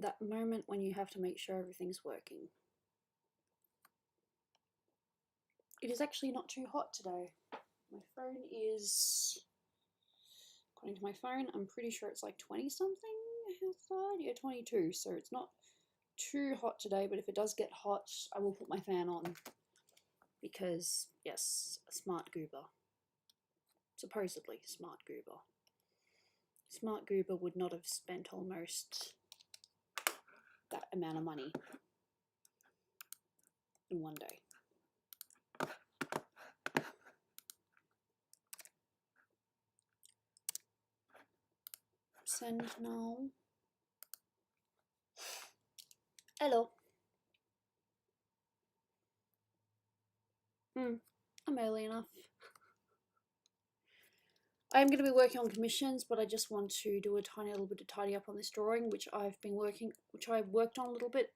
that moment when you have to make sure everything's working. It is actually not too hot today. My phone is, according to my phone, I'm pretty sure it's like 20 something outside. Yeah, 22, so it's not too hot today, but if it does get hot, I will put my fan on. Because, yes, a smart goober. Supposedly smart goober. Smart goober would not have spent almost that amount of money in one day. Send now. Hello. I'm early enough. I am going to be working on commissions, but I just want to do a tiny little bit of tidy up on this drawing, which I've worked on a little bit.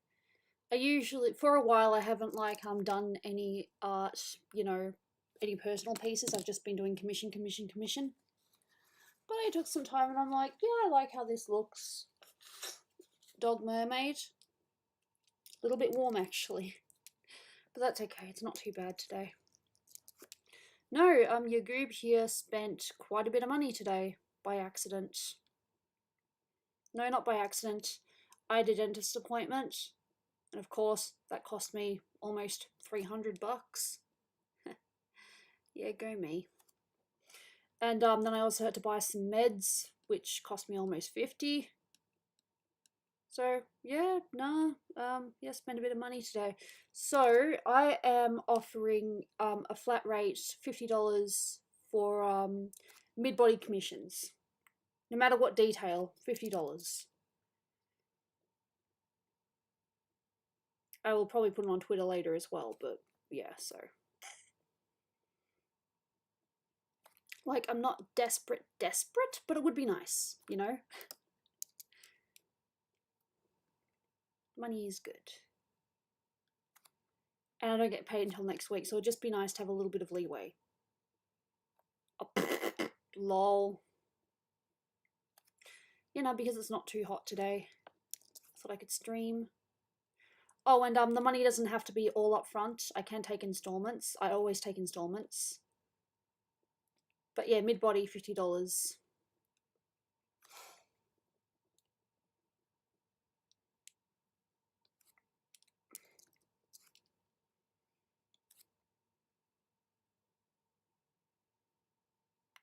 I usually, for a while, I haven't done any art, you know, any personal pieces. I've just been doing commission. But I took some time and I'm like, yeah, I like how this looks. Dog mermaid. A little bit warm actually. But that's okay, it's not too bad today. No, your group here spent quite a bit of money today by accident. No, not by accident. I had a dentist appointment, and of course that cost me almost $300. Yeah, go me. And then I also had to buy some meds, which cost me almost $50. So yeah, yeah, spend a bit of money today. So I am offering a flat rate $50 for mid-body commissions, no matter what detail. $50. I will probably put it on Twitter later as well, but yeah, so like I'm not desperate, but it would be nice, you know. Money is good. And I don't get paid until next week, so it'd just be nice to have a little bit of leeway. Oh, lol. You know, because it's not too hot today. I thought I could stream. Oh, and the money doesn't have to be all up front. I can take installments. I always take installments. But yeah, mid-body, $50.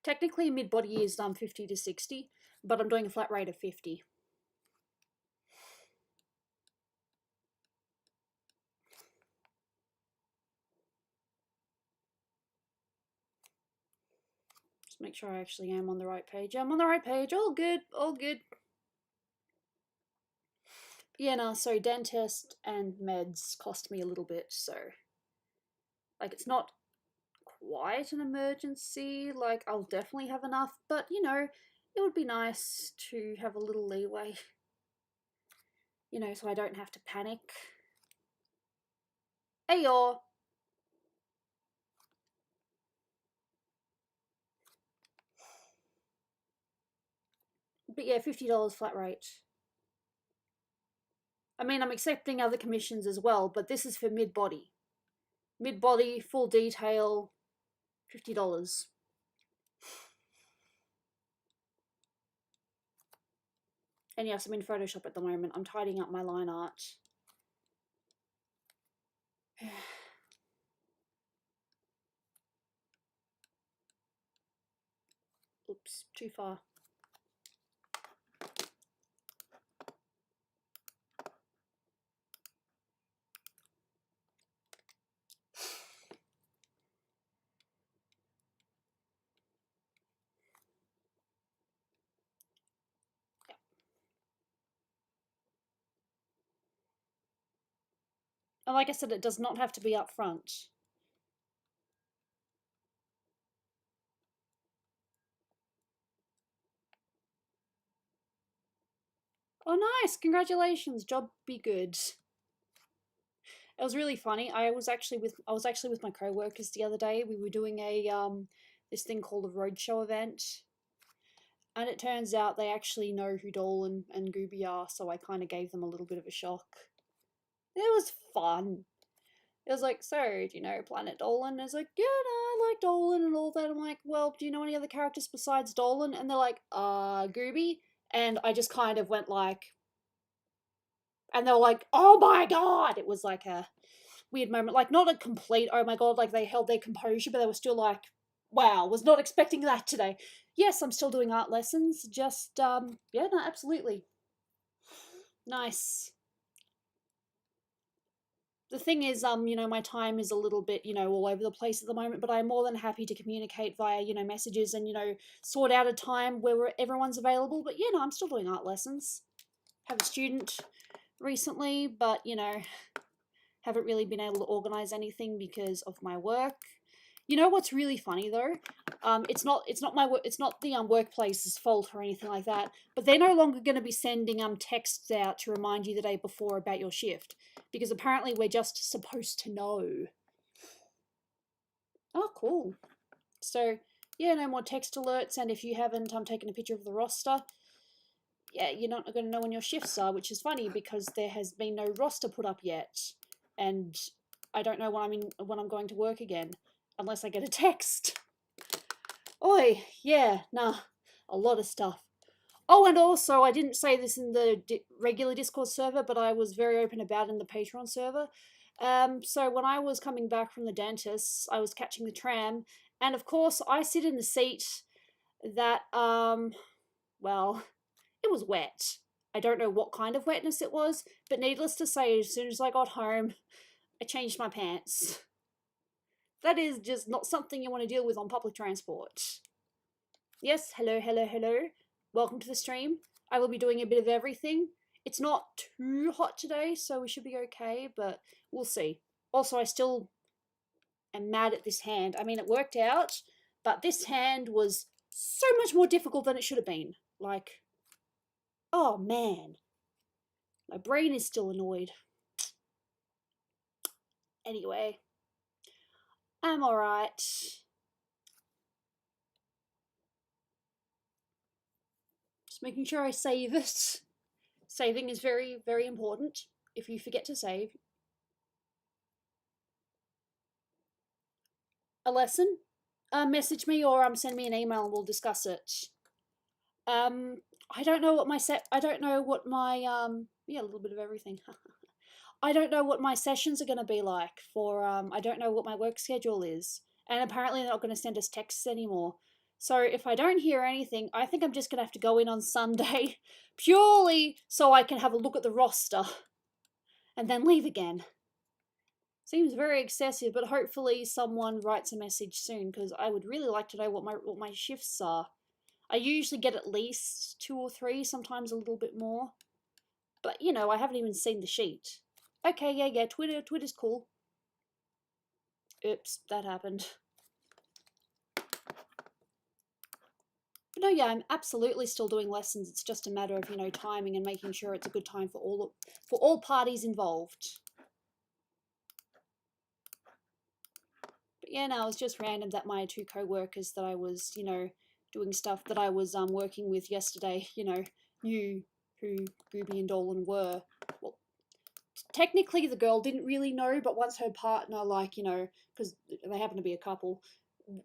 Technically, mid-body is 50 to 60, but I'm doing a flat rate of 50. Just make sure I actually am on the right page. I'm on the right page. All good, all good. Yeah, no, so dentist and meds cost me a little bit, so like it's not quite an emergency. Like I'll definitely have enough, but you know, it would be nice to have a little leeway. You know, so I don't have to panic. Ayor. But yeah, $50 flat rate. I mean, I'm accepting other commissions as well, but this is for mid-body. Mid-body, full detail, $50. And yes, I'm in Photoshop at the moment. I'm tidying up my line art. Oops, too far. And like I said, it does not have to be up front. Oh, nice! Congratulations, job be good. It was really funny. I was actually with my co-workers the other day. We were doing a this thing called a roadshow event, And it turns out they actually know who Dolan and Gooby are, so I kind of gave them a little bit of a shock. It was fun. It was like, so, do you know Planet Dolan? And it's like, yeah, no, I like Dolan and all that. I'm like, well, do you know any other characters besides Dolan? And they're like, Gooby. And I just kind of went like, and they were like, oh my god! It was like a weird moment. Like, not a complete, oh my god, like they held their composure, but they were still like, wow, was not expecting that today. Yes, I'm still doing art lessons, just, yeah, no, absolutely. Nice. The thing is, you know, my time is a little bit, you know, all over the place at the moment, but I'm more than happy to communicate via, you know, messages and, you know, sort out a time where everyone's available. But, yeah, no, I'm still doing art lessons. Have a student recently, but, you know, haven't really been able to organise anything because of my work. You know what's really funny though? It's not the workplace's fault or anything like that. But they're no longer going to be sending texts out to remind you the day before about your shift, because apparently we're just supposed to know. Oh, cool. So yeah, no more text alerts, and if you haven't taken a picture of the roster, yeah, you're not going to know when your shifts are, which is funny because there has been no roster put up yet, and I don't know when I'm going to work again. Unless I get a text. Oi, yeah, nah, a lot of stuff. Oh, and also, I didn't say this in the regular Discord server, but I was very open about it in the Patreon server. So when I was coming back from the dentist, I was catching the tram, and of course, I sit in the seat that, well, it was wet. I don't know what kind of wetness it was, but needless to say, as soon as I got home, I changed my pants. That is just not something you want to deal with on public transport. Yes, hello, hello, hello. Welcome to the stream. I will be doing a bit of everything. It's not too hot today, so we should be okay, but we'll see. Also, I still am mad at this hand. I mean, it worked out, but this hand was so much more difficult than it should have been. Like, oh man. My brain is still annoyed. Anyway. I'm alright. Just making sure I save it. Saving is very, very important. If you forget to save a lesson, message me or send me an email and we'll discuss it. I don't know what my yeah, a little bit of everything. I don't know what my sessions are going to be like for, I don't know what my work schedule is. And apparently they're not going to send us texts anymore. So if I don't hear anything, I think I'm just going to have to go in on Sunday purely so I can have a look at the roster and then leave again. Seems very excessive, but hopefully someone writes a message soon because I would really like to know what my shifts are. I usually get at least 2 or 3, sometimes a little bit more. But, you know, I haven't even seen the sheet. Okay, yeah, Twitter's cool. Oops, that happened. But no, yeah, I'm absolutely still doing lessons. It's just a matter of, you know, timing and making sure it's a good time for all parties involved. But yeah, no, it was just random that my 2 co-workers that I was, you know, doing stuff that I was working with yesterday, you know, knew who Gooby and Dolan were. Well, technically the girl didn't really know, but once her partner, like, you know, because they happen to be a couple,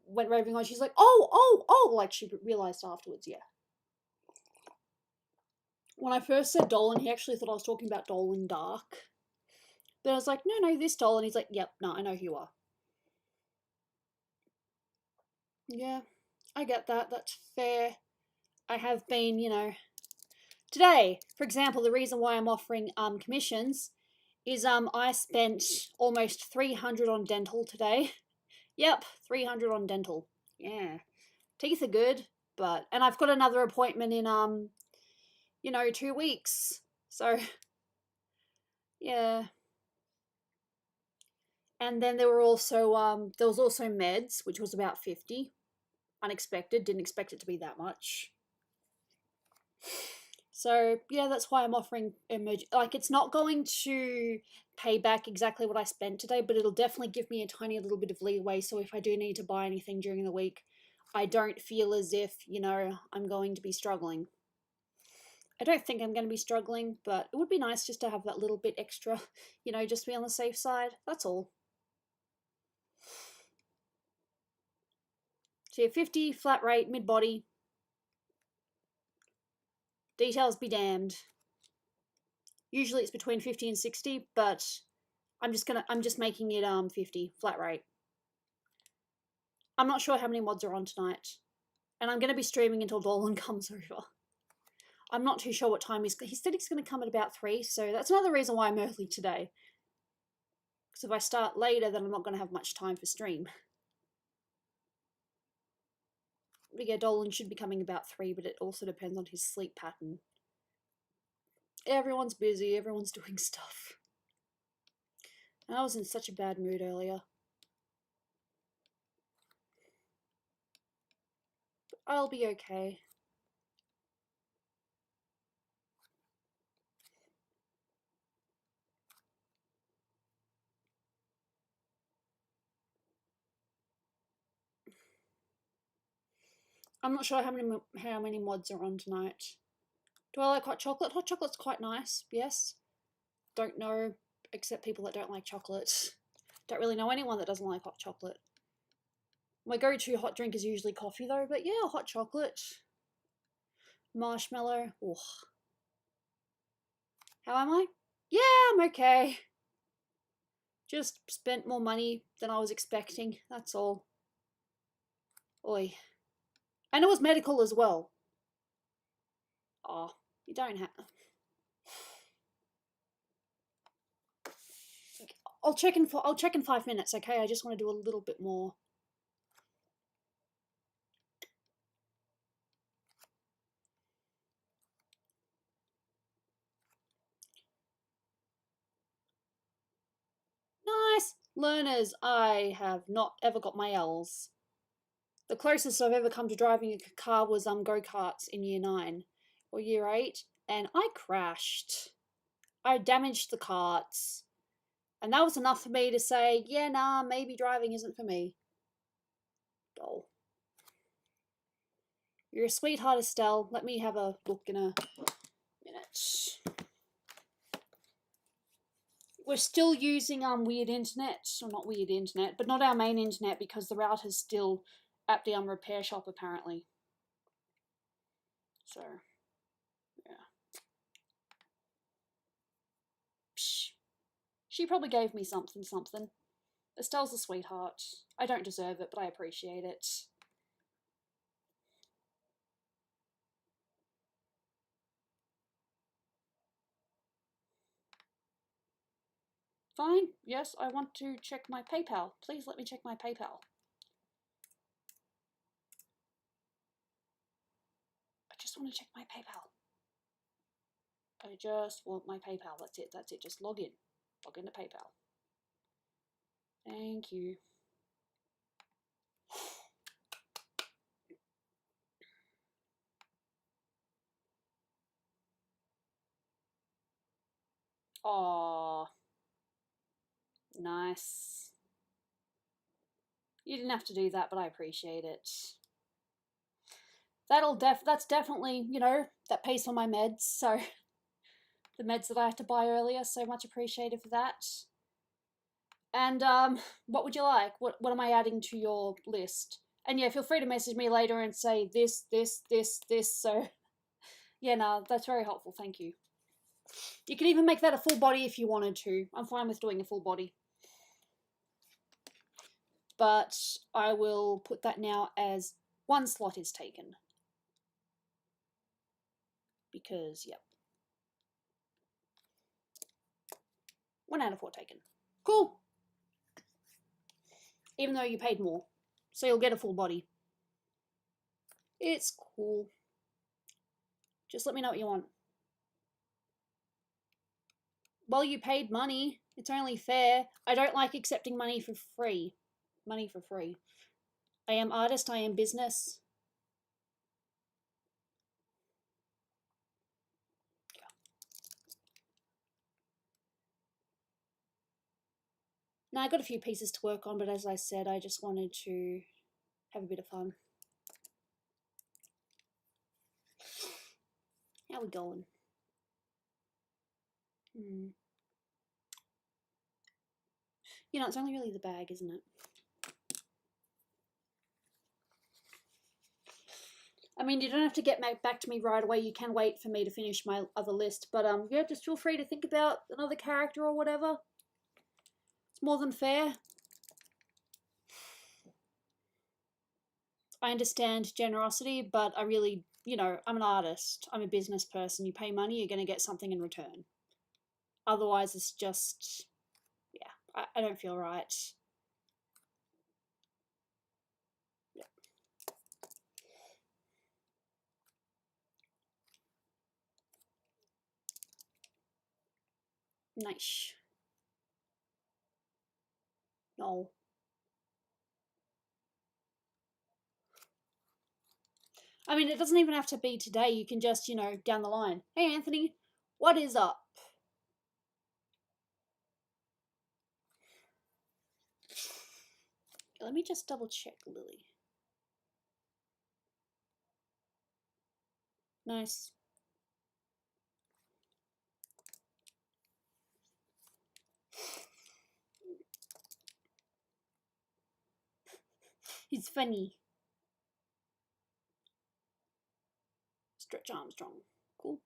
went raving on, she's like, oh, like she realised afterwards, yeah. When I first said Dolan, he actually thought I was talking about Dolan Dark. But I was like, no, this Dolan. He's like, yep, no, I know who you are. Yeah, I get that. That's fair. I have been, you know... Today, for example, the reason why I'm offering commissions is I spent almost 300 on dental today. Yep, 300 on dental. Yeah. Teeth are good, but... And I've got another appointment in, you know, 2 weeks. So, yeah. And then there were also, there was also meds, which was about 50. Unexpected, didn't expect it to be that much. So, yeah, that's why I'm offering like, it's not going to pay back exactly what I spent today, but it'll definitely give me a tiny little bit of leeway, so if I do need to buy anything during the week, I don't feel as if, you know, I'm going to be struggling. I don't think I'm going to be struggling, but it would be nice just to have that little bit extra, you know, just be on the safe side. That's all. So you have 50, flat rate, mid-body. Details be damned. Usually it's between 50 and 60, but I'm just making it 50, flat rate. I'm not sure how many mods are on tonight. And I'm going to be streaming until Dolan comes over. I'm not too sure what time he said he's going to come at about 3, so that's another reason why I'm early today. Because if I start later, then I'm not going to have much time for stream. But yeah, Dolan should be coming about 3, but it also depends on his sleep pattern. Everyone's busy, everyone's doing stuff. And I was in such a bad mood earlier. But I'll be okay. I'm not sure how many mods are on tonight. Do I like hot chocolate? Hot chocolate's quite nice, yes. Don't know, except people that don't like chocolate. Don't really know anyone that doesn't like hot chocolate. My go-to hot drink is usually coffee though, but yeah, hot chocolate. Marshmallow. Ugh. How am I? Yeah, I'm okay. Just spent more money than I was expecting, that's all. Oi. And it was medical as well. Oh, you don't have... I'll check in 5 minutes, okay? I just want to do a little bit more. Nice! Learners, I have not ever got my L's. The closest I've ever come to driving a car was go-karts in year 9 or year 8, and I crashed. I damaged the carts. And that was enough for me to say, yeah, nah, maybe driving isn't for me. Dole. You're a sweetheart, Estelle. Let me have a look in a minute. We're still using weird internet, or not weird internet, but not our main internet because the router's still at the repair shop apparently. So, yeah. Psh. She probably gave me something. Estelle's a sweetheart. I don't deserve it, but I appreciate it. Fine. Yes, I want to check my PayPal. Please let me check my PayPal. I just want to check my PayPal. I just want my PayPal. That's it. That's it. Just log in. Log into PayPal. Thank you. Aww. Nice. You didn't have to do that, but I appreciate it. That's definitely, you know, that pays for my meds, so the meds that I had to buy earlier, so much appreciated for that. And what would you like? What am I adding to your list? And yeah, feel free to message me later and say this, so yeah, no, that's very helpful, thank you. You could even make that a full body if you wanted to. I'm fine with doing a full body. But I will put that now as 1 slot is taken. Because, yep. 1 out of 4 taken. Cool. Even though you paid more. So you'll get a full body. It's cool. Just let me know what you want. Well, you paid money. It's only fair. I don't like accepting money for free. Money for free. I am artist, I am business. Now, I got a few pieces to work on, but as I said, I just wanted to have a bit of fun. How we going? You know, it's only really the bag, isn't it? I mean, you don't have to get back to me right away. You can wait for me to finish my other list. But, yeah, just feel free to think about another character or whatever. It's more than fair. I understand generosity, but I really, you know, I'm an artist. I'm a business person. You pay money, you're going to get something in return. Otherwise, it's just, yeah, I don't feel right. Yep. Nice. No. I mean, it doesn't even have to be today. You can just, you know, down the line. Hey, Anthony, what is up? Let me just double check, Lily. Nice. He's funny. Stretch Armstrong. Cool.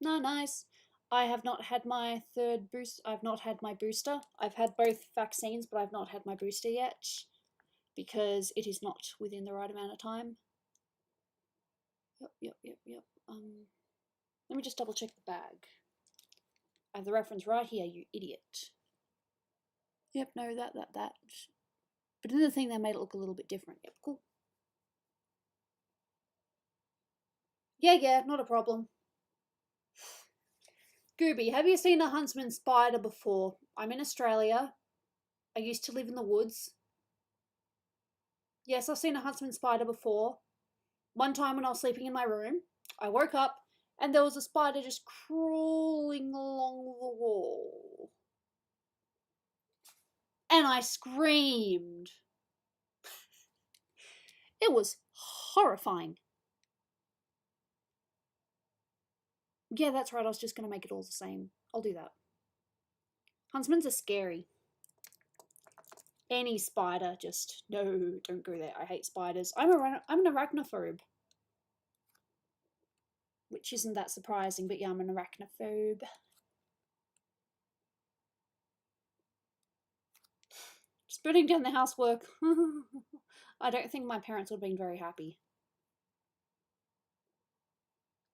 No, nice. I have not had my third boost. I've not had my booster. I've had both vaccines, but I've not had my booster yet because it is not within the right amount of time. Yep. Let me just double check the bag. I have the reference right here, you idiot. Yep, no, that. But in the thing, they made it look a little bit different. Yep, cool. Yeah, not a problem. Gooby, have you seen a huntsman spider before? I'm in Australia. I used to live in the woods. Yes, I've seen a huntsman spider before. One time when I was sleeping in my room, I woke up and there was a spider just crawling along the wall. And I screamed. It was horrifying. Yeah, that's right. I was just going to make it all the same. I'll do that. Huntsmans are scary. Any spider, just no, don't go there. I hate spiders. I'm an arachnophobe. Which isn't that surprising, but yeah, I'm an arachnophobe. Just putting down the housework. I don't think my parents would have been very happy.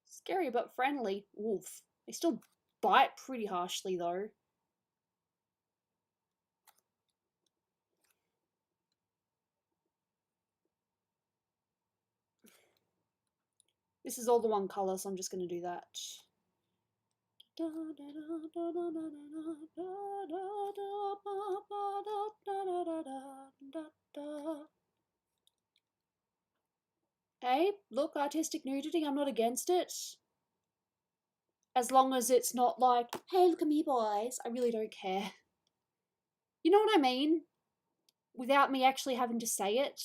Scary but friendly. Wolf. They still bite pretty harshly though. This is all the one colour, so I'm just going to do that. Hey, look, artistic nudity, I'm not against it. As long as it's not like, hey, look at me, boys. I really don't care. You know what I mean? Without me actually having to say it.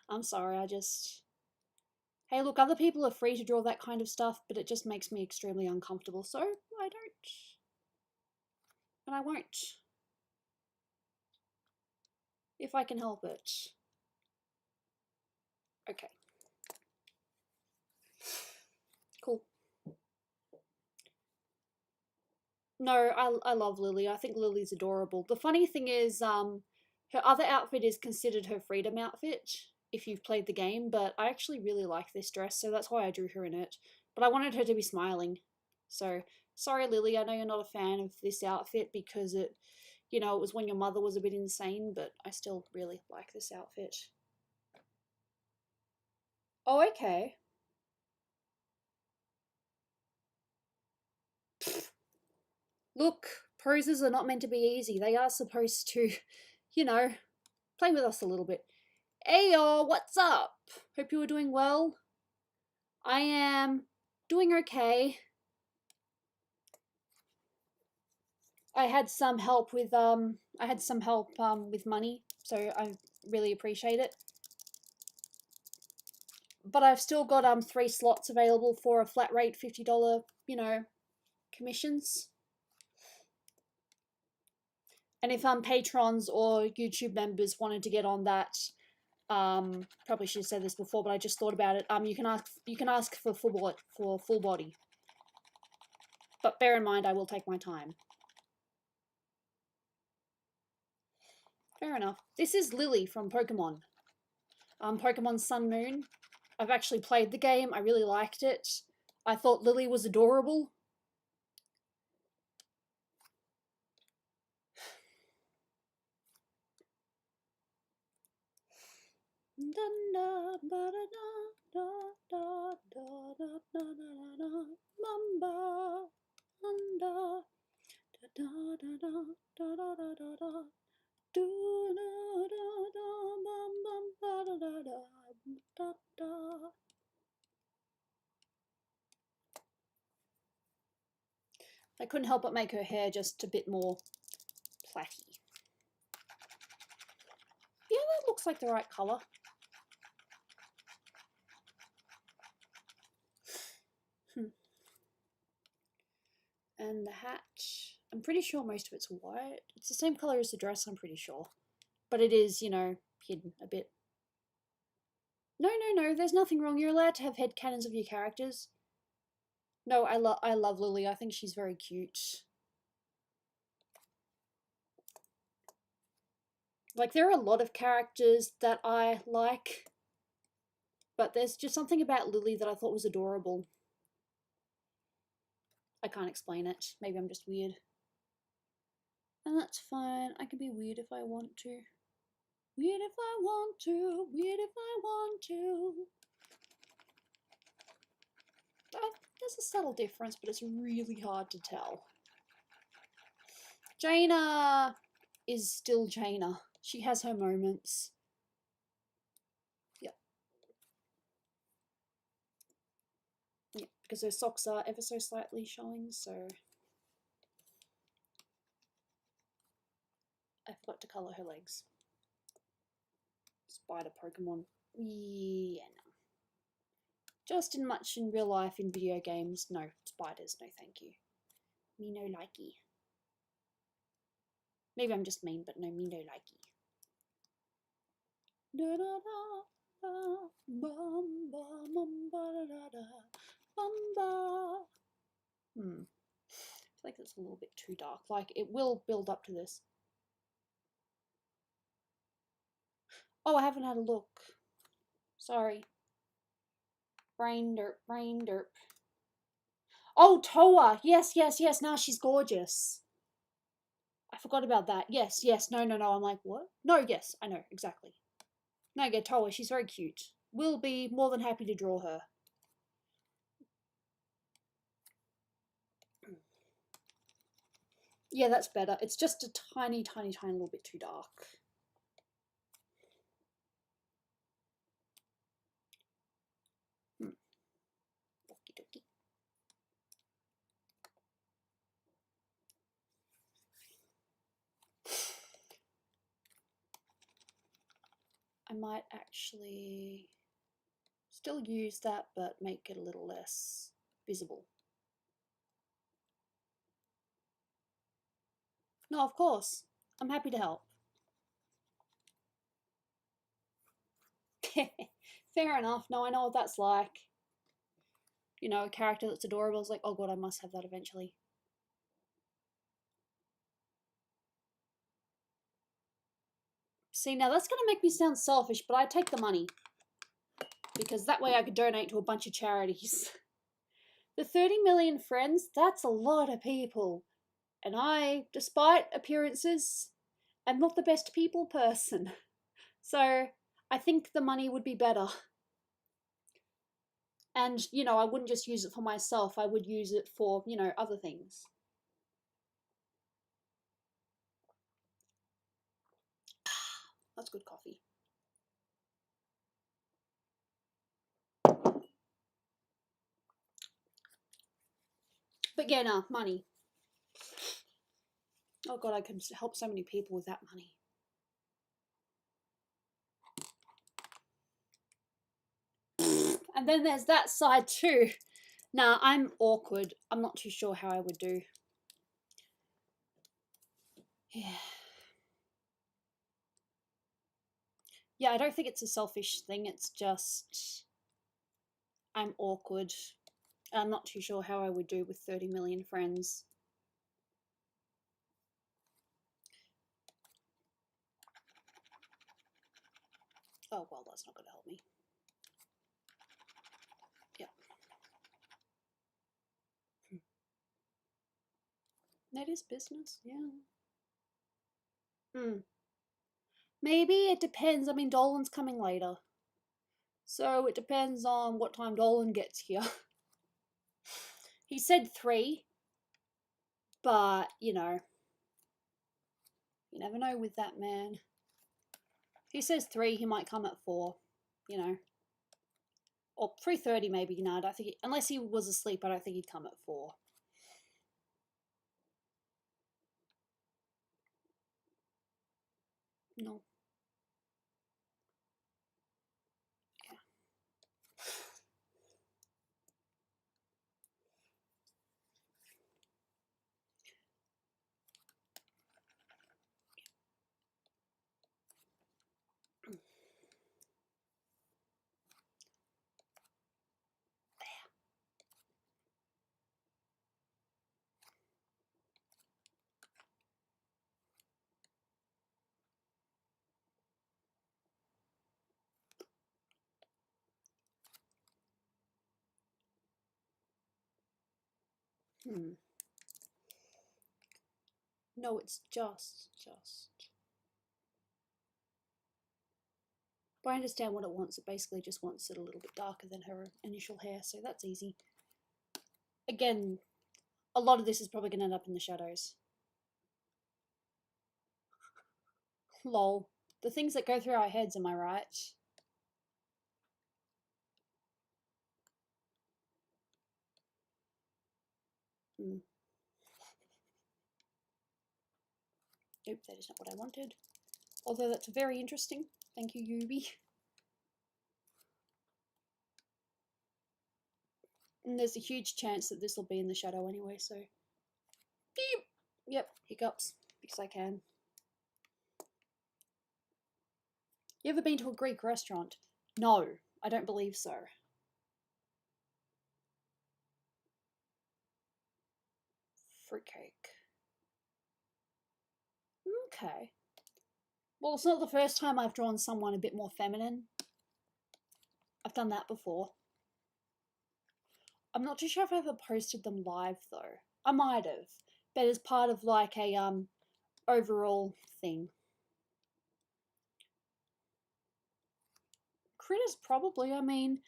I'm sorry, hey, look, other people are free to draw that kind of stuff, but it just makes me extremely uncomfortable, so I don't. And I won't. If I can help it. Okay. Cool. No, I love Lily. I think Lily's adorable. The funny thing is, her other outfit is considered her freedom outfit, if you've played the game, but I actually really like this dress, so that's why I drew her in it. But I wanted her to be smiling. So, sorry Lily, I know you're not a fan of this outfit because it, you know, it was when your mother was a bit insane, but I still really like this outfit. Oh, okay. Look, poses are not meant to be easy. They are supposed to, you know, play with us a little bit. Hey y'all, what's up? Hope you are doing well. I am doing okay. I had some help with money, so really appreciate it. But I've still got 3 slots available for a flat rate $50, you know, commissions. And if patrons or YouTube members wanted to get on that, probably should have said this before, but I just thought about it. You can ask for full body. But bear in mind, I will take my time. Fair enough. This is Lily from Pokemon. Pokemon Sun Moon. I've actually played the game. I really liked it. I thought Lily was adorable. I couldn't help but make her hair just a bit more placky. Yeah, that looks like the right colour. And the hat, I'm pretty sure most of it's white. It's the same colour as the dress, I'm pretty sure. But it is, you know, hidden a bit. No, there's nothing wrong. You're allowed to have headcanons of your characters. No, I love Lily. I think she's very cute. Like, there are a lot of characters that I like, but there's just something about Lily that I thought was adorable. I can't explain it. Maybe I'm just weird. And that's fine. I can be weird if I want to. Weird if I want to. Weird if I want to. There's a subtle difference, but it's really hard to tell. Jaina is still Jaina. She has her moments. Yep. Yeah, because her socks are ever so slightly showing, so I forgot to colour her legs. Spider Pokemon. Yeah, no. Just in much in real life, in video games, no. Spiders, no thank you. Me no likey. Maybe I'm just mean, but no, me no likey. Da da da da bum ba mum ba da da da bum ba. I feel like it's a little bit too dark. Like, it will build up to this. Oh, I haven't had a look. Sorry. Brain derp, brain derp. Oh, Toa! Yes. Now she's gorgeous. I forgot about that. Yes. No. I'm like, what? No, yes, I know, exactly. No, yeah, Toa, she's very cute. We'll be more than happy to draw her. Yeah, that's better. It's just a tiny little bit too dark. Okie dokie. I might actually still use that, but make it a little less visible. No, of course. I'm happy to help. Fair enough. No, I know what that's like. You know, a character that's adorable is like, oh god, I must have that eventually. See, now that's going to make me sound selfish, but I take the money. Because that way I could donate to a bunch of charities. The 30 million friends, that's a lot of people. And I, despite appearances, am not the best people person. So I think the money would be better. And, you know, I wouldn't just use it for myself. I would use it for, you know, other things. That's good coffee. But yeah, no, money. Oh god, I can help so many people with that money. And then there's that side too. Nah, I'm awkward. I'm not too sure how I would do. Yeah. Yeah, I don't think it's a selfish thing. It's just I'm awkward. I'm not too sure how I would do with 30 million friends. Oh, well, that's not going to help me. Yeah. That is business, yeah. Maybe it depends. I mean, Dolan's coming later. So it depends on what time Dolan gets here. He said 3, but, you know, you never know with that man. He says 3, he might come at 4, you know. Or 3:30 maybe, no, I don't think, unless he was asleep, I don't think he'd come at 4. No. Yeah. No, it's just. But I understand what it wants. It basically just wants it a little bit darker than her initial hair, so that's easy. Again, a lot of this is probably going to end up in the shadows. Lol. The things that go through our heads, am I right? Nope, that is not what I wanted. Although that's very interesting. Thank you, Gooby. And there's a huge chance that this will be in the shadow anyway, so. Beep. Yep, hiccups, because I can. You ever been to a Greek restaurant? No, I don't believe so. Fruitcake. Okay. Well, it's not the first time I've drawn someone a bit more feminine. I've done that before. I'm not too sure if I've ever posted them live though. I might have, but as part of like a overall thing. Critters probably. I mean,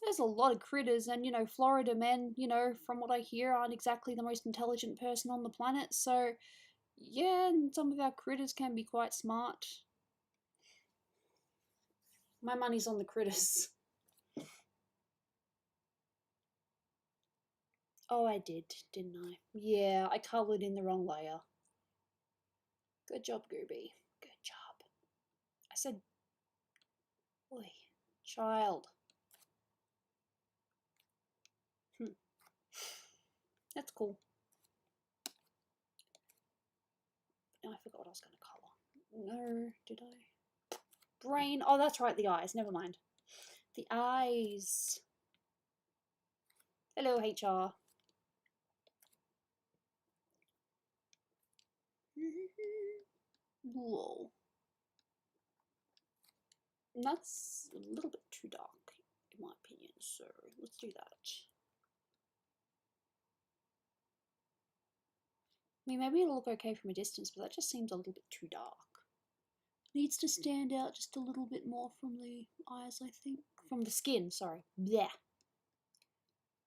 there's a lot of critters, and you know, Florida men, you know, from what I hear, aren't exactly the most intelligent person on the planet. So, yeah, and some of our critters can be quite smart. My money's on the critters. Oh, I did, didn't I? Yeah, I coloured in the wrong layer. Good job, Gooby. Good job. I said, boy, child. That's cool. Now I forgot what I was going to colour. No, did I? Brain. Oh, that's right, the eyes. Never mind. The eyes. Hello, HR. Whoa. And that's a little bit too dark, in my opinion, so let's do that. I mean, maybe it'll look okay from a distance, but that just seems a little bit too dark. Needs to stand out just a little bit more from the eyes, I think. From the skin, sorry. Yeah.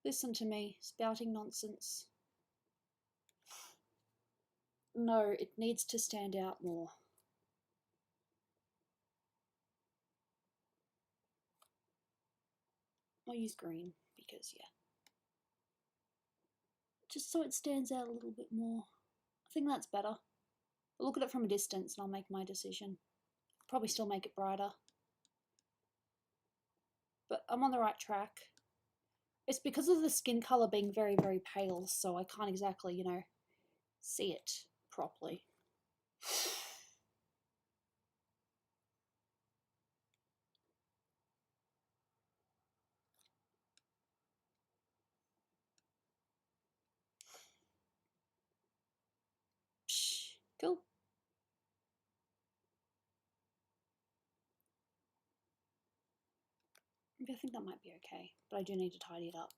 Listen to me, spouting nonsense. No, it needs to stand out more. I'll use green because, yeah. Just so it stands out a little bit more. I think that's better. I'll look at it from a distance and I'll make my decision. Probably still make it brighter. but I'm on the right track. It's because of the skin colour being very, very pale, so I can't exactly, you know, see it properly. Cool. I think that might be okay, but I do need to tidy it up.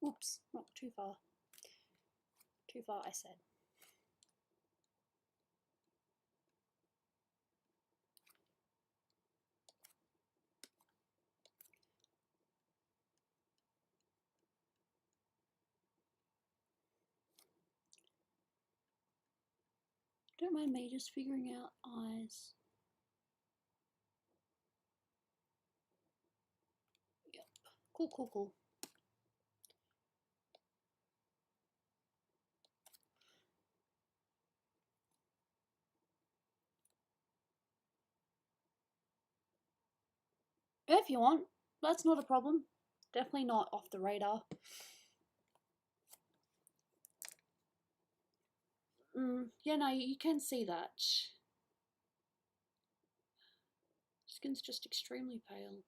Oops, not too far. Too far, I said. Don't mind me just figuring out eyes. Yep. Cool, cool, cool. If you want, that's not a problem. Definitely not off the radar. Yeah, no, you can see that. Skin's just extremely pale.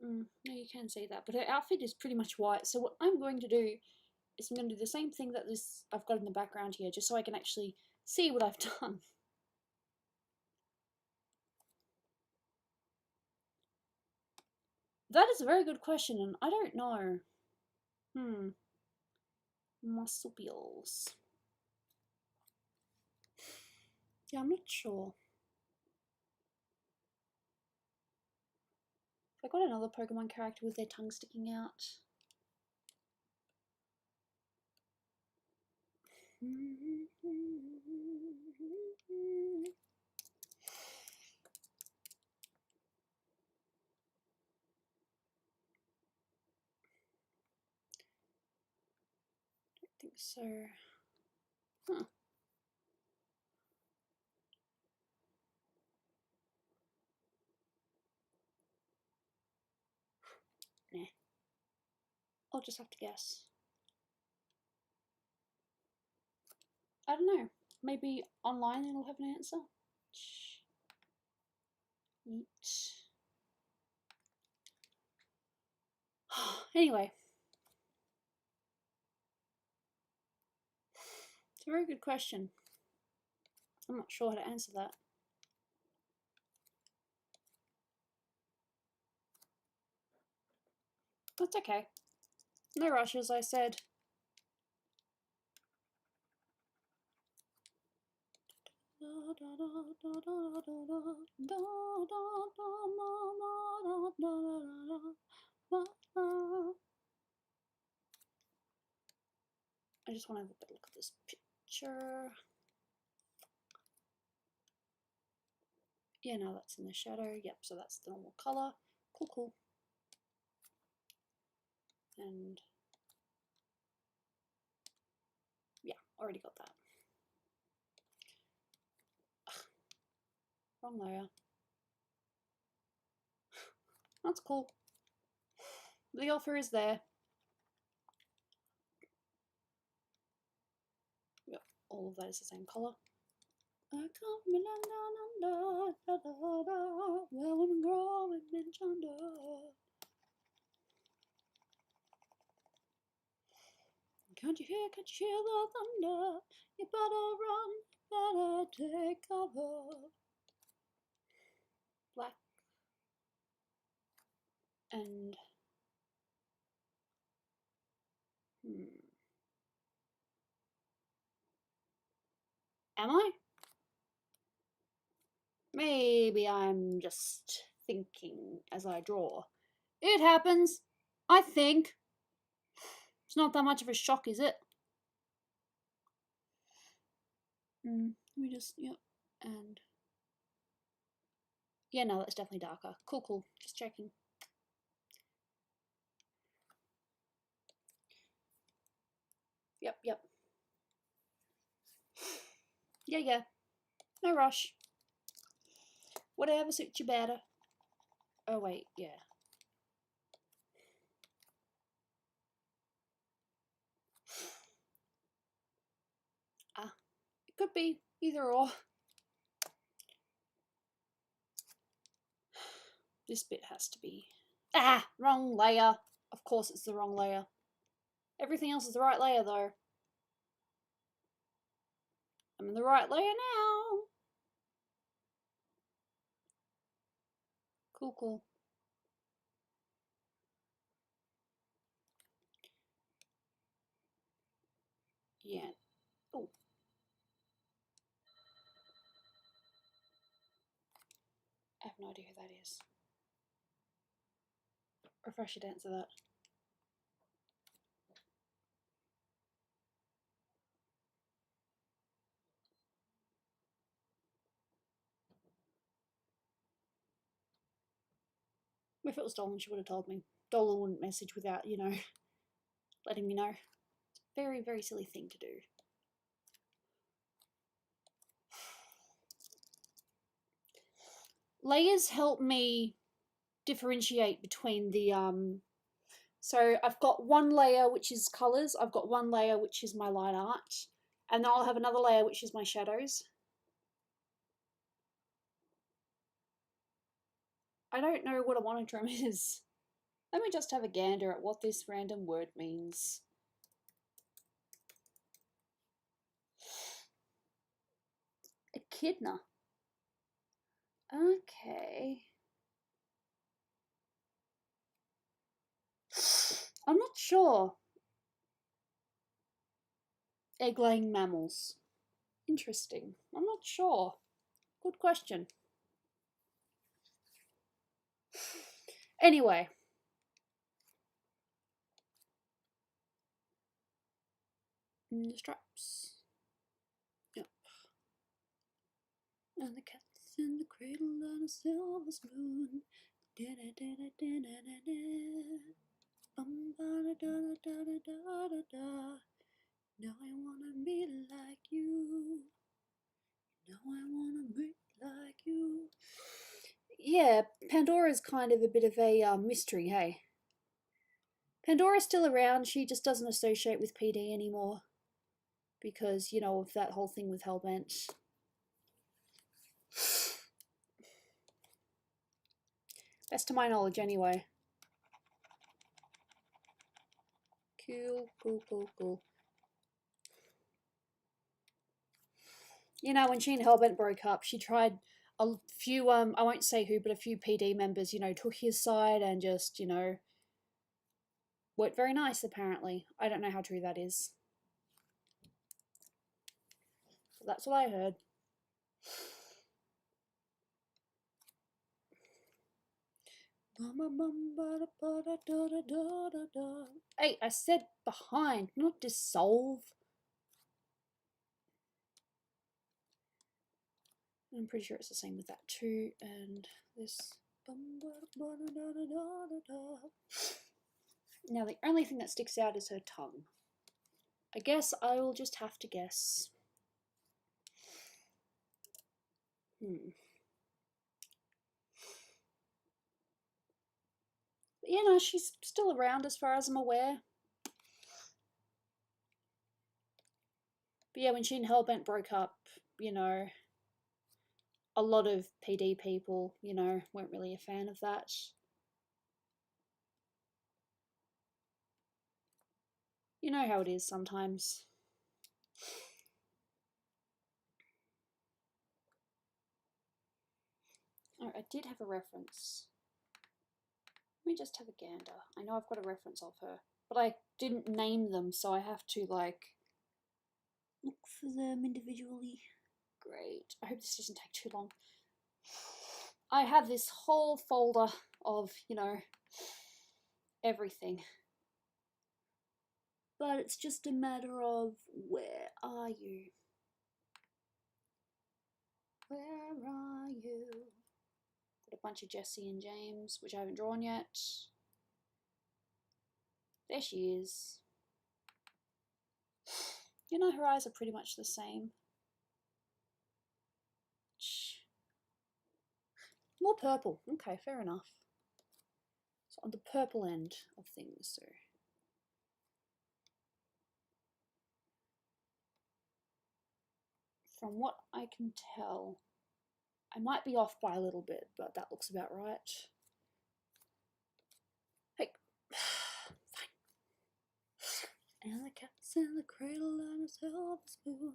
No, you can see that. But her outfit is pretty much white. So what I'm going to do is I'm going to do the same thing that I've got in the background here, just so I can actually see what I've done. That is a very good question, and I don't know. Marsupials. Yeah, I'm not sure. I got another Pokemon character with their tongue sticking out. Don't think so. Huh. Nah. I'll just have to guess. I don't know. Maybe online it'll have an answer. Yeet. Anyway. It's a very good question. I'm not sure how to answer that. That's okay. No rush, as I said. I just want to have a better look at this picture. Yeah, no, that's in the shadow. Yep, so that's the normal color. Cool, cool. And yeah, already got that. Ugh, wrong layer. That's cool. The offer is there. Yep, all of that is the same color. I come from London, where women grow and men chunder. Can't you hear the thunder? You better run, better take cover. Black and am I? Maybe I'm just thinking as I draw. It happens, I think. It's not that much of a shock, is it? Let me just, yep, and yeah, no, that's definitely darker. Cool, cool. Just checking. Yep. Yeah. No rush. Whatever suits you better. Oh, wait, yeah. It could be either or. This bit has to be... Wrong layer. Of course it's the wrong layer. Everything else is the right layer, though. I'm in the right layer now. Cool. Yeah. Oh. I have no idea who that is. Or if I should answer that. If it was Dolan, she would have told me. Dolan wouldn't message without, letting me know. It's a very, very silly thing to do. Layers help me differentiate between the so I've got one layer which is colours, I've got one layer which is my line art, and then I'll have another layer which is my shadows. I don't know what a monochrome is. Let me just have a gander at what this random word means. Echidna. Okay. I'm not sure. Egg-laying mammals. Interesting. I'm not sure. Good question. Anyway. The straps. Yep. And the cat's in the cradle on a silver spoon. Now I wanna be like you. Now I wanna be like you. Yeah, Pandora's kind of a bit of a mystery, hey? Pandora's still around, she just doesn't associate with PD anymore. Because, of that whole thing with Hellbent. Best to my knowledge, anyway. Cool. When she and Hellbent broke up, she tried a few, I won't say who, but a few PD members, took his side and just, weren't very nice, apparently. I don't know how true that is. But that's what I heard. Hey, I said behind, not dissolve. I'm pretty sure it's the same with that too, and this. Now the only thing that sticks out is her tongue. I guess I will just have to guess. But she's still around as far as I'm aware. But yeah, when she and Hellbent broke up, a lot of PD people, weren't really a fan of that. You know how it is sometimes. Oh, I did have a reference. Let me just have a gander. I know I've got a reference of her, but I didn't name them, so I have to, look for them individually. Great. I hope this doesn't take too long. I have this whole folder of, everything. But it's just a matter of, where are you? Where are you? Got a bunch of Jessie and James, which I haven't drawn yet. There she is. You know, her eyes are pretty much the same. More purple. Okay, fair enough. So on the purple end of things, so. From what I can tell, I might be off by a little bit, but that looks about right. Hey, fine. And the cat's in the cradle and a silver spoon.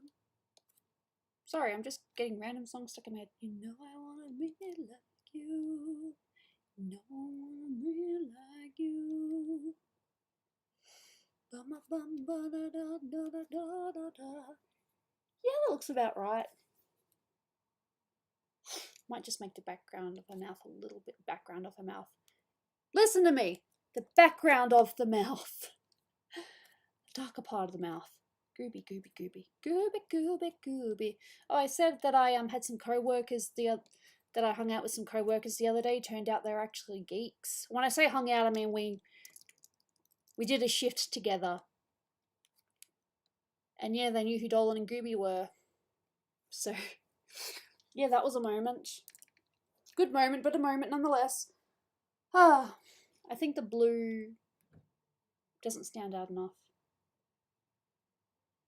Sorry, I'm just getting random songs stuck in my head. You know I wanna be like you. No one really like you. Yeah, that looks about right. Might just make the background of her mouth a little bit. Background of her mouth. Listen to me. The background of the mouth. The darker part of the mouth. Gooby, gooby, gooby, gooby, gooby, gooby. Oh, I said that I had some co-workers that I hung out with some co-workers the other day. Turned out they're actually geeks. When I say hung out, I mean we did a shift together. And yeah, they knew who Dolan and Gooby were. So yeah, that was a moment. Good moment, but a moment nonetheless. Ah, I think the blue doesn't stand out enough.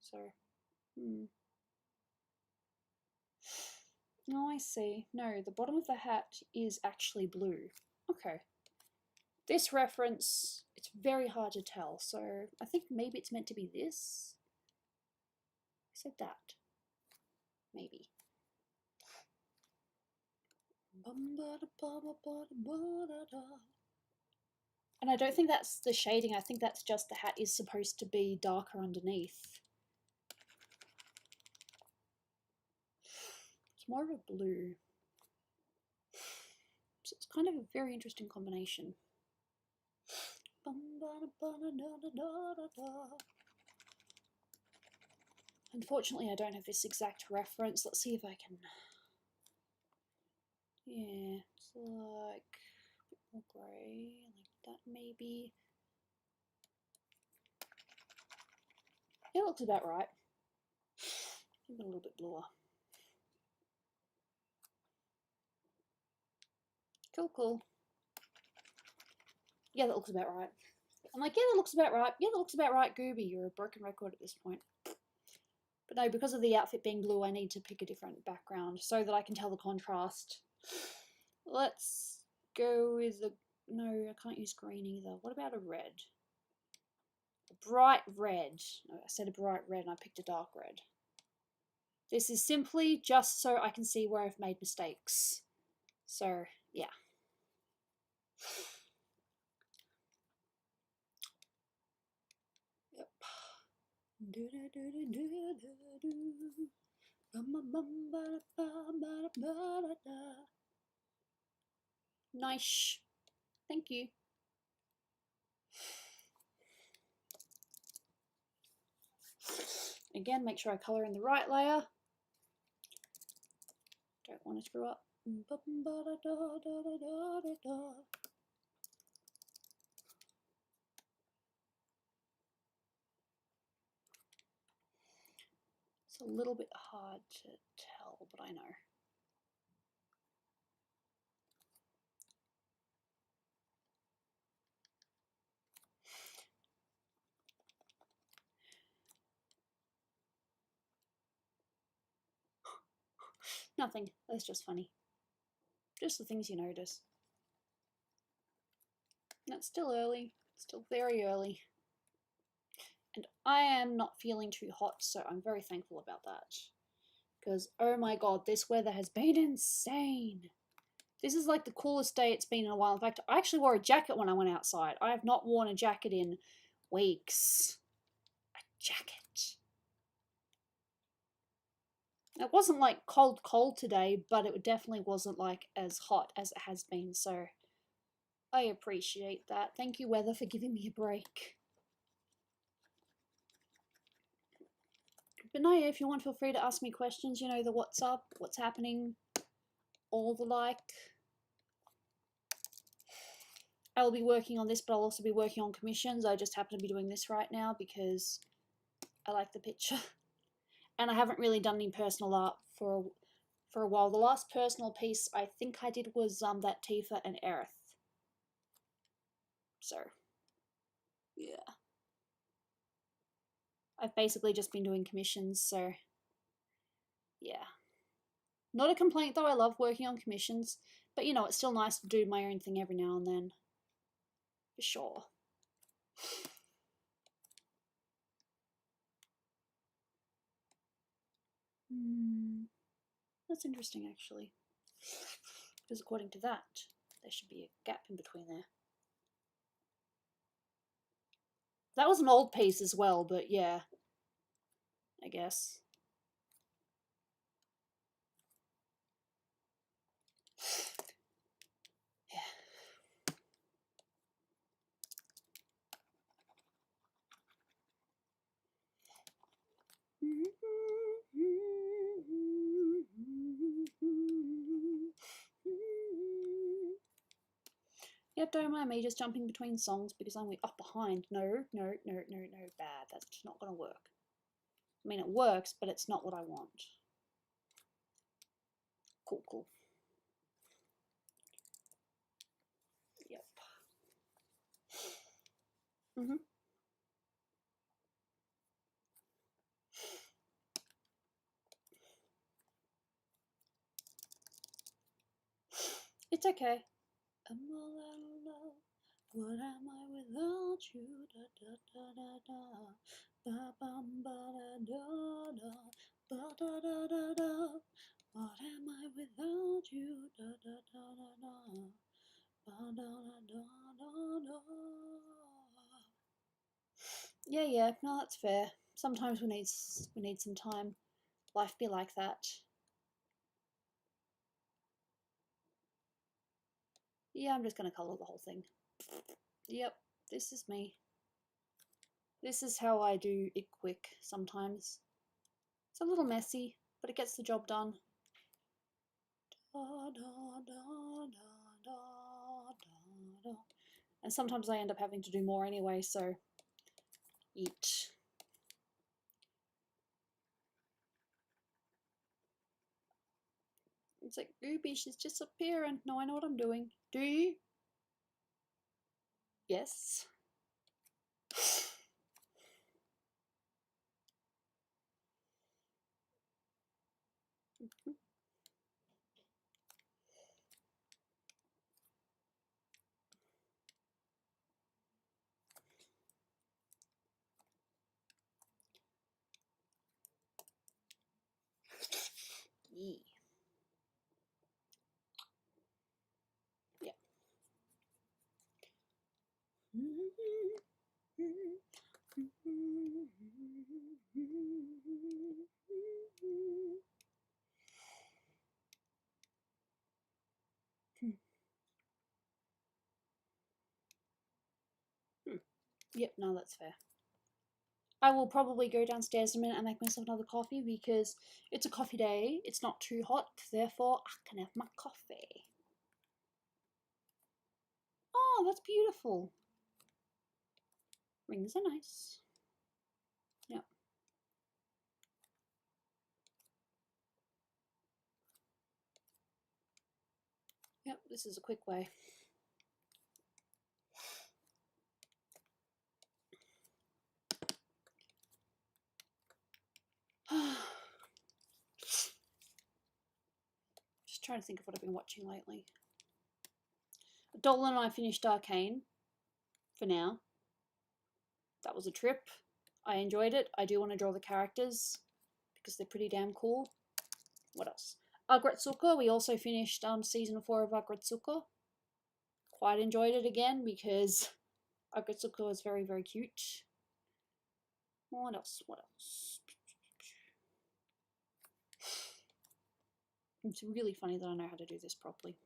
So, Oh, I see. No, the bottom of the hat is actually blue. Okay. This reference, it's very hard to tell, so I think maybe it's meant to be this. I said that. Maybe. And I don't think that's the shading, I think that's just the hat is supposed to be darker underneath. It's more of a blue. So it's kind of a very interesting combination. Unfortunately, I don't have this exact reference. Let's see if I can. Yeah, it's like a bit more grey, like that maybe. Yeah, it looks about right. Maybe a little bit bluer. Cool, cool. Yeah, that looks about right. I'm like, yeah, that looks about right. Yeah, that looks about right, Gooby. You're a broken record at this point. But no, because of the outfit being blue, I need to pick a different background so that I can tell the contrast. Let's go with the... No, I can't use green either. What about a red? A bright red. No, I said a bright red and I picked a dark red. This is simply just so I can see where I've made mistakes. So, yeah. Yep. Nice. Thank you. Again, make sure I colour in the right layer. Don't want to screw up. It's a little bit hard to tell, but I know. Nothing. That's just funny. Just the things you notice. That's still early. Still very early. And I am not feeling too hot, so I'm very thankful about that. Because, oh my god, this weather has been insane. This is like the coolest day it's been in a while. In fact, I actually wore a jacket when I went outside. I have not worn a jacket in weeks. A jacket. It wasn't like cold today, but it definitely wasn't like as hot as it has been, so I appreciate that. Thank you, weather, for giving me a break. But no, yeah, if you want, feel free to ask me questions. You know, the what's up, what's happening, all the like. I'll be working on this, but I'll also be working on commissions. I just happen to be doing this right now because I like the picture. And I haven't really done any personal art for a while. The last personal piece I think I did was that Tifa and Aerith. So, yeah. I've basically just been doing commissions, so yeah. Not a complaint though, I love working on commissions, but you know, it's still nice to do my own thing every now and then. For sure. That's interesting actually. Because according to that, there should be a gap in between there. That was an old piece as well, but yeah. I guess. Yep, don't mind me just jumping between songs because I'm up behind. No, no, no, no, no, bad. That's just not going to work. I mean, it works, but it's not what I want. Cool, cool. Yep. It's okay. I'm all out of love. What am I without you? Da da da da da. Ba bum ba da da da. Ba da da da da. What am I without you? Da da da da da. Ba da da da da da. Yeah. No, that's fair. Sometimes we need some time. Life be like that. Yeah, I'm just gonna color the whole thing. Yep, this is me. This is how I do it quick sometimes. It's a little messy, but it gets the job done. And sometimes I end up having to do more anyway, so eat. It's like, Gooby, she's disappearing. No, I know what I'm doing. Do you? Yes. Yeah. Yeah. Yep, no, that's fair. I will probably go downstairs in a minute and make myself another coffee because it's a coffee day. It's not too hot, therefore I can have my coffee. Oh, that's beautiful. Rings are nice. Yep. Yep, this is a quick way. Just trying to think of what I've been watching lately. Dolan and I finished Arcane for now. That was a trip. I enjoyed it. I do want to draw the characters because they're pretty damn cool. What else? Agretsuko, we also finished season 4 of Agretsuko. Quite enjoyed it again because Agretsuko is very, very cute. What else? What else? It's really funny that I know how to do this properly.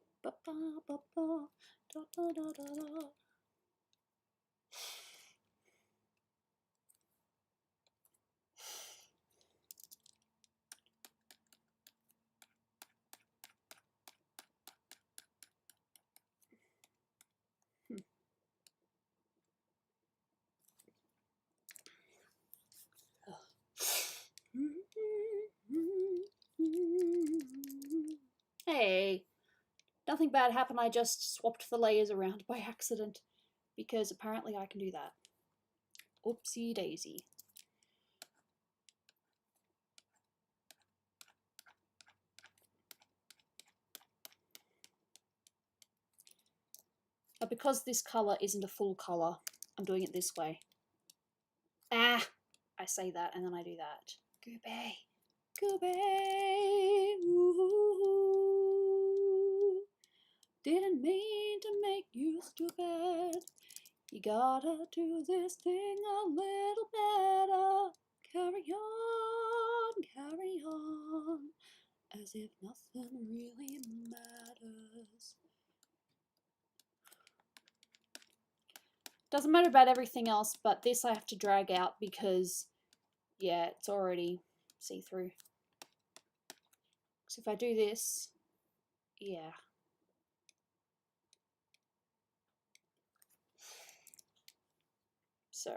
Nothing bad happened, I just swapped the layers around by accident, because apparently I can do that. Oopsie daisy. But because this colour isn't a full colour, I'm doing it this way. Ah! I say that and then I do that. Gooby! Gooby! Ooh. Didn't mean to make you stupid. You gotta do this thing a little better. Carry on, as if nothing really matters. Doesn't matter about everything else, but this I have to drag out because, yeah, it's already see-through. So if I do this, yeah. So.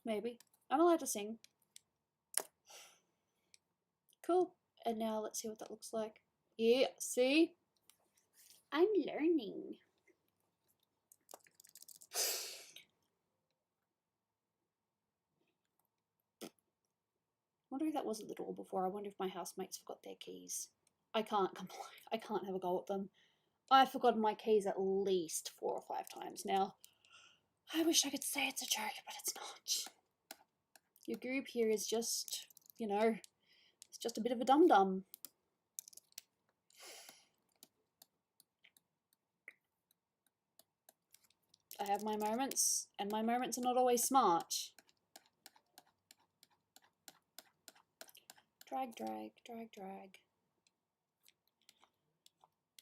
Maybe. I'm allowed to sing. Cool. And now let's see what that looks like. Yeah, see? I'm learning. I wonder if that was at the door before. I wonder if my housemates forgot their keys. I can't complain. I can't have a go at them. I've forgotten my keys at least 4 or 5 times now. I wish I could say it's a joke, but it's not. Your group here is just, you know, it's just a bit of a dum-dum. I have my moments, and my moments are not always smart. Drag, drag, drag, drag.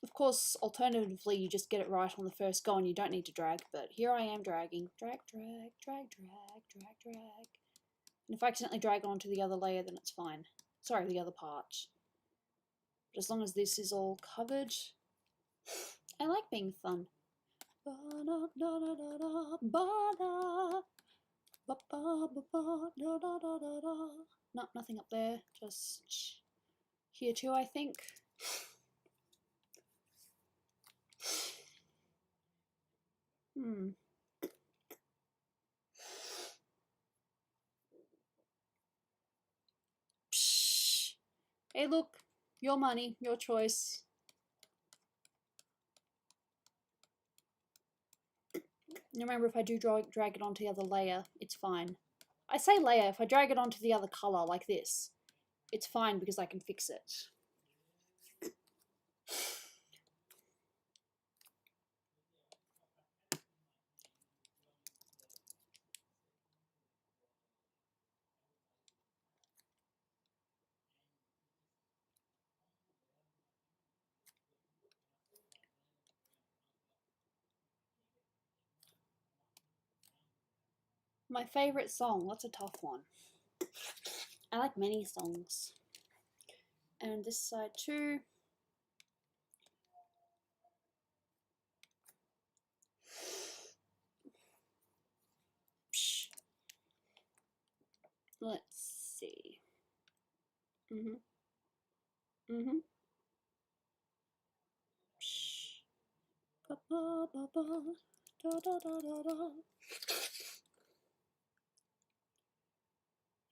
Of course, alternatively, you just get it right on the first go and you don't need to drag, but here I am dragging. Drag, drag, drag, drag, drag, drag. And if I accidentally drag onto the other layer, then it's fine. Sorry, the other part. But as long as this is all covered, I like being fun. No, nothing up there. Just here too, I think. Psh. Hey, look. Your money, your choice. Remember, if I do drag it onto the other layer, it's fine. I say layer, if I drag it onto the other colour like this, it's fine because I can fix it. My favourite song, that's a tough one. I like many songs. And this side too. Let's see.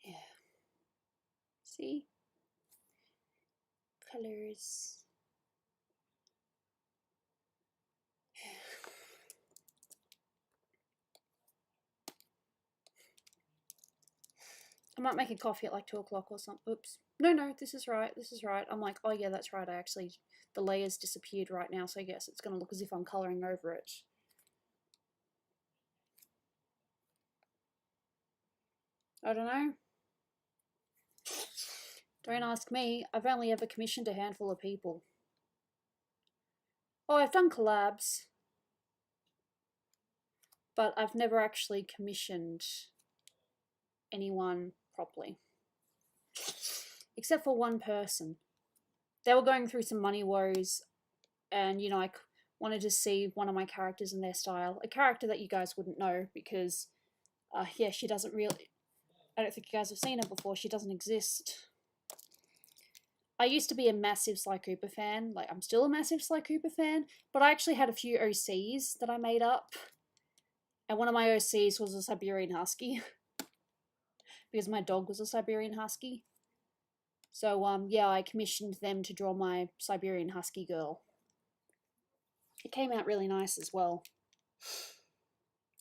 Yeah. See? Colors. I might make a coffee at like 2 o'clock or something. Oops. No, this is right. This is right. I'm like, oh yeah, that's right. The layers disappeared right now, so I guess it's going to look as if I'm colouring over it. I don't know. Don't ask me. I've only ever commissioned a handful of people. Oh, I've done collabs. But I've never actually commissioned anyone properly. Except for one person. They were going through some money woes, and, you know, I wanted to see one of my characters in their style. A character that you guys wouldn't know because, yeah, she doesn't really... I don't think you guys have seen her before. She doesn't exist. I used to be a massive Sly Cooper fan. Like, I'm still a massive Sly Cooper fan, but I actually had a few OCs that I made up. And one of my OCs was a Siberian Husky. Because my dog was a Siberian Husky. So, yeah, I commissioned them to draw my Siberian Husky girl. It came out really nice as well.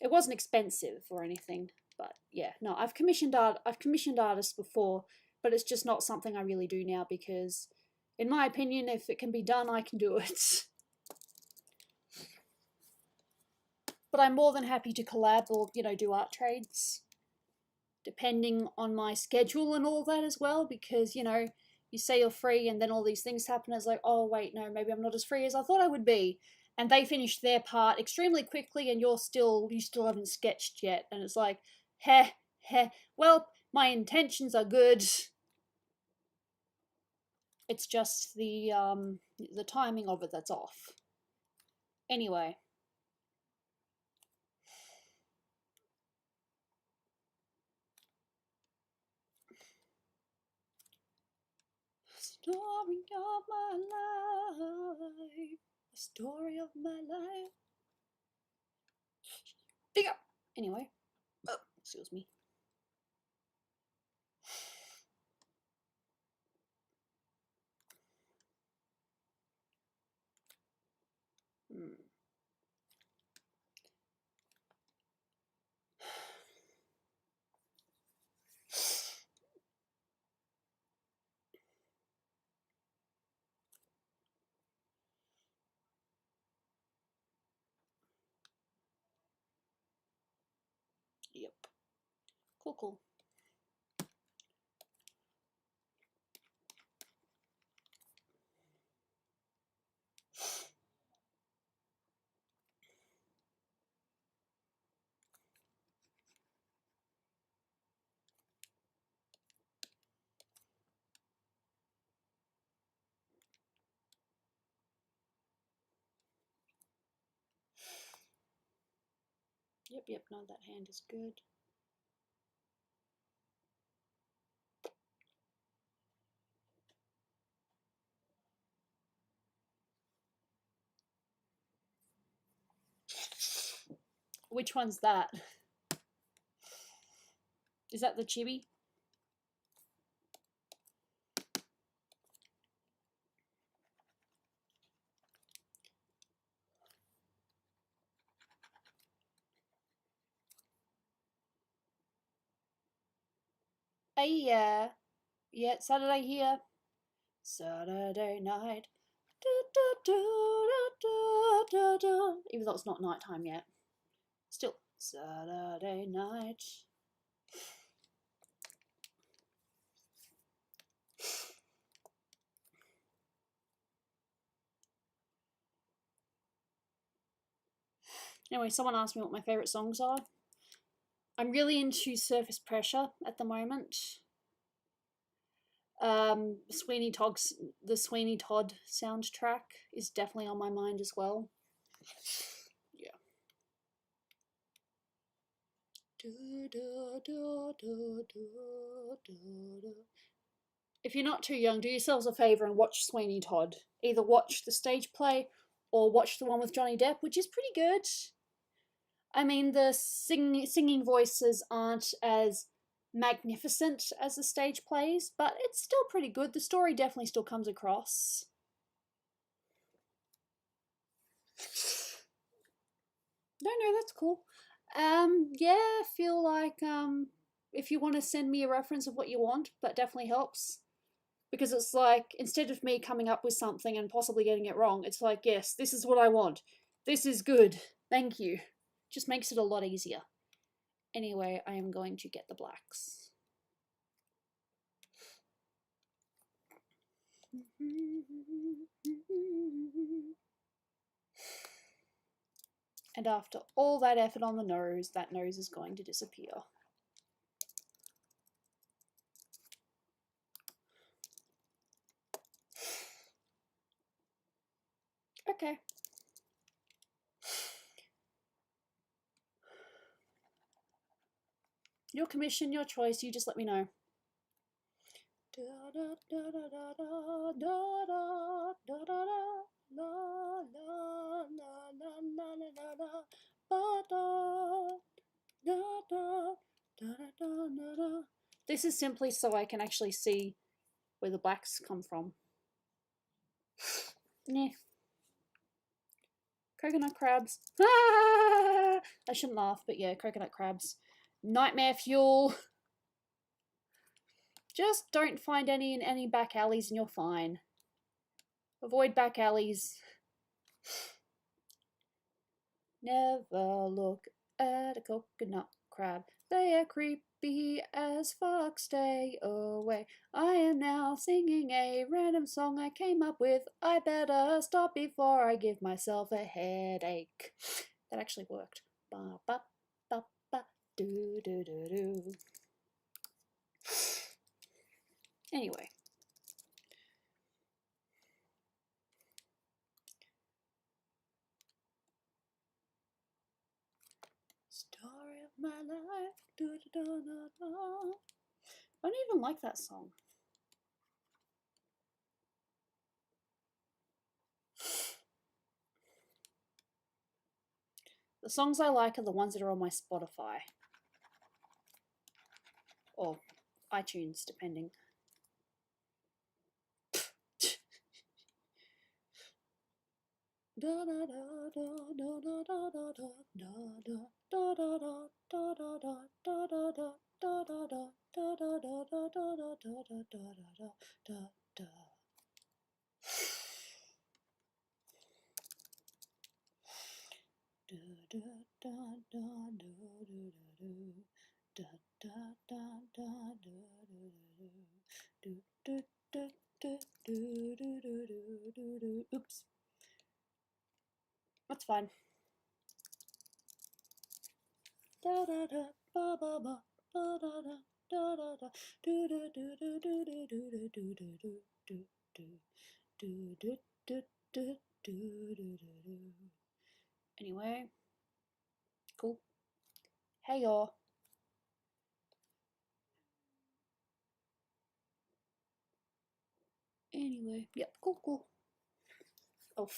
It wasn't expensive or anything, but yeah, no, I've commissioned artists before, but it's just not something I really do now because, in my opinion, if it can be done, I can do it. But I'm more than happy to collab or, do art trades, depending on my schedule and all that as well, because, you say you're free and then all these things happen. It's like, oh, wait, no, maybe I'm not as free as I thought I would be. And they finished their part extremely quickly and you still haven't sketched yet. And it's like, heh, well, my intentions are good. It's just the timing of it that's off. Anyway. Story of my life. The story of my life. Anyway. Oh, excuse me. Yep. Cool. Yep, no, that hand is good. Which one's that? Is that the chibi? Hey, yeah, Saturday here. Saturday night. Even though it's not nighttime yet. Still, Saturday night. Anyway, someone asked me what my favourite songs are. I'm really into Surface Pressure at the moment. The Sweeney Todd soundtrack is definitely on my mind as well. Yeah. If you're not too young, do yourselves a favour and watch Sweeney Todd. Either watch the stage play or watch the one with Johnny Depp, which is pretty good. I mean, the singing voices aren't as magnificent as the stage plays, but it's still pretty good. The story definitely still comes across. No, that's cool. Yeah, I feel like if you want to send me a reference of what you want, that definitely helps. Because it's like, instead of me coming up with something and possibly getting it wrong, it's like, yes, this is what I want. This is good. Thank you. Just makes it a lot easier. Anyway, I am going to get the blacks. And after all that effort on the nose, that nose is going to disappear. Okay. Your commission, your choice, you just let me know. This is simply so I can actually see where the blacks come from. Nah. Coconut crabs. Ah! I shouldn't laugh, but yeah, coconut crabs. Nightmare fuel. Just don't find any in any back alleys and you're fine. Avoid back alleys. Never look at a coconut crab. They are creepy as fuck. Stay away. I am now singing a random song I came up with. I better stop before I give myself a headache. That actually worked. Ba ba ba ba do do do do. Anyway. Story of my life. Do, do, do, do, do. I don't even like that song. The songs I like are the ones that are on my Spotify. Or iTunes, depending. Oops. That's fine. Anyway, cool. Hey y'all. Anyway, yep, cool, cool. Oh.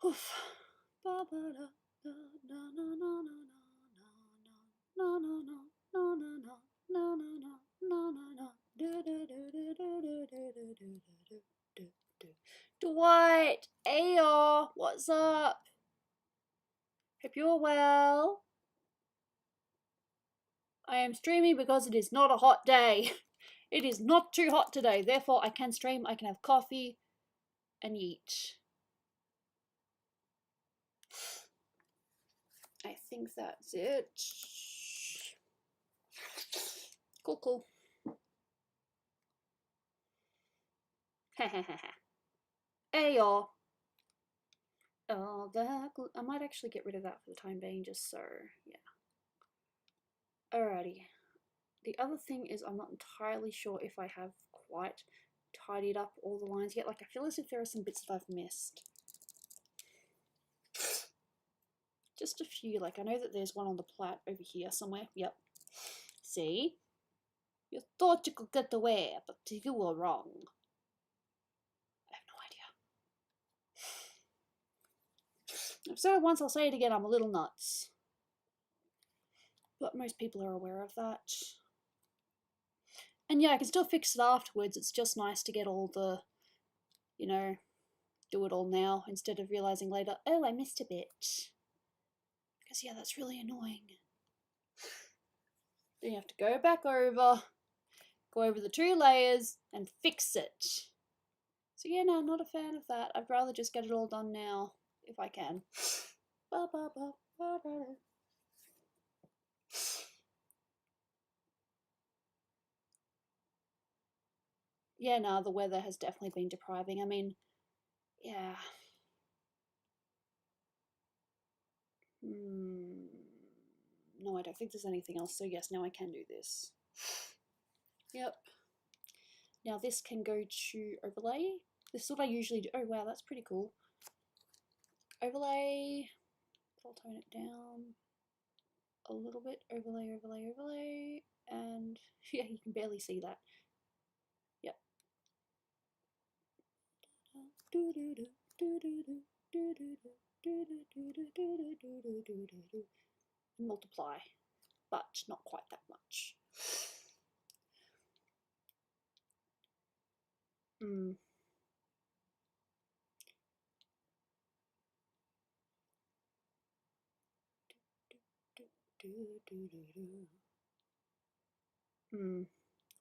Oof. Dwight, Ayo, what's up? Hope you're well. I am streaming because it is not a hot day. It is not too hot today, therefore I can stream, I can have coffee and eat. I think that's it. Cool, cool. Hey y'all. Oh, I might actually get rid of that for the time being, just so, yeah. Alrighty. The other thing is I'm not entirely sure if I have quite tidied up all the lines yet. Like, I feel as if there are some bits that I've missed. Just a few. Like, I know that there's one on the plat over here somewhere. Yep. See? You thought you could get away, but you were wrong. I have no idea. I've said it once, I'll say it again. I'm a little nuts. But most people are aware of that. And yeah, I can still fix it afterwards. It's just nice to get all the, you know, do it all now instead of realizing later, oh, I missed a bit. Because yeah, that's really annoying. Then you have to go back over, go over the 2 layers and fix it. So yeah, no, I'm not a fan of that. I'd rather just get it all done now if I can. Yeah, no, the weather has definitely been depriving. I mean, yeah. No, I don't think there's anything else. So yes, now I can do this. Yep. Now this can go to overlay. This is what I usually do. Oh wow, that's pretty cool. Overlay. I'll tone it down a little bit. Overlay, overlay, overlay. And yeah, you can barely see that. Yep. Multiply, but not quite that much.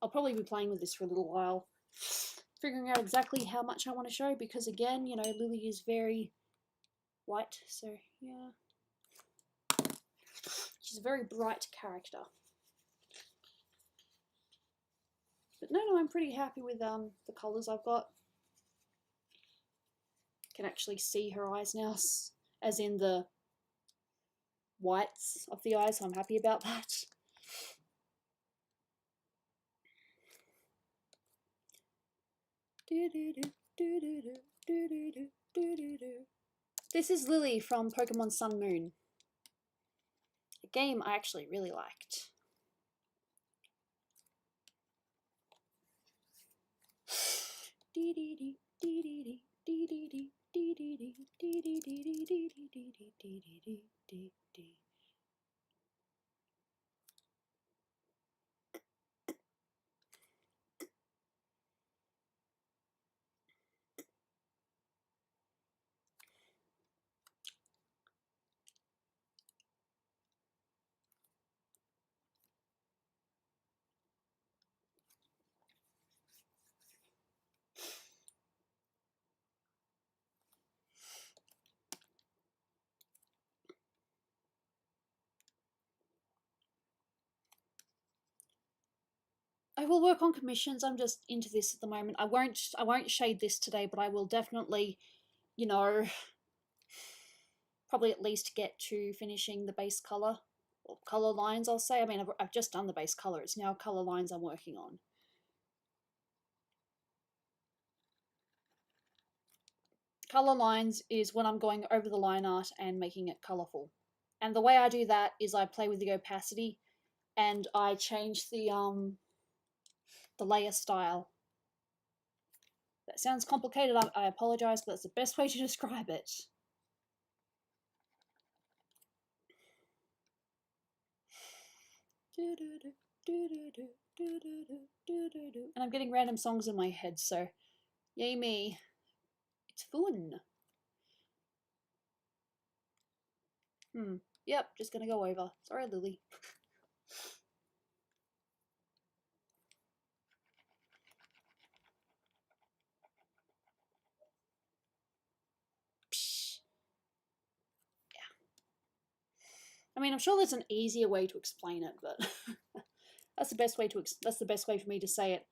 I'll probably be playing with this for a little while, figuring out exactly how much I want to show, because again, you know, Lily is very white, so yeah. She's a very bright character. But no, I'm pretty happy with the colours I've got. Can actually see her eyes now, as in the whites of the eyes, so I'm happy about that. This is Lily from Pokemon Sun Moon, a game I actually really liked. I will work on commissions. I'm just into this at the moment. I won't shade this today, but I will definitely, you know, probably at least get to finishing the base color, or color lines, I'll say. I mean, I've just done the base color. It's now color lines I'm working on. Color lines is when I'm going over the line art and making it colorful. And the way I do that is I play with the opacity and I change the layer style. That sounds complicated, I apologize, but that's the best way to describe it. And I'm getting random songs in my head, so yay me. It's fun. Yep, just gonna go over. Sorry, Lily. I mean, I'm sure there's an easier way to explain it, but that's the best way for me to say it.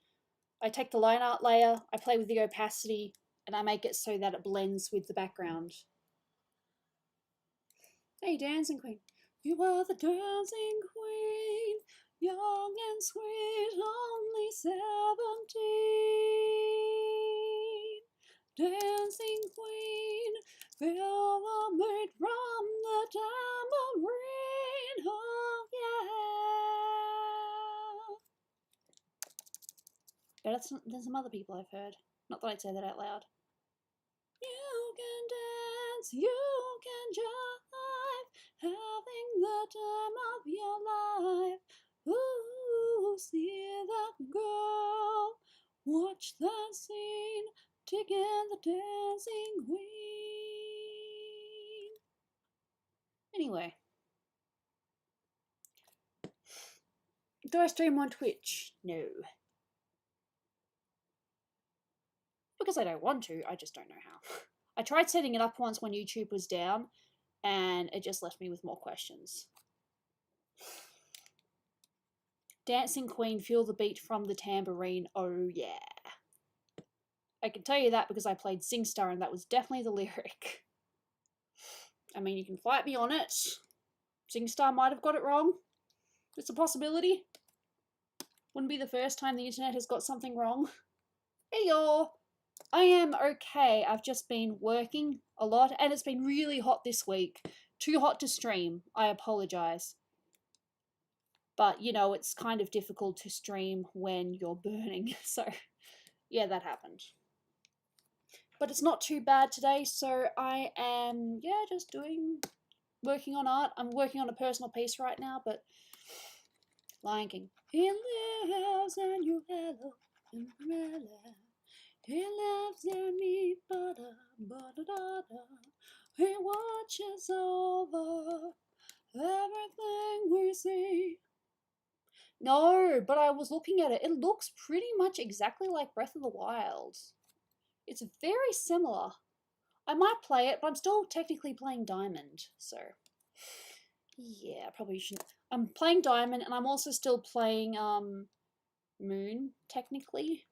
I take the line art layer, I play with the opacity, and I make it so that it blends with the background. Hey, Dancing Queen. You are the Dancing Queen, young and sweet, only 17. Dancing Queen, feel made from the tambourine, oh yeah. Better than some other people I've heard. Not that I'd say that out loud. You can dance, you can jive, having the time of your life. Ooh, see that girl, watch that scene, taking the dancing queen. Anyway, do I stream on Twitch? No. Because I don't want to, I just don't know how. I tried setting it up once when YouTube was down, and it just left me with more questions. Dancing Queen, feel the beat from the tambourine, oh yeah. I can tell you that because I played SingStar and that was definitely the lyric. I mean, you can fight me on it. SingStar might have got it wrong. It's a possibility. Wouldn't be the first time the internet has got something wrong. Hey y'all! I am okay. I've just been working a lot and it's been really hot this week. Too hot to stream. I apologise. But, you know, it's kind of difficult to stream when you're burning. So, yeah, that happened. But it's not too bad today, so I am, yeah, just working on art. I'm working on a personal piece right now, but Lion King. He lives in your yellow umbrella. He lives in me, ba-da-ba-da-da-da. He watches over everything we see. No, but I was looking at it. It looks pretty much exactly like Breath of the Wild. It's very similar. I might play it, but I'm still technically playing Diamond, so yeah, I probably shouldn't. I'm playing Diamond, and I'm also still playing Moon, technically.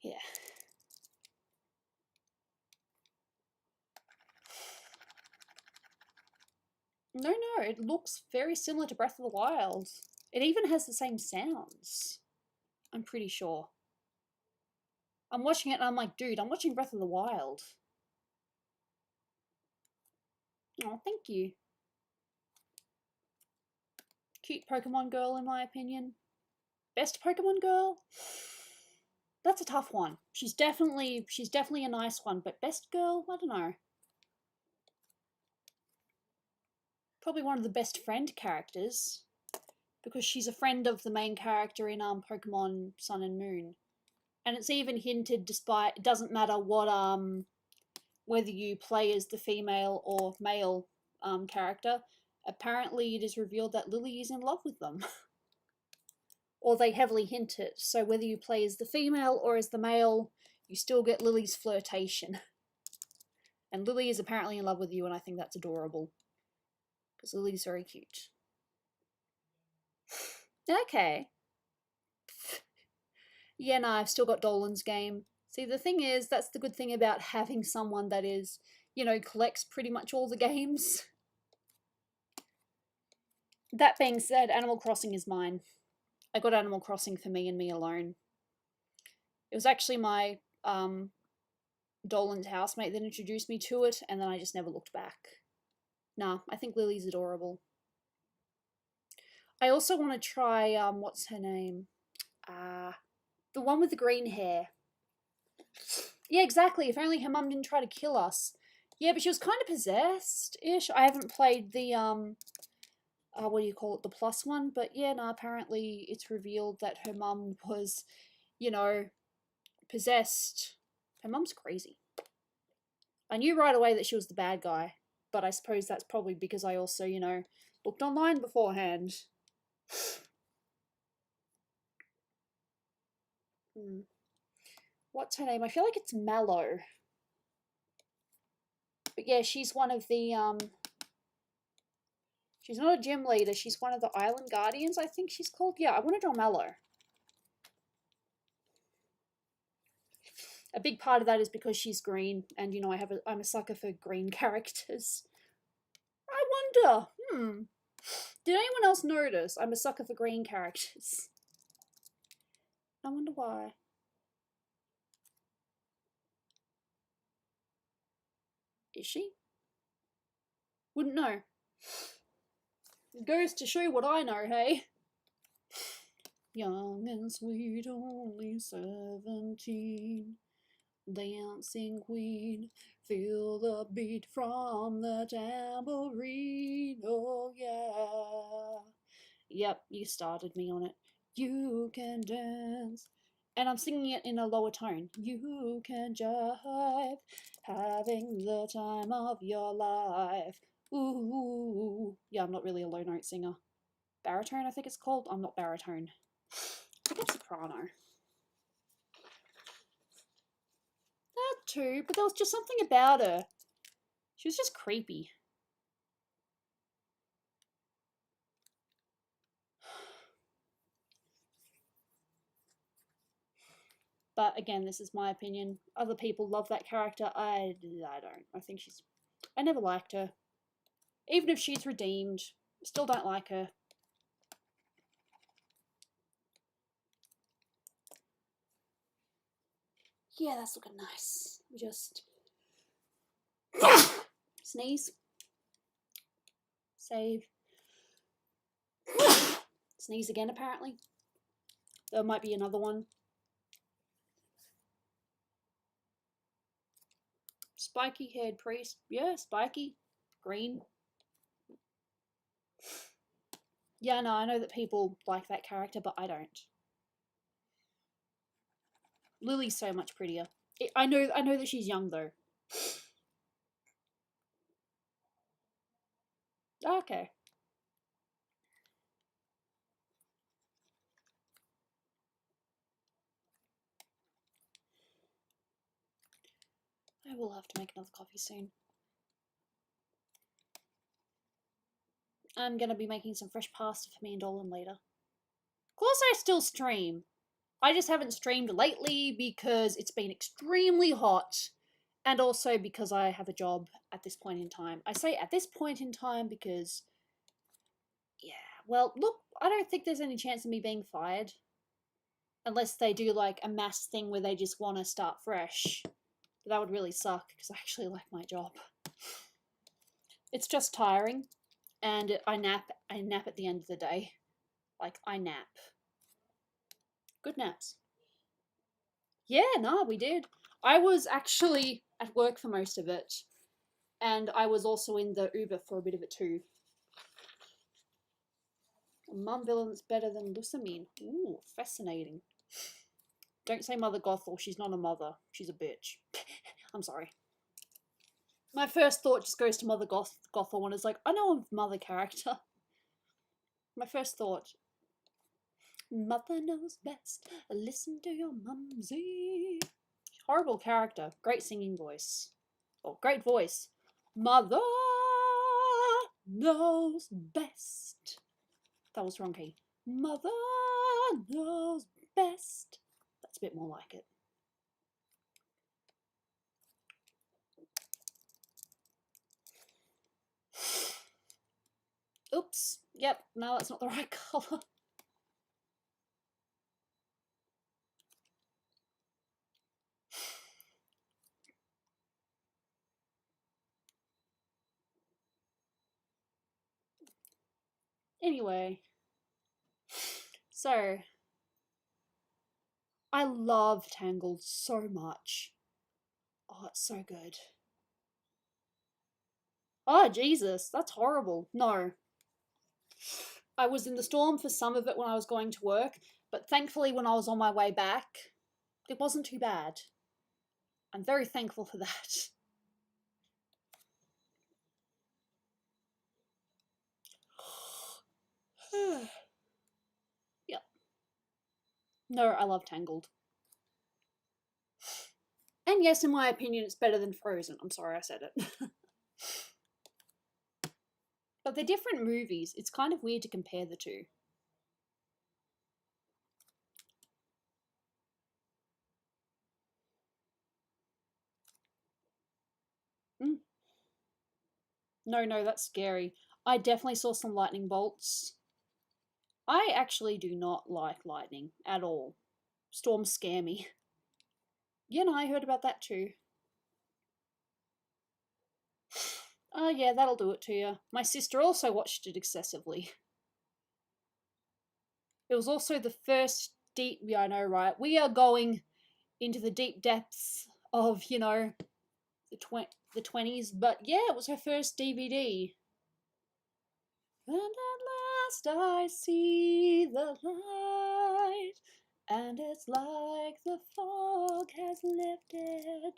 Yeah. No, it looks very similar to Breath of the Wild. It even has the same sounds. I'm pretty sure. I'm watching it and I'm like, dude, I'm watching Breath of the Wild. Oh, thank you. Cute Pokemon girl, in my opinion. Best Pokemon girl? That's a tough one. She's definitely a nice one, but best girl? I don't know. Probably one of the best friend characters, because she's a friend of the main character in Pokemon Sun and Moon. And it's even hinted, despite it doesn't matter what whether you play as the female or male character, apparently it is revealed that Lily is in love with them. Or they heavily hint it, so whether you play as the female or as the male, you still get Lily's flirtation. And Lily is apparently in love with you, and I think that's adorable. Because Lily's very cute. Okay. Yeah, no, I've still got Dolan's game. See, the thing is, that's the good thing about having someone that is, you know, collects pretty much all the games. That being said, Animal Crossing is mine. I got Animal Crossing for me and me alone. It was actually my Dolan's housemate that introduced me to it, and then I just never looked back. Nah, I think Lily's adorable. I also want to try, what's her name? The one with the green hair. Yeah, exactly. If only her mum didn't try to kill us. Yeah, but she was kind of possessed-ish. I haven't played the, what do you call it, the plus one, but yeah, no, apparently it's revealed that her mum was, you know, possessed. Her mum's crazy. I knew right away that she was the bad guy, but I suppose that's probably because I also, you know, looked online beforehand. What's her name? I feel like it's Mallow. But yeah, she's one of the, she's not a gym leader, she's one of the Island Guardians, I think she's called. Yeah, I want to draw Mallow. A big part of that is because she's green, and, you know, I'm a sucker for green characters. I wonder, did anyone else notice I'm a sucker for green characters? I wonder why. Is she? Wouldn't know. It goes to show what I know, hey? Young and sweet, only 17, dancing queen, feel the beat from the tambourine, oh yeah. Yep, you started me on it. You can dance. And I'm singing it in a lower tone. You can jive, having the time of your life. Ooh. Yeah, I'm not really a low note singer. Baritone, I think it's called. I'm not baritone. I think it's soprano. That too, but there was just something about her. She was just creepy. But again, this is my opinion. Other people love that character. I don't. I never liked her. Even if she's redeemed, still don't like her. Yeah, that's looking nice. Just sneeze. Save. Sneeze again, apparently. There might be another one. Spiky haired priest. Yeah, spiky. Green. Yeah, no, I know that people like that character, but I don't. Lily's so much prettier. I know that she's young though. Okay. I will have to make another coffee soon. I'm gonna be making some fresh pasta for me and Dolan later. Of course I still stream. I just haven't streamed lately because it's been extremely hot, and also because I have a job at this point in time. I say at this point in time because, yeah, well, look, I don't think there's any chance of me being fired. Unless they do like a mass thing where they just want to start fresh. But that would really suck because I actually like my job. It's just tiring, and I nap at the end of the day. Like, I nap. Good naps. Yeah, nah, we did. I was actually at work for most of it, and I was also in the Uber for a bit of it too. A mum villain's better than Lusamine. Ooh, fascinating. Don't say Mother Gothel, she's not a mother. She's a bitch. I'm sorry. My first thought just goes to Mother Gothel when it's like, I know a mother character. My first thought. Mother knows best. Listen to your mumsy. Horrible character. Great singing voice. Oh, great voice. Mother knows best. That was wrong key. Mother knows best. That's a bit more like it. Oops. Yep, no, that's not the right colour. Anyway. So, I love Tangled so much. Oh, it's so good. Oh, Jesus, that's horrible. No. I was in the storm for some of it when I was going to work, but thankfully when I was on my way back, it wasn't too bad. I'm very thankful for that. Yep. No, I love Tangled. And yes, in my opinion, it's better than Frozen. I'm sorry I said it. But they're different movies. It's kind of weird to compare the two. Mm. No, that's scary. I definitely saw some lightning bolts. I actually do not like lightning at all. Storms scare me. Yeah, no, I heard about that too. Oh, yeah, that'll do it to you. My sister also watched it excessively. It was also the first deep. Yeah, I know, right? We are going into the deep depths of, the 20s, but yeah, it was her first DVD. And at last I see the light, and it's like the fog has lifted.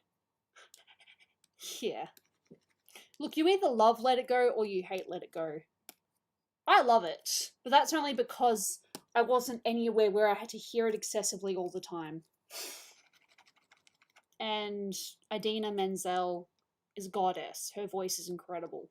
Yeah. Look, you either love Let It Go or you hate Let It Go. I love it, but that's only because I wasn't anywhere where I had to hear it excessively all the time. And Idina Menzel is goddess. Her voice is incredible.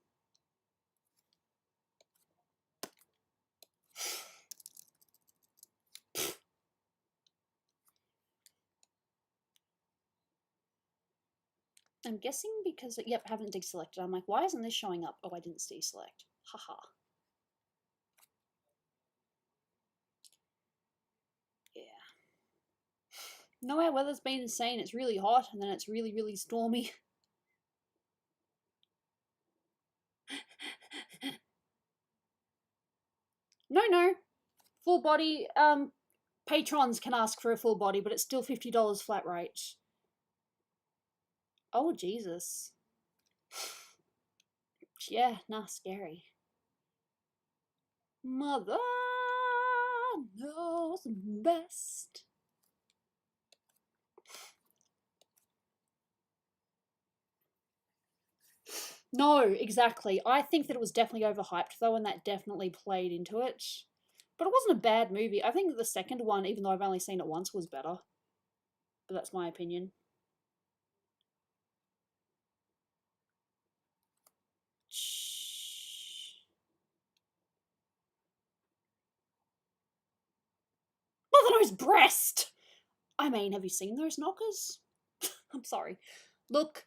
I'm guessing because, yep, haven't deselected. I'm like, why isn't this showing up? Oh, I didn't deselect. Haha. Yeah. No, our weather's been insane. It's really hot and then it's really, really stormy. No. Full body, patrons can ask for a full body, but it's still $50 flat rate. Oh, Jesus. Yeah, nah, scary. Mother knows best. No, exactly. I think that it was definitely overhyped, though, and that definitely played into it. But it wasn't a bad movie. I think the second one, even though I've only seen it once, was better. But that's my opinion. Mother knows breast! I mean, have you seen those knockers? I'm sorry. Look,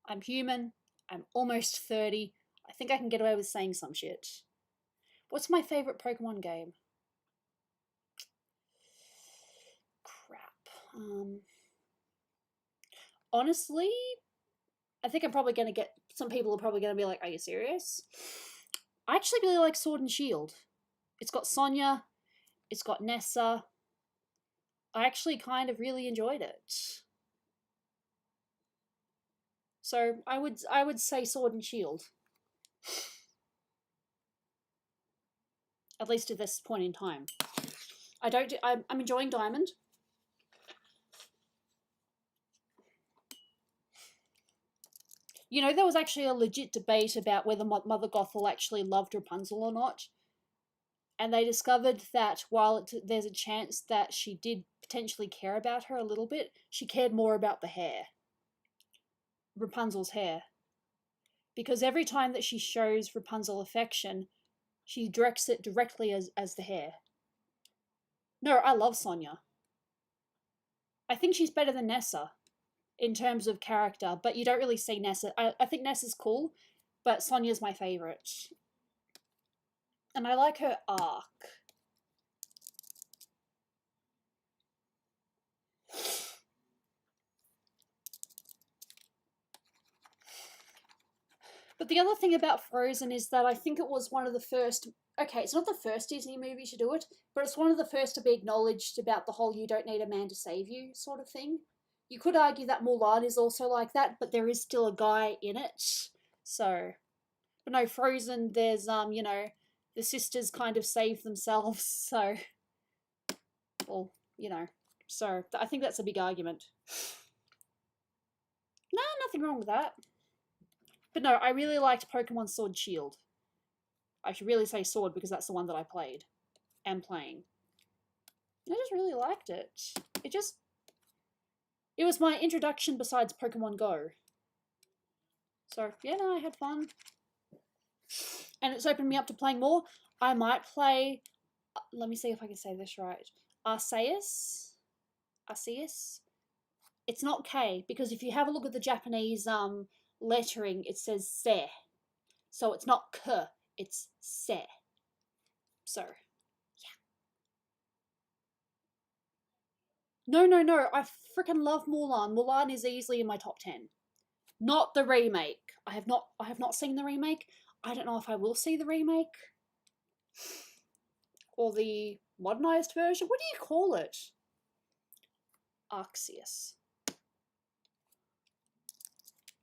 I'm human. I'm almost 30. I think I can get away with saying some shit. What's my favourite Pokemon game? Crap. Honestly, I think I'm probably going to get... Some people are probably going to be like, are you serious? I actually really like Sword and Shield. It's got Sonya. It's got Nessa. I actually kind of really enjoyed it. So I would say Sword and Shield. At least at this point in time. I'm enjoying Diamond. You know, there was actually a legit debate about whether Mother Gothel actually loved Rapunzel or not. And they discovered that while there's a chance that she did potentially care about her a little bit, she cared more about the hair. Rapunzel's hair. Because every time that she shows Rapunzel affection, she directs it directly as the hair. No, I love Sonya. I think she's better than Nessa in terms of character, but you don't really see Nessa. I think Nessa's cool, but Sonya's my favourite. And I like her arc. But the other thing about Frozen is that I think it was one of the first... Okay, it's not the first Disney movie to do it, but it's one of the first to be acknowledged about the whole you don't need a man to save you sort of thing. You could argue that Mulan is also like that, but there is still a guy in it. So... But no, Frozen, there's, you know, the sisters kind of save themselves, so... Well, you know. So, I think that's a big argument. No, nothing wrong with that. But no, I really liked Pokemon Sword Shield. I should really say Sword because that's the one that I played. And playing. I just really liked it. It was my introduction besides Pokemon Go. So, yeah, no, I had fun. And it's opened me up to playing more. I might play... Let me see if I can say this right. Arceus? It's not K, because if you have a look at the Japanese lettering, it says Se. So it's not K, it's Se. So, yeah. No, I freaking love Mulan. Mulan is easily in my top 10. Not the remake. I have not seen the remake. I don't know if I will see the remake. Or the modernized version. What do you call it? Arceus.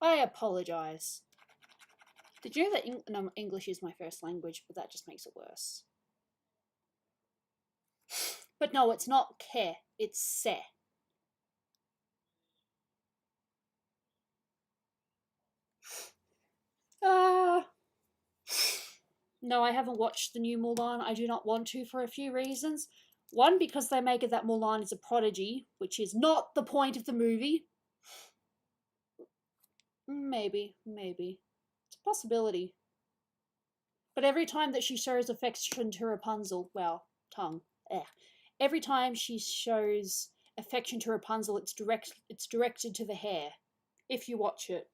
I apologize. Did you know that English is my first language, but that just makes it worse. But no, it's not Ke, it's Se. No, I haven't watched the new Mulan. I do not want to for a few reasons. One, because they make it that Mulan is a prodigy, which is not the point of the movie. Maybe. It's a possibility. But every time that she shows affection to Rapunzel, well, tongue, every time she shows affection to Rapunzel, it's directed to the hair, if you watch it.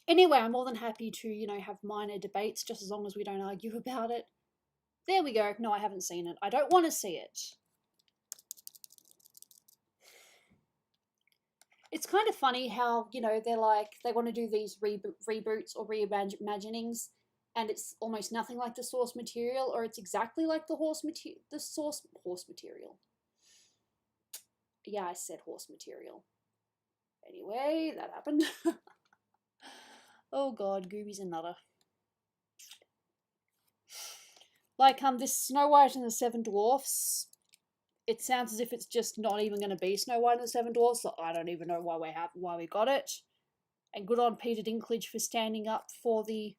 Anyway, I'm more than happy to, you know, have minor debates, just as long as we don't argue about it. There we go. No, I haven't seen it. I don't want to see it. it's kind of funny how, you know, they're like, they want to do these reboots or reimaginings, and it's almost nothing like the source material, or it's exactly like the source horse material. Yeah, I said horse material. Anyway, that happened. Oh god, Gooby's a nutter. Like, this Snow White and the Seven Dwarfs, it sounds as if it's just not even going to be Snow White and the Seven Dwarfs, so I don't even know why we got it. And good on Peter Dinklage for standing up for the,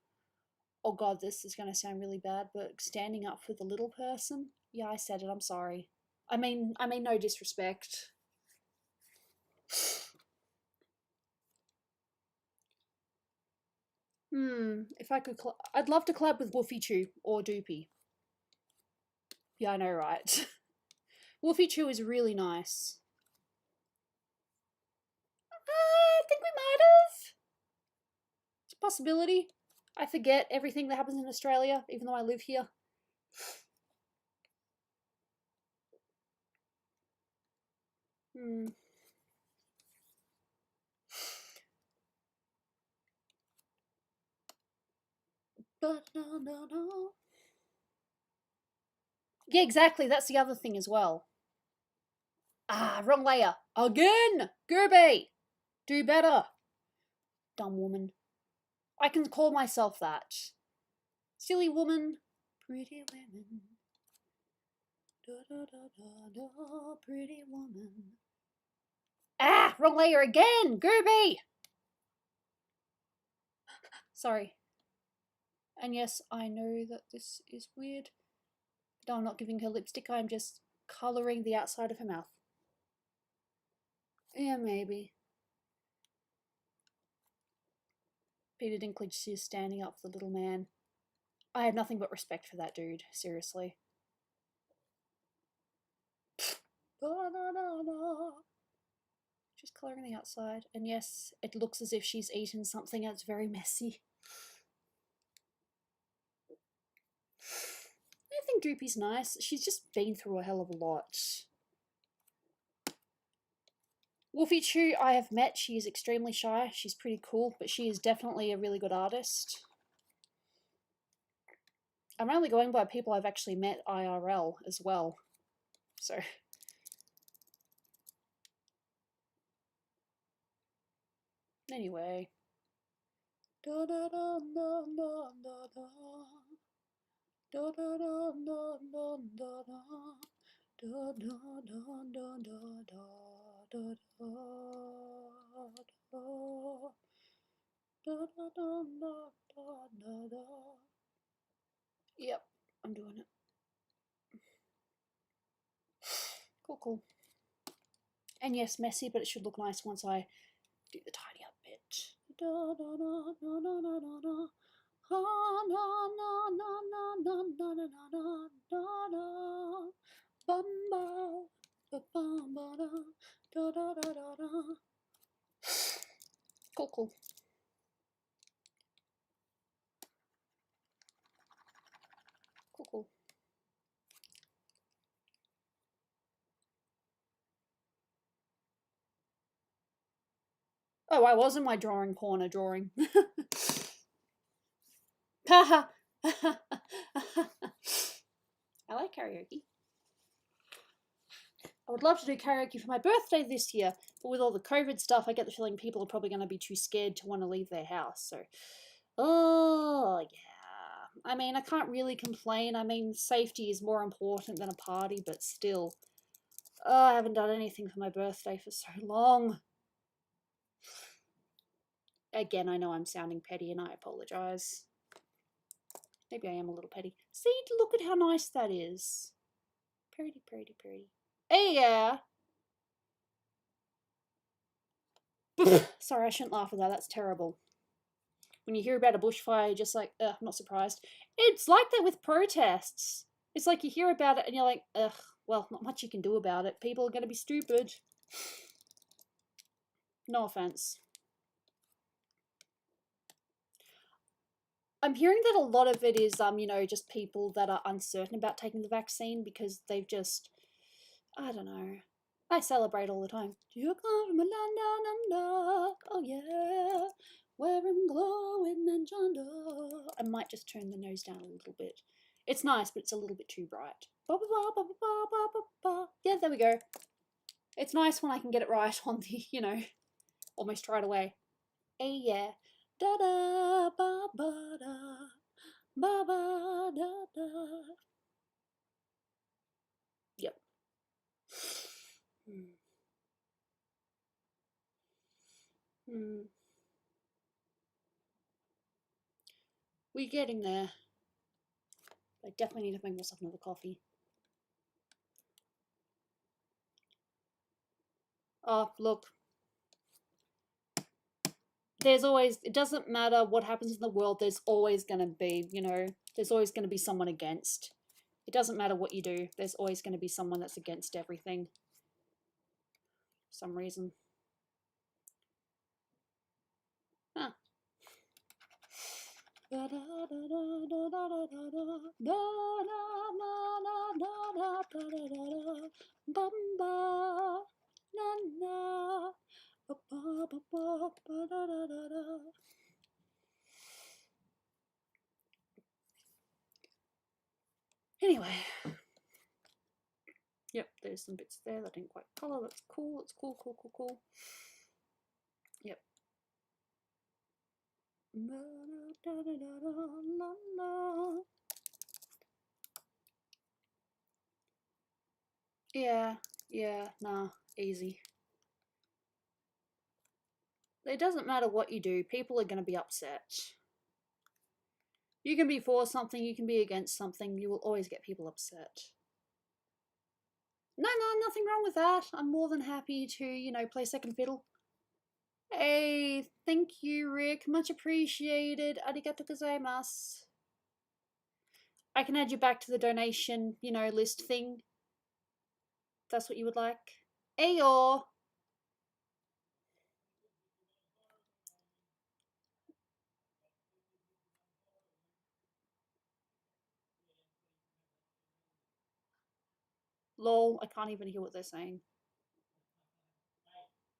oh god, this is going to sound really bad, but standing up for the little person. Yeah, I said it, I'm sorry. I mean no disrespect. If I could, I'd love to collab with Wolfie Chew or Doopy. Yeah, I know, right? Wolfie Chew is really nice. I think we might have. It's a possibility. I forget everything that happens in Australia, even though I live here. Yeah, exactly. That's the other thing as well. Ah, wrong layer. Again! Gooby! Do better. Dumb woman. I can call myself that. Silly woman. Pretty women. Da da da da da. Pretty woman. Ah! Wrong layer again! Gooby! Sorry. And yes, I know that this is weird. No, I'm not giving her lipstick. I'm just colouring the outside of her mouth. Yeah, maybe. Peter Dinklage is standing up for the little man. I have nothing but respect for that dude, seriously. Just colouring the outside. And yes, it looks as if she's eaten something that's very messy. I think Droopy's nice. She's just been through a hell of a lot. Wolfie Chew I have met. She is extremely shy. She's pretty cool, but she is definitely a really good artist. I'm only going by people I've actually met IRL as well. So... Anyway. Da da da da da da da. Da da da da da da da. Da da da da da da da da. Da da da da da da. Yep, I'm doing it. Cool, cool. And yes, messy, but it should look nice once I do the tidy up bit. Da da da da da da da da. Da da da da da da da da da da da. Bum ba bum ba da da da da da. Cool, cool. Cool, cool. Oh, I was in my drawing corner drawing. Haha. I like karaoke. I would love to do karaoke for my birthday this year, but with all the COVID stuff, I get the feeling people are probably going to be too scared to want to leave their house. So, oh, yeah. I mean, I can't really complain. I mean, safety is more important than a party, but still. Oh, I haven't done anything for my birthday for so long. Again, I know I'm sounding petty and I apologise. Maybe I am a little petty. See, look at how nice that is. Pretty, pretty, pretty. Hey, yeah. Sorry, I shouldn't laugh at that. That's terrible. When you hear about a bushfire, you're just like, ugh, I'm not surprised. It's like that with protests. It's like you hear about it and you're like, ugh, well, not much you can do about it. People are going to be stupid. No offense. I'm hearing that a lot of it is, you know, just people that are uncertain about taking the vaccine because they've just, I don't know. I celebrate all the time. You come from a land down under, oh yeah, wearing glowing magenta. I might just turn the nose down a little bit. It's nice, but it's a little bit too bright. Ba, ba, ba, ba, ba, ba, ba, ba. Yeah, there we go. It's nice when I can get it right on the, you know, almost right away. Hey, yeah. Da da ba ba da ba ba da da. Yep. We're getting there. I definitely need to make myself another coffee. Oh, look. There's always, it doesn't matter what happens in the world, there's always going to be, you know, there's always going to be someone against. It doesn't matter what you do, there's always going to be someone that's against everything. For some reason. Huh. Anyway. Yep, there's some bits there that didn't quite colour. That's cool. It's cool, cool, cool, cool. Yep. Yeah, nah, easy. It doesn't matter what you do, people are going to be upset. You can be for something, you can be against something, you will always get people upset. No, nothing wrong with that. I'm more than happy to, you know, play second fiddle. Hey, thank you, Rick. Much appreciated. Arigato gozaimasu. I can add you back to the donation, you know, list thing. If that's what you would like. Ayo. Lol, I can't even hear what they're saying.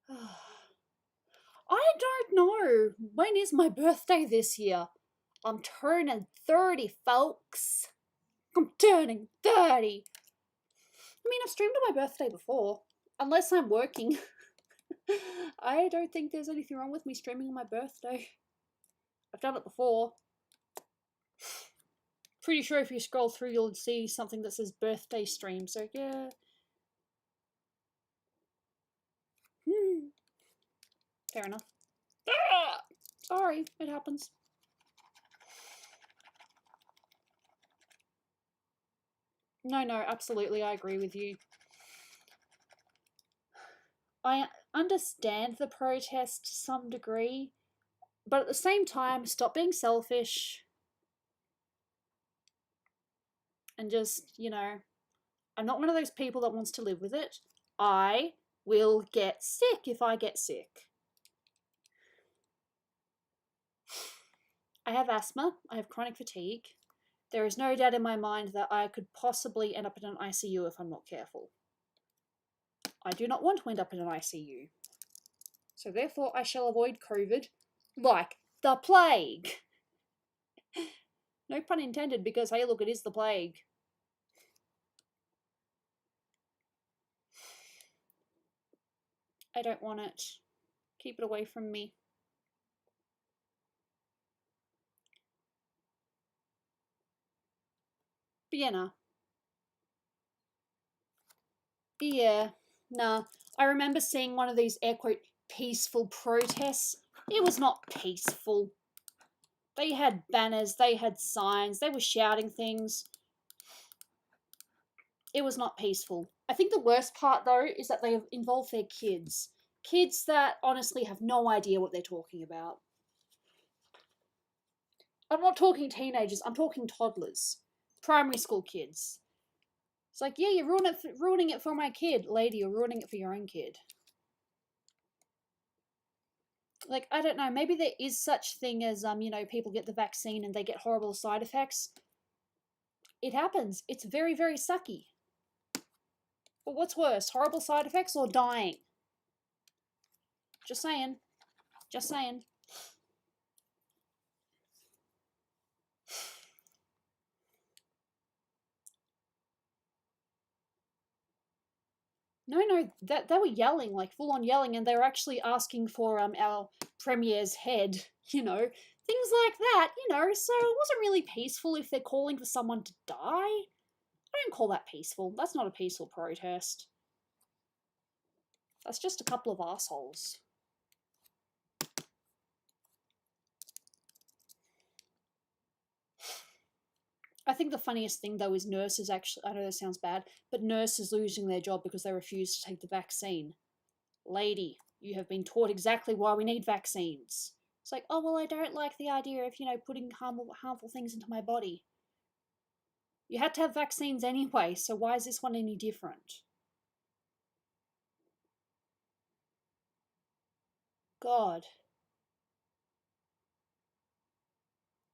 I don't know. When is my birthday this year? I'm turning 30, folks. I'm turning 30. I mean, I've streamed on my birthday before. Unless I'm working. I don't think there's anything wrong with me streaming on my birthday. I've done it before. Pretty sure if you scroll through, you'll see something that says birthday stream. So, yeah. Fair enough. Sorry, it happens. No, absolutely, I agree with you. I understand the protest to some degree, but at the same time, stop being selfish and just, you know, I'm not one of those people that wants to live with it. I will get sick if I get sick. I have asthma, I have chronic fatigue. There is no doubt in my mind that I could possibly end up in an ICU if I'm not careful. I do not want to end up in an ICU. So therefore I shall avoid COVID like the plague. No pun intended, because hey look, it is the plague. I don't want it. Keep it away from me. But yeah, nah. Yeah, nah. I remember seeing one of these air quote peaceful protests. It was not peaceful. They had banners, they had signs, they were shouting things. It was not peaceful. I think the worst part, though, is that they involve their kids. Kids that honestly have no idea what they're talking about. I'm not talking teenagers, I'm talking toddlers. Primary school kids. It's like, yeah, you're ruining it for my kid. Lady, you're ruining it for your own kid. Like, I don't know, maybe there is such thing as, you know, people get the vaccine and they get horrible side effects. It happens. It's very, very sucky. But what's worse, horrible side effects or dying? Just saying. Just saying. No, that they were yelling, like full on yelling, and they were actually asking for our premier's head, you know, things like that, you know. So it wasn't really peaceful if they're calling for someone to die. I don't call that peaceful. That's not a peaceful protest. That's just a couple of assholes. I think the funniest thing though is nurses actually, I know that sounds bad, but nurses losing their job because they refuse to take the vaccine. Lady, you have been taught exactly why we need vaccines. It's like, oh, well, I don't like the idea of, you know, putting harmful things into my body. You had to have vaccines anyway, so why is this one any different? God.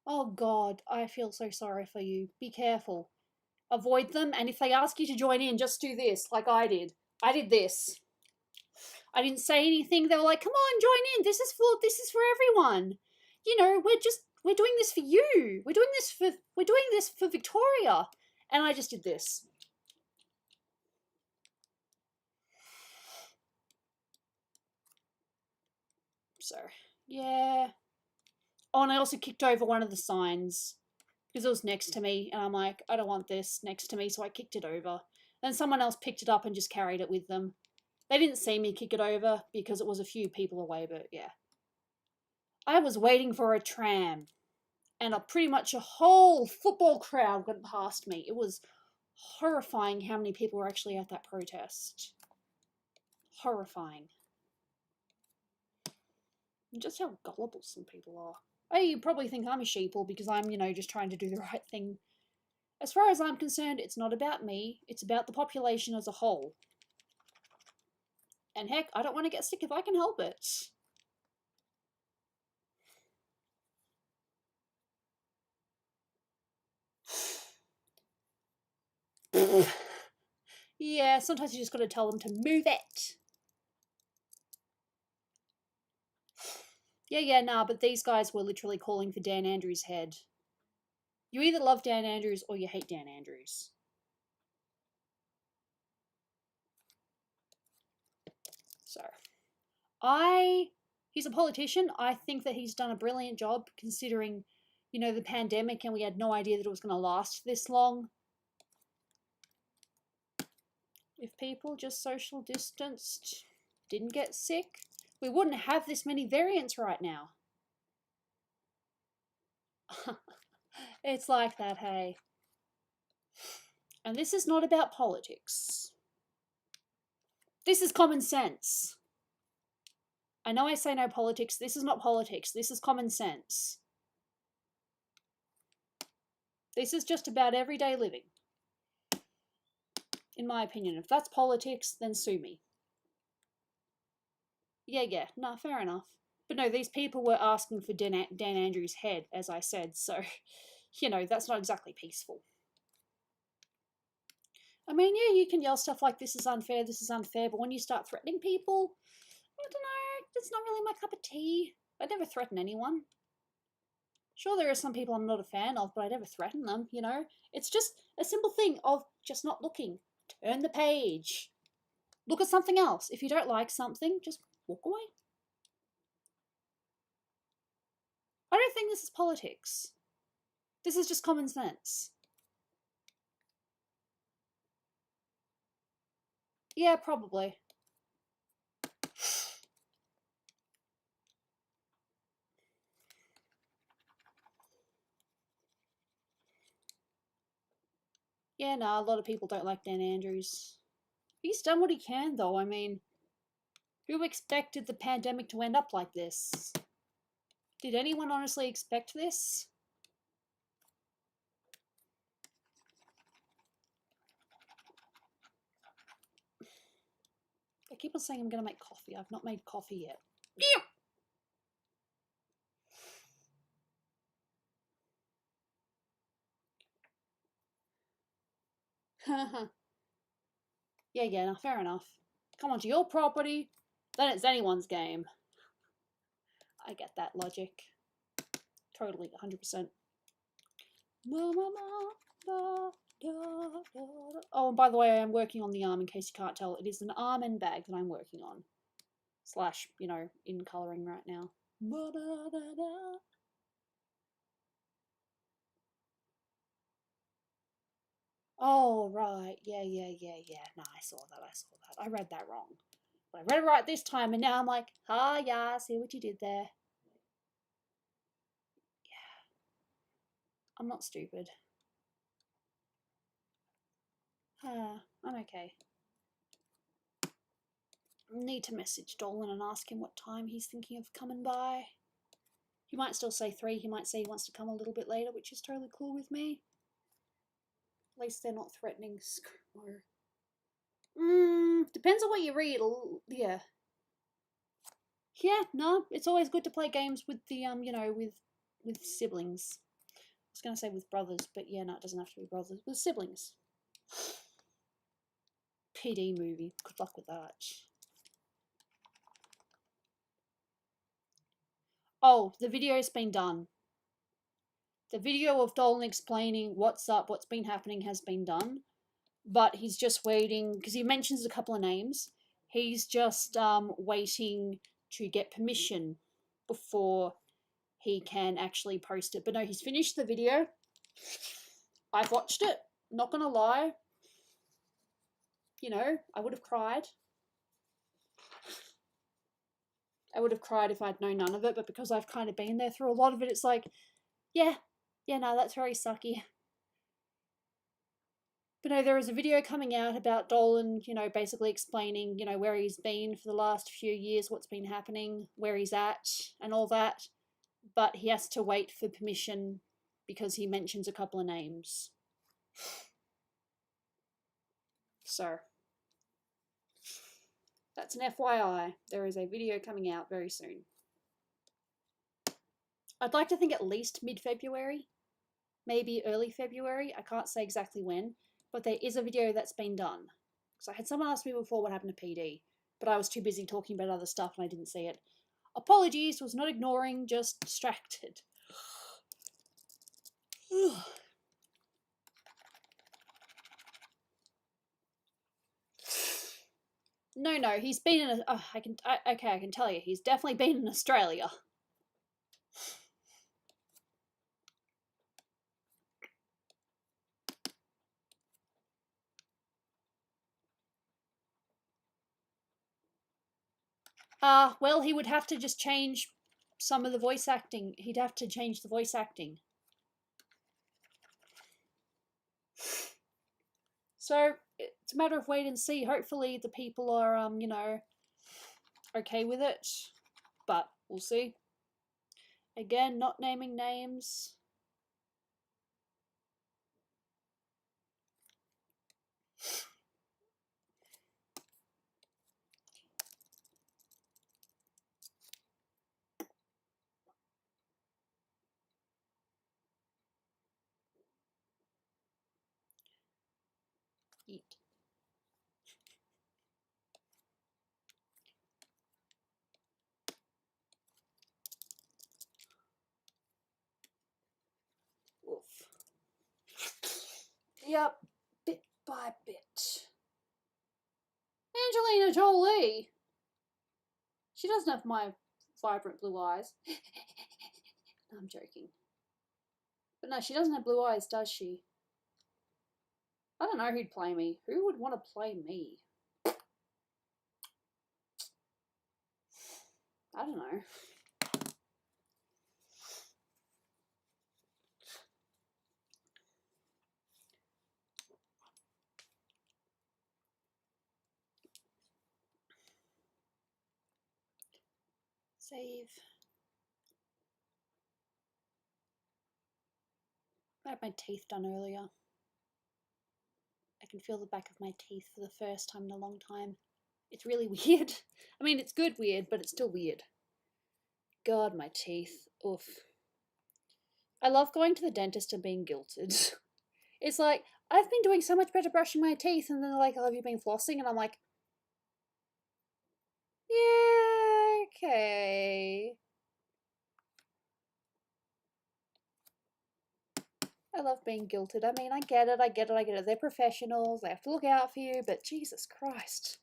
Oh, God, I feel so sorry for you. Be careful. Avoid them, and if they ask you to join in, just do this, like I did. I did this. I didn't say anything. They were like, "Come on, join in. This is for everyone. You know, we're doing this for you. We're doing this for Victoria." And I just did this. So, yeah. Oh, and I also kicked over one of the signs because it was next to me, and I'm like, I don't want this next to me, so I kicked it over. Then someone else picked it up and just carried it with them. They didn't see me kick it over because it was a few people away, but yeah. I was waiting for a tram, and pretty much a whole football crowd went past me. It was horrifying how many people were actually at that protest. Horrifying. And just how gullible some people are. Oh, you probably think I'm a sheeple because I'm, you know, just trying to do the right thing. As far as I'm concerned, it's not about me. It's about the population as a whole. And heck, I don't want to get sick if I can help it. Yeah, sometimes you just got to tell them to move it. Yeah, nah, but these guys were literally calling for Dan Andrews' head. You either love Dan Andrews or you hate Dan Andrews. So, he's a politician. I think that he's done a brilliant job considering, you know, the pandemic and we had no idea that it was going to last this long. If people just social distanced, didn't get sick, we wouldn't have this many variants right now. It's like that, hey. And this is not about politics. This is common sense. I know I say no politics. This is not politics. This is common sense. This is just about everyday living. In my opinion, if that's politics, then sue me. Yeah, nah, fair enough. But no, these people were asking for Dan Andrews' head, as I said, so, you know, that's not exactly peaceful. I mean, yeah, you can yell stuff like, this is unfair, but when you start threatening people, I don't know, it's not really my cup of tea. I never threaten anyone. Sure, there are some people I'm not a fan of, but I never threaten them, you know? It's just a simple thing of just not looking. Turn the page. Look at something else. If you don't like something, just walk away. I don't think this is politics. This is just common sense. Yeah, probably. Yeah, no, a lot of people don't like Dan Andrews. He's done what he can, though. I mean, who expected the pandemic to end up like this? Did anyone honestly expect this? I keep on saying I'm going to make coffee. I've not made coffee yet. Yeah, no, fair enough. Come onto your property, then it's anyone's game. I get that logic. Totally, 100%. Oh, and by the way, I'm working on the arm, in case you can't tell. It is an arm and bag that I'm working on. Slash, you know, in colouring right now. Oh, right. Yeah. No, I saw that. I read that wrong. But I read it right this time, and now I'm like, yeah, I see what you did there. Yeah. I'm not stupid. I'm okay. Need to message Dolan and ask him what time he's thinking of coming by. He might still say 3. He might say he wants to come a little bit later, which is totally cool with me. At least they're not threatening. Or depends on what you read. Yeah. Yeah, no, it's always good to play games with the you know, with siblings. I was gonna say with brothers, but yeah, no, it doesn't have to be brothers. With siblings. PD movie. Good luck with that. Oh, the video's been done. The video of Dolan explaining what's up, what's been happening has been done. But he's just waiting, because he mentions a couple of names. He's just waiting to get permission before he can actually post it. But no, he's finished the video. I've watched it. Not gonna lie. You know, I would have cried. I would have cried if I'd known none of it, but because I've kind of been there through a lot of it, it's like, yeah, no, that's very sucky. But no, there is a video coming out about Dolan, you know, basically explaining, you know, where he's been for the last few years, what's been happening, where he's at, and all that. But he has to wait for permission because he mentions a couple of names. So, that's an FYI. There is a video coming out very soon. I'd like to think at least mid-February, maybe early February. I can't say exactly when, but there is a video that's been done. So I had someone ask me before what happened to PD, but I was too busy talking about other stuff and I didn't see it. Apologies, was not ignoring, just distracted. No, he's been in I can tell you, he's definitely been in Australia. Well, he would have to just change some of the voice acting. He'd have to change the voice acting. So, it's a matter of wait and see. Hopefully the people are, you know, okay with it. But, we'll see. Again, not naming names. Eat. Oof. Yep, bit by bit. Angelina Jolie! She doesn't have my vibrant blue eyes. No, I'm joking. But no, she doesn't have blue eyes, does she? I don't know who'd play me. Who would want to play me? I don't know. Save. I had my teeth done earlier. I can feel the back of my teeth for the first time in a long time. It's really weird. I mean, it's good weird, but it's still weird. God, my teeth. Oof. I love going to the dentist and being guilted. It's like, I've been doing so much better brushing my teeth, and then they're like, oh, have you been flossing? And I'm like, yeah, okay. I love being guilted. I mean, I get it. They're professionals. They have to look out for you, but Jesus Christ.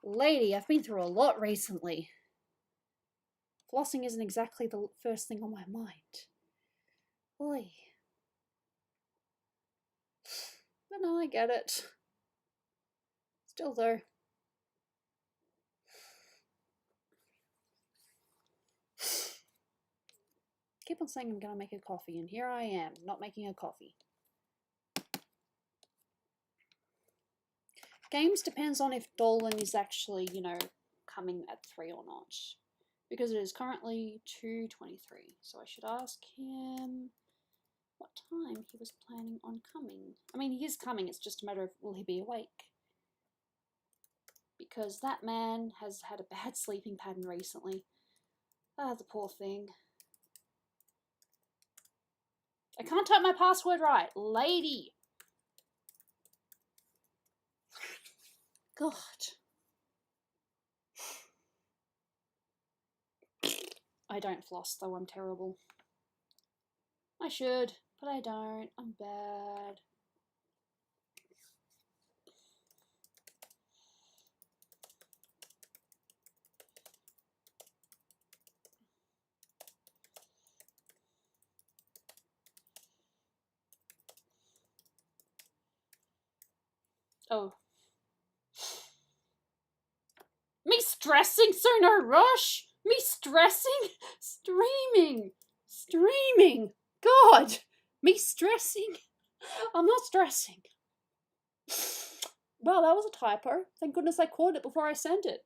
Lady, I've been through a lot recently. Flossing isn't exactly the first thing on my mind. Oy. But no, I get it. Still though. Keep on saying I'm gonna make a coffee, and here I am, not making a coffee. Games depends on if Dolan is actually, you know, coming at 3 or not. Because it is currently 2:23, so I should ask him what time he was planning on coming. I mean, he is coming, it's just a matter of will he be awake? Because that man has had a bad sleeping pattern recently. Ah, the poor thing. I can't type my password right. Lady! God. I don't floss, though. I'm terrible. I should, but I don't. I'm bad. Oh. Me stressing, so no rush? Me stressing? Streaming. God. Me stressing? I'm not stressing. Well, that was a typo. Thank goodness I caught it before I sent it.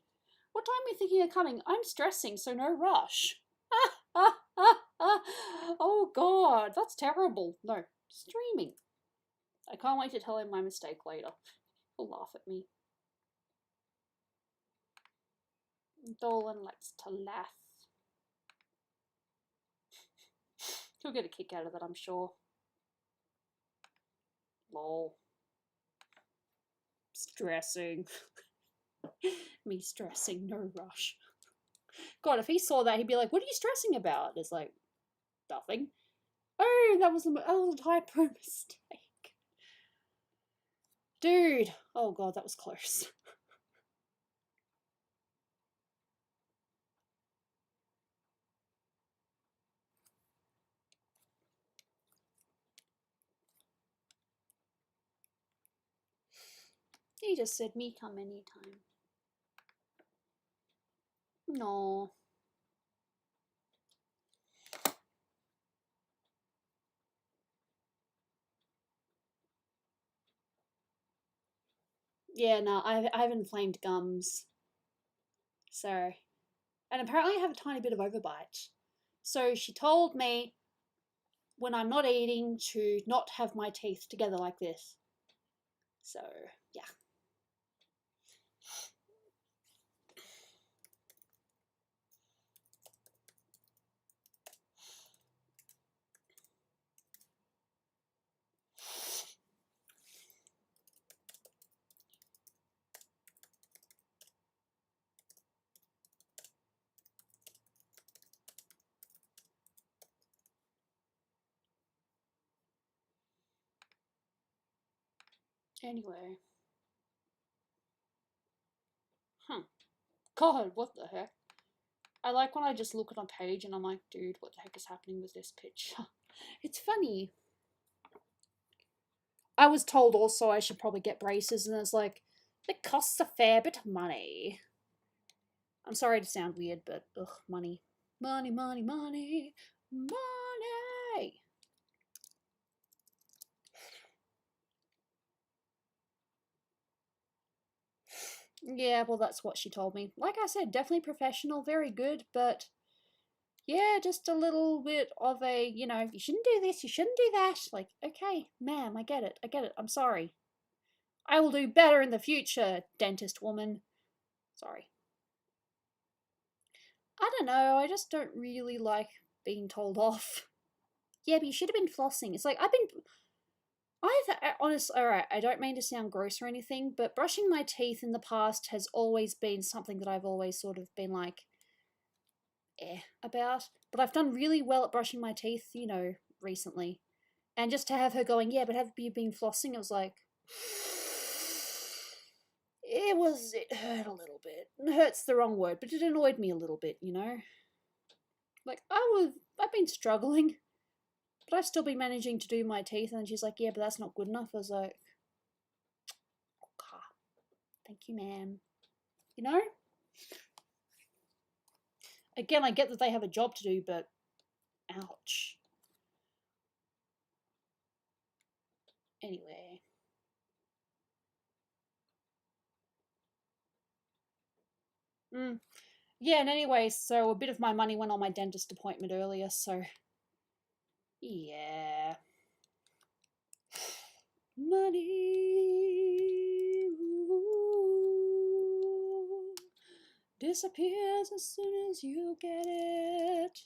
What time are you thinking of coming? I'm stressing, so no rush. Oh God, that's terrible. No, streaming. I can't wait to tell him my mistake later. He'll laugh at me. Dolan likes to laugh. He'll get a kick out of it, I'm sure. Lol. Stressing. Me stressing, no rush. God, if he saw that, he'd be like, what are you stressing about? It's like, nothing. Oh, that was a typo mistake. Dude. Oh God, that was close. He just said me come anytime. No. Yeah, no, I have inflamed gums. So, and apparently I have a tiny bit of overbite. So she told me when I'm not eating to not have my teeth together like this. So, yeah. Anyway. God, what the heck? I like when I just look at a page and I'm like, dude, what the heck is happening with this picture? It's funny. I was told also I should probably get braces, and it's like, it costs a fair bit of money. I'm sorry to sound weird, but ugh, money. Money, money, money, money! Yeah, well, that's what she told me. Like I said, definitely professional, very good, but yeah, just a little bit of a, you know, you shouldn't do this, you shouldn't do that. Like, okay, ma'am, I get it, I'm sorry. I will do better in the future, dentist woman. Sorry. I don't know, I just don't really like being told off. Yeah, but you should have been flossing. It's like, Honestly, alright, I don't mean to sound gross or anything, but brushing my teeth in the past has always been something that I've always sort of been like, about. But I've done really well at brushing my teeth, you know, recently. And just to have her going, yeah, but have you been flossing? It was like, it hurt a little bit. Hurt's the wrong word, but it annoyed me a little bit, you know? Like, I've been struggling, but I've still been managing to do my teeth. And she's like, yeah, but that's not good enough. I was like, okay, thank you, ma'am. You know? Again, I get that they have a job to do, but ouch. Anyway. Yeah, and anyway, so a bit of my money went on my dentist appointment earlier, so yeah. Money disappears as soon as you get it,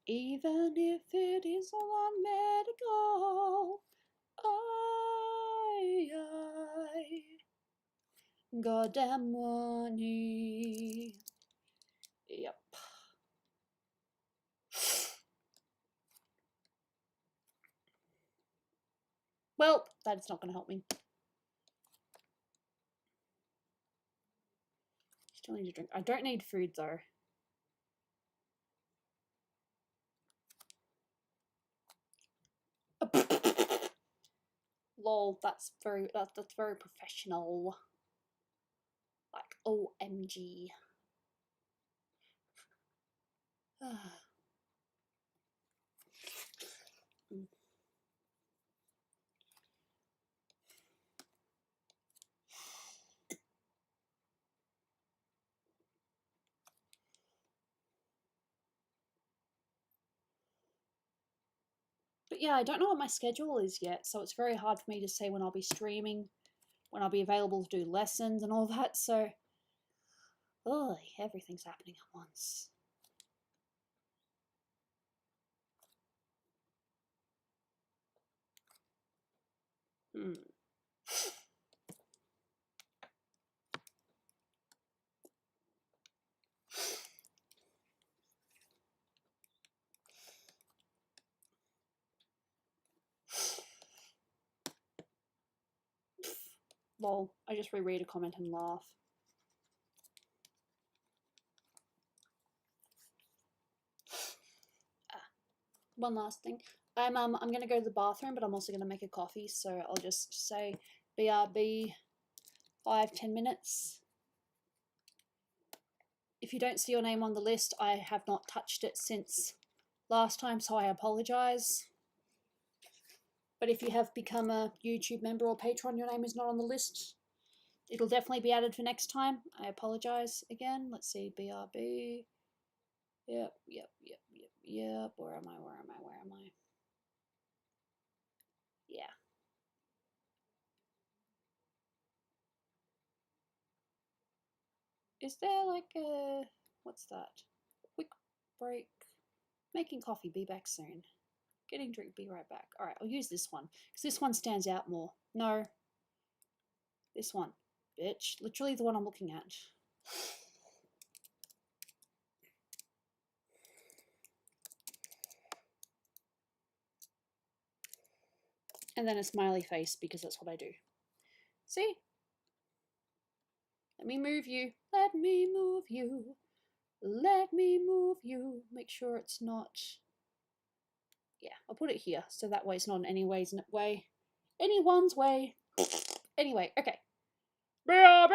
even if it is all on medical. Goddamn money. Yep. Well, that's not going to help me. Still need to drink. I don't need food though. Lol, that's very professional. Like OMG. But yeah, I don't know what my schedule is yet, so it's very hard for me to say when I'll be streaming, when I'll be available to do lessons and all that, so everything's happening at once. Lol, I just reread a comment and laugh. One last thing. I'm gonna go to the bathroom, but I'm also gonna make a coffee, so I'll just say BRB 5-10 minutes. If you don't see your name on the list, I have not touched it since last time, so I apologize. But if you have become a YouTube member or patron, your name is not on the list. It'll definitely be added for next time. I apologize again. Let's see, BRB. Yep. Where am I? Yeah. Is there like a... what's that? Quick break. Making coffee, be back soon. Getting drink, be right back. Alright, I'll use this one, because this one stands out more. No. This one. Bitch. Literally the one I'm looking at. And then a smiley face, because that's what I do. See? Let me move you. Let me move you. Let me move you. Make sure it's not... yeah, I'll put it here, so that way it's not in anyone's way. Anyway, okay. BRB!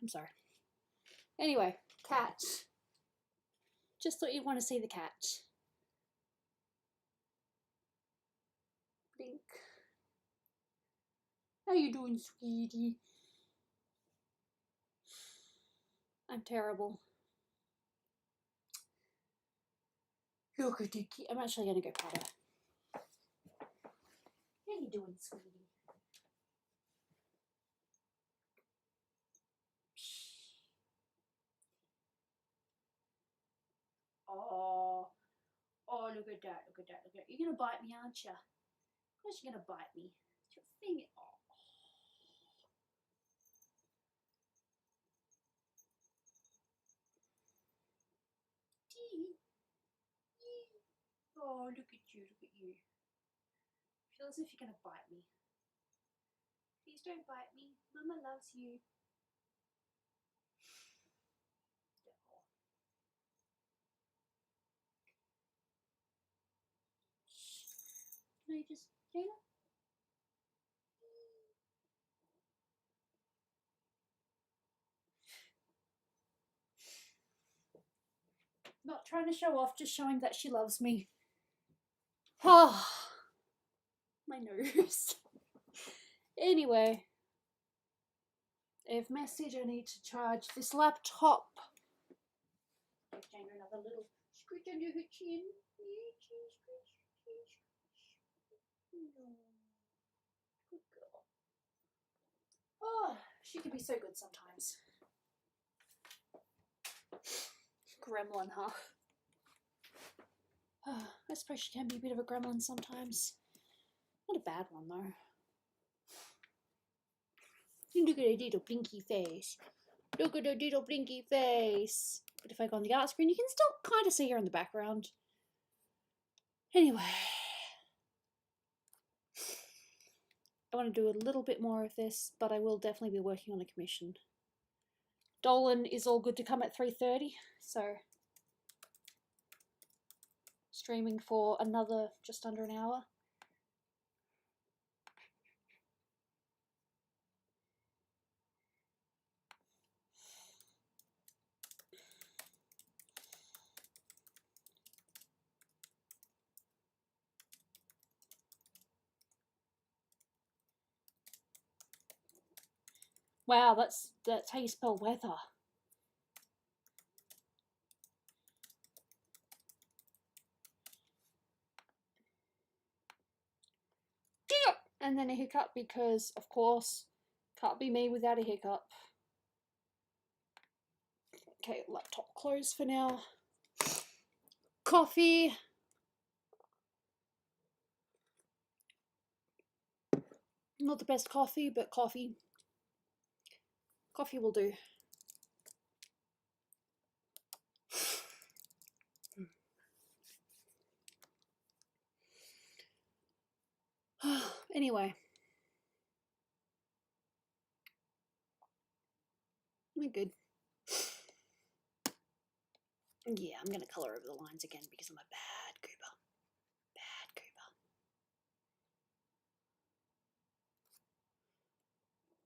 I'm sorry. Anyway, cat. Just thought you'd want to see the cat. Blink. How you doing, sweetie? I'm terrible. Look at the key. I'm actually going to go pat her. How you doing, sweetie? Oh, look at that, look at that, look at that. You're going to bite me, aren't you? Of course you're going to bite me. It's your finger. Oh. Oh, look at you, look at you. Feel as if you're going to bite me. Please don't bite me. Mama loves you. Can I just, Jayla? Not trying to show off, just showing that she loves me. Oh, my nose. Anyway, I have message. I need to charge this laptop. Give Jane another little scratch under her chin. Good girl. Oh, she can be so good sometimes. Gremlin, huh? I suppose she can be a bit of a gremlin sometimes. Not a bad one, though. Look at her little blinky face. Look at her little blinky face. But if I go on the art screen, you can still kind of see her in the background. Anyway. I want to do a little bit more of this, but I will definitely be working on a commission. Dolan is all good to come at 3:30, so streaming for another just under an hour. Wow, that's how you spell weather. And then a hiccup because, of course, can't be me without a hiccup. Okay, laptop closed for now. Coffee. Not the best coffee, but coffee. Coffee will do. Anyway. We're good. Yeah, I'm going to colour over the lines again because I'm a bad goober. Bad goober.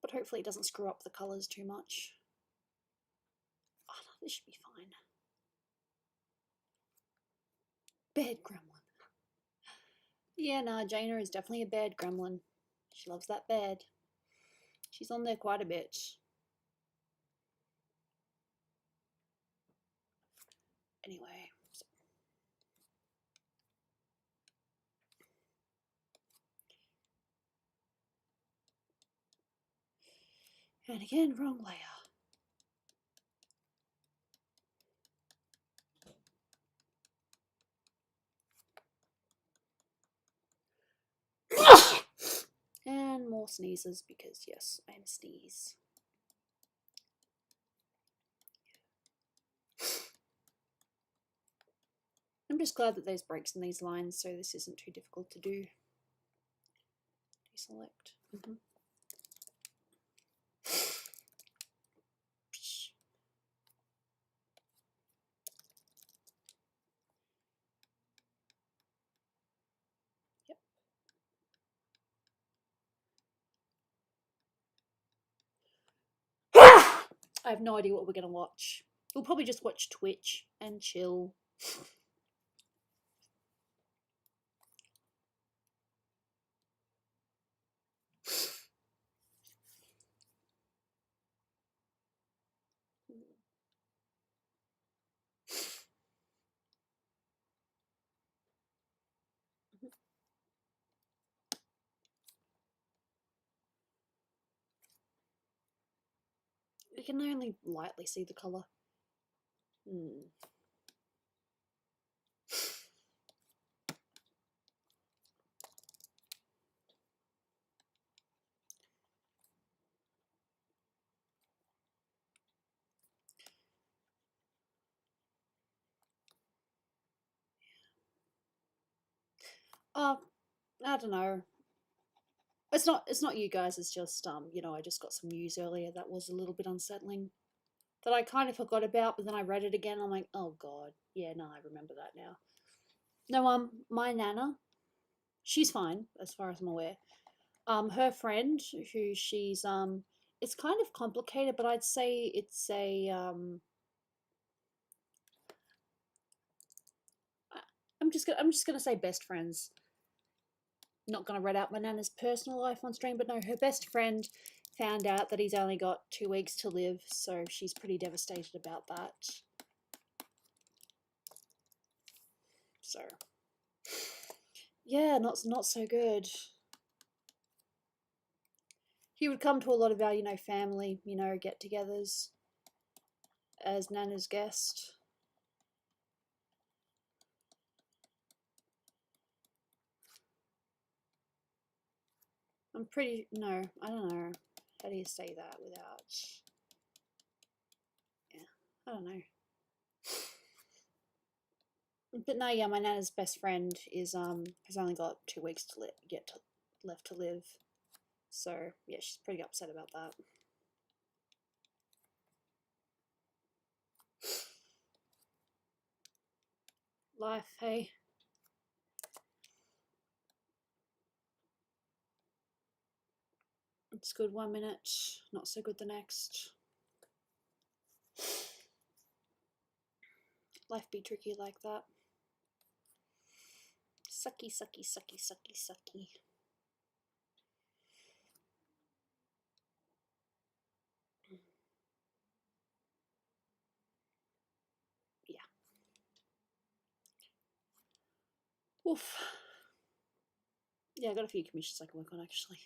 But hopefully it doesn't screw up the colours too much. Oh no, this should be fine. Bad gremlin. Yeah, nah, Jaina is definitely a bad gremlin. She loves that bed. She's on there quite a bit. Anyway. And again, wrong layer. And more sneezes because, yes, I am a sneeze. I'm just glad that there's breaks in these lines so this isn't too difficult to do. Deselect. Yep. I have no idea what we're going to watch. We'll probably just watch Twitch and chill. We can only lightly see the colour. I don't know. It's not you guys, it's just you know, I just got some news earlier that was a little bit unsettling. That I kind of forgot about, but then I read it again, I'm like, oh god. Yeah, no, I remember that now. No, my nana, she's fine, as far as I'm aware. Her friend, who she's it's kind of complicated, but I'd say it's a I'm just gonna say best friends. Not gonna read out my nana's personal life on stream, but no, her best friend found out that he's only got 2 weeks to live, so she's pretty devastated about that. So yeah, not so good. He would come to a lot of our, you know, family, you know, get-togethers as Nana's guest. I'm pretty, no, I don't know. How do you say that without, yeah, I don't know. But no, yeah, my Nana's best friend is, has only got 2 weeks to left to live. So, yeah, she's pretty upset about that. Life, hey. It's good 1 minute, not so good the next. Life be tricky like that. Sucky, sucky, sucky, sucky, sucky. Yeah. Oof. Yeah, I got a few commissions I can work on, actually.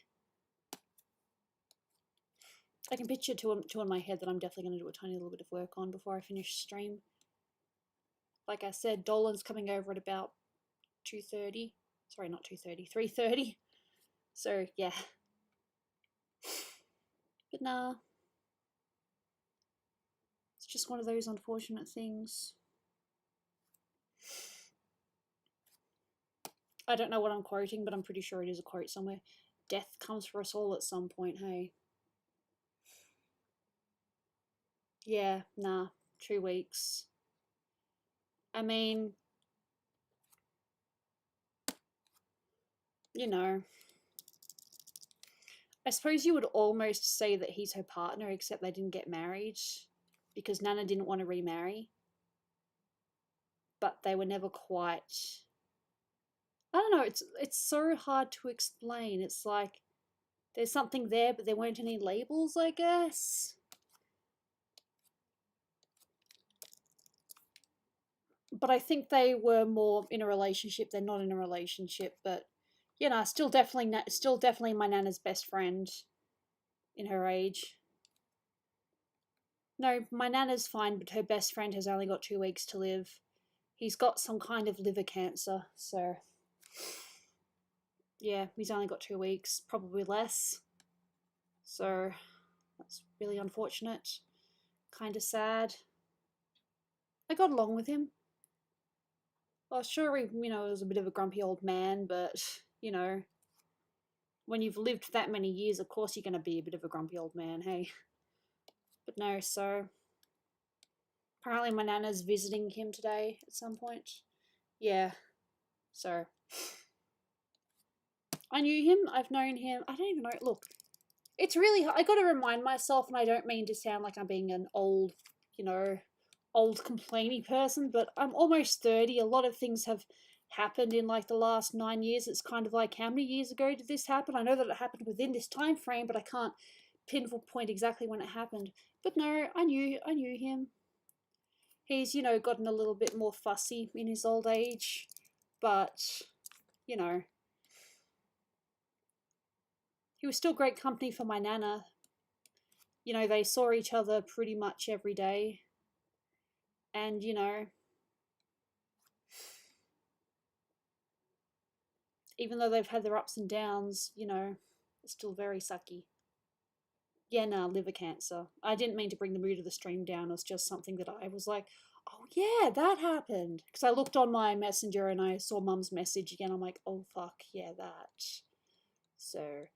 I can picture two in my head that I'm definitely going to do a tiny little bit of work on before I finish stream. Like I said, Dolan's coming over at about 2:30. Sorry, not 2:30, 3:30. So, yeah. But nah. It's just one of those unfortunate things. I don't know what I'm quoting, but I'm pretty sure it is a quote somewhere. Death comes for us all at some point, hey? Yeah, nah. 2 weeks. I mean, you know, I suppose you would almost say that he's her partner, except they didn't get married because Nana didn't want to remarry. But they were never quite. I don't know. It's so hard to explain. It's like there's something there, but there weren't any labels, I guess. But I think they were more in a relationship. They're not in a relationship, but you know, still definitely my Nana's best friend in her age. No, my Nana's fine, but her best friend has only got 2 weeks to live. He's got some kind of liver cancer, so yeah, he's only got 2 weeks, probably less. So that's really unfortunate. Kind of sad. I got along with him. Well, sure, he, you know, was a bit of a grumpy old man, but, you know, when you've lived that many years, of course you're going to be a bit of a grumpy old man, hey? But no, so apparently my Nana's visiting him today at some point. Yeah, so I knew him, I've known him, I don't even know, look, it's really, I got to remind myself, and I don't mean to sound like I'm being an old, old complainy person, but I'm almost 30. A lot of things have happened in like the last 9 years. It's kind of like, how many years ago did this happen? I know that it happened within this time frame, but I can't pinpoint exactly when it happened. But no, I knew him. He's, gotten a little bit more fussy in his old age, but, you know, he was still great company for my nana. They saw each other pretty much every day. And, even though they've had their ups and downs, it's still very sucky. Yeah, nah, liver cancer. I didn't mean to bring the mood of the stream down. It was just something that I was like, oh yeah, that happened. Because I looked on my messenger and I saw Mum's message again. I'm like, oh fuck, yeah, that. So,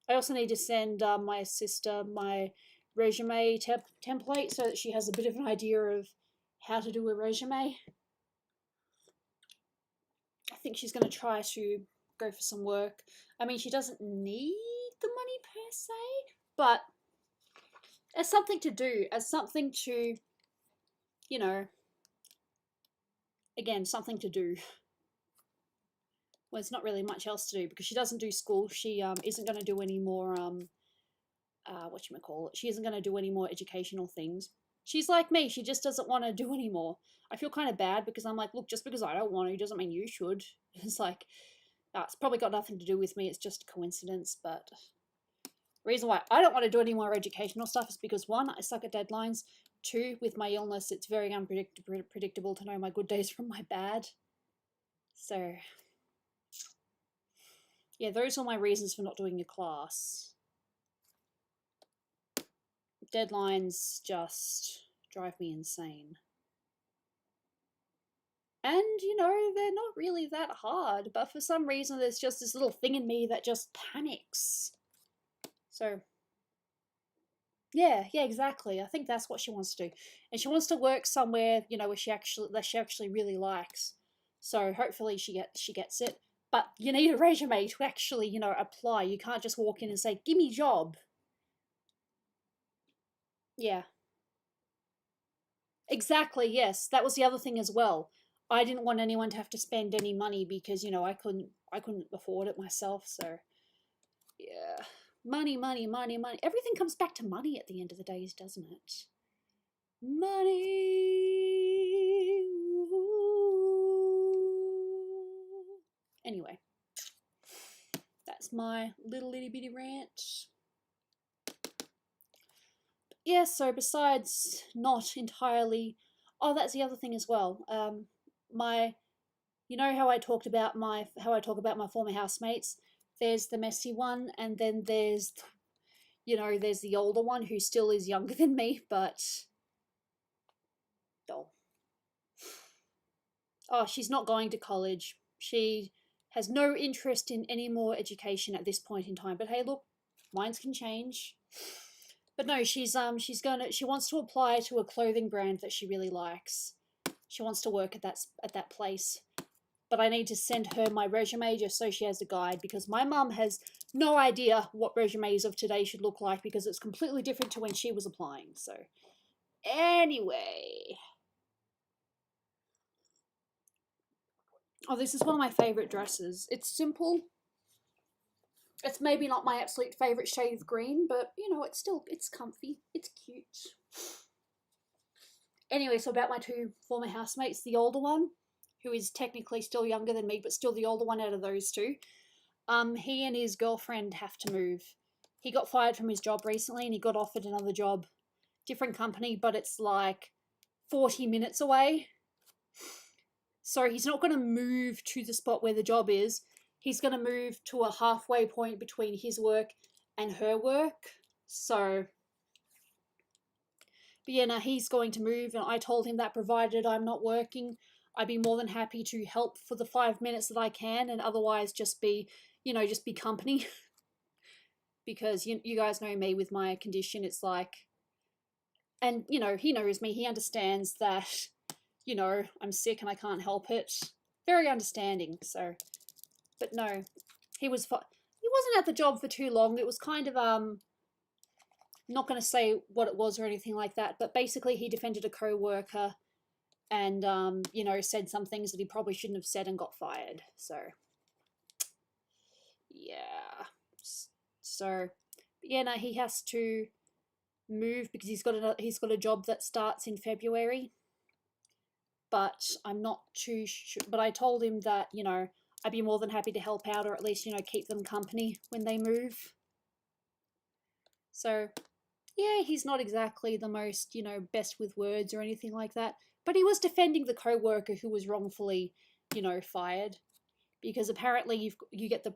I also need to send my sister my resume template so that she has a bit of an idea of how to do a resume. I think she's going to try to go for some work. I mean, she doesn't need the money per se, but as something to do, as something to, again, something to do. Well, it's not really much else to do because she doesn't do school. She isn't going to do any more, she isn't going to do any more educational things. She's like me. She just doesn't want to do any more. I feel kind of bad because I'm like, look, just because I don't want to doesn't mean you should. It's like, it's probably got nothing to do with me. It's just a coincidence. But the reason why I don't want to do any more educational stuff is because, one, I suck at deadlines. Two, with my illness, it's very unpredictable to know my good days from my bad. So, yeah, those are my reasons for not doing a class. Deadlines just drive me insane. And, they're not really that hard, but for some reason there's just this little thing in me that just panics. So, yeah, exactly. I think that's what she wants to do. And she wants to work somewhere, where she actually really likes. So hopefully she gets it. But you need a resume to actually, apply. You can't just walk in and say, "Give me a job." Yeah. Exactly, yes. That was the other thing as well. I didn't want anyone to have to spend any money because, I couldn't afford it myself, so yeah. Money, money, money, money. Everything comes back to money at the end of the day, doesn't it? Money. Anyway, that's my little itty bitty rant. Yeah, so besides not entirely, that's the other thing as well. How I talked about my former housemates. There's the messy one, and then there's the older one who still is younger than me, but she's not going to college. She has no interest in any more education at this point in time. But hey, look, minds can change. But no, she wants to apply to a clothing brand that she really likes. She wants to work at that place. But I need to send her my resume just so she has a guide, because my mum has no idea what resumes of today should look like because it's completely different to when she was applying. So, anyway. Oh, this is one of my favourite dresses. It's simple. It's maybe not my absolute favourite shade of green, but, it's comfy. It's cute. Anyway, so about my two former housemates, the older one, who is technically still younger than me, but still the older one out of those two, he and his girlfriend have to move. He got fired from his job recently and he got offered another job. Different company, but it's like 40 minutes away. So he's not going to move to the spot where the job is. He's going to move to a halfway point between his work and her work. So, but yeah, now he's going to move, and I told him that provided I'm not working, I'd be more than happy to help for the 5 minutes that I can, and otherwise just be company. Because you guys know me with my condition. It's like, and he knows me. He understands that, I'm sick and I can't help it. Very understanding. So, but no, he wasn't at the job for too long. It was kind of not going to say what it was or anything like that, but basically he defended a co-worker and, you know, said some things that he probably shouldn't have said and got fired. So, yeah. So, yeah, no, he has to move because he's got a job that starts in February. But I'm not too sure. But I told him that, you know, I'd be more than happy to help out or at least, you know, keep them company when they move. So, yeah, he's not exactly the most, you know, best with words or anything like that. But he was defending the co-worker who was wrongfully, you know, fired, because apparently you get a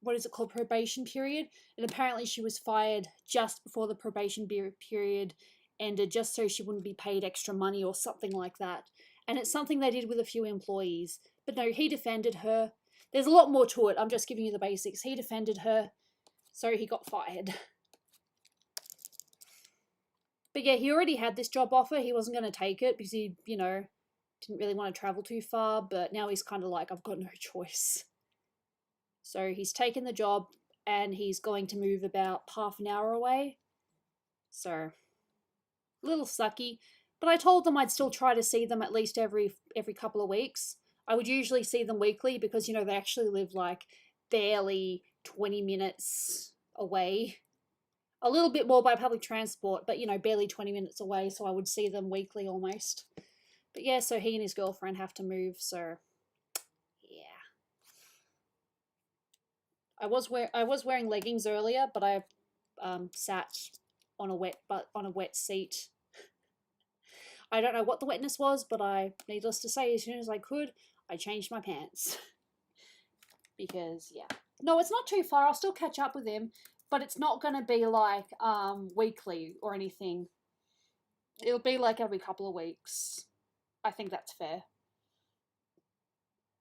what is it called, probation period, and apparently she was fired just before the probation period ended, just so she wouldn't be paid extra money or something like that. And it's something they did with a few employees. But no, he defended her. There's a lot more to it. I'm just giving you the basics. He defended her, so he got fired. But yeah, he already had this job offer. He wasn't going to take it because he, you know, didn't really want to travel too far. But now he's kind of like, I've got no choice. So he's taken the job and he's going to move about half an hour away. So, a little sucky. But I told them I'd still try to see them at least every couple of weeks. I would usually see them weekly because, you know, they actually live like barely 20 minutes away. A little bit more by public transport, but, you know, barely 20 minutes away, so I would see them weekly almost. But yeah, so he and his girlfriend have to move, so yeah. I was wearing leggings earlier, but I sat on a wet seat. I don't know what the wetness was, but needless to say, as soon as I could, I changed my pants. Because, yeah. No, it's not too far. I'll still catch up with him, but it's not going to be like weekly or anything. It'll be like every couple of weeks. I think that's fair.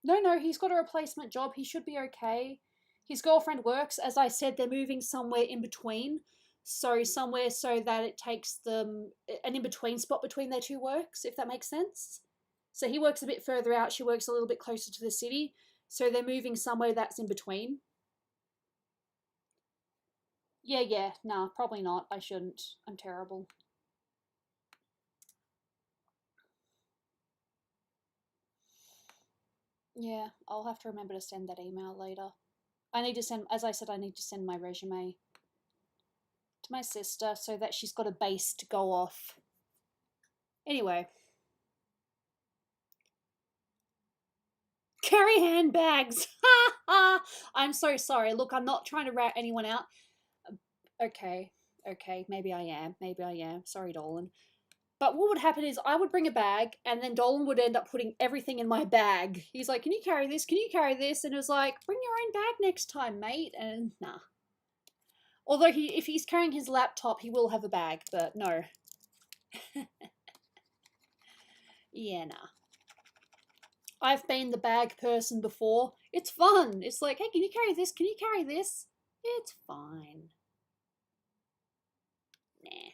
No, he's got a replacement job. He should be okay. His girlfriend works. As I said, they're moving somewhere in between. So somewhere so that it takes them an in-between spot between their two works, if that makes sense. So he works a bit further out. She works a little bit closer to the city. So they're moving somewhere that's in between. Yeah. Nah, probably not. I shouldn't. I'm terrible. Yeah, I'll have to remember to send that email later. I need to send, as I said, I need to send my resume to my sister so that she's got a base to go off. Anyway. Carry handbags! Ha ha! I'm so sorry. Look, I'm not trying to rat anyone out. Okay, maybe I am. Sorry, Dolan. But what would happen is I would bring a bag and then Dolan would end up putting everything in my bag. He's like, can you carry this? Can you carry this? And it was like, bring your own bag next time, mate. And nah. Although if he's carrying his laptop, he will have a bag, but no. Yeah, nah. I've been the bag person before. It's fun. It's like, hey, can you carry this? Can you carry this? It's fine. Nah.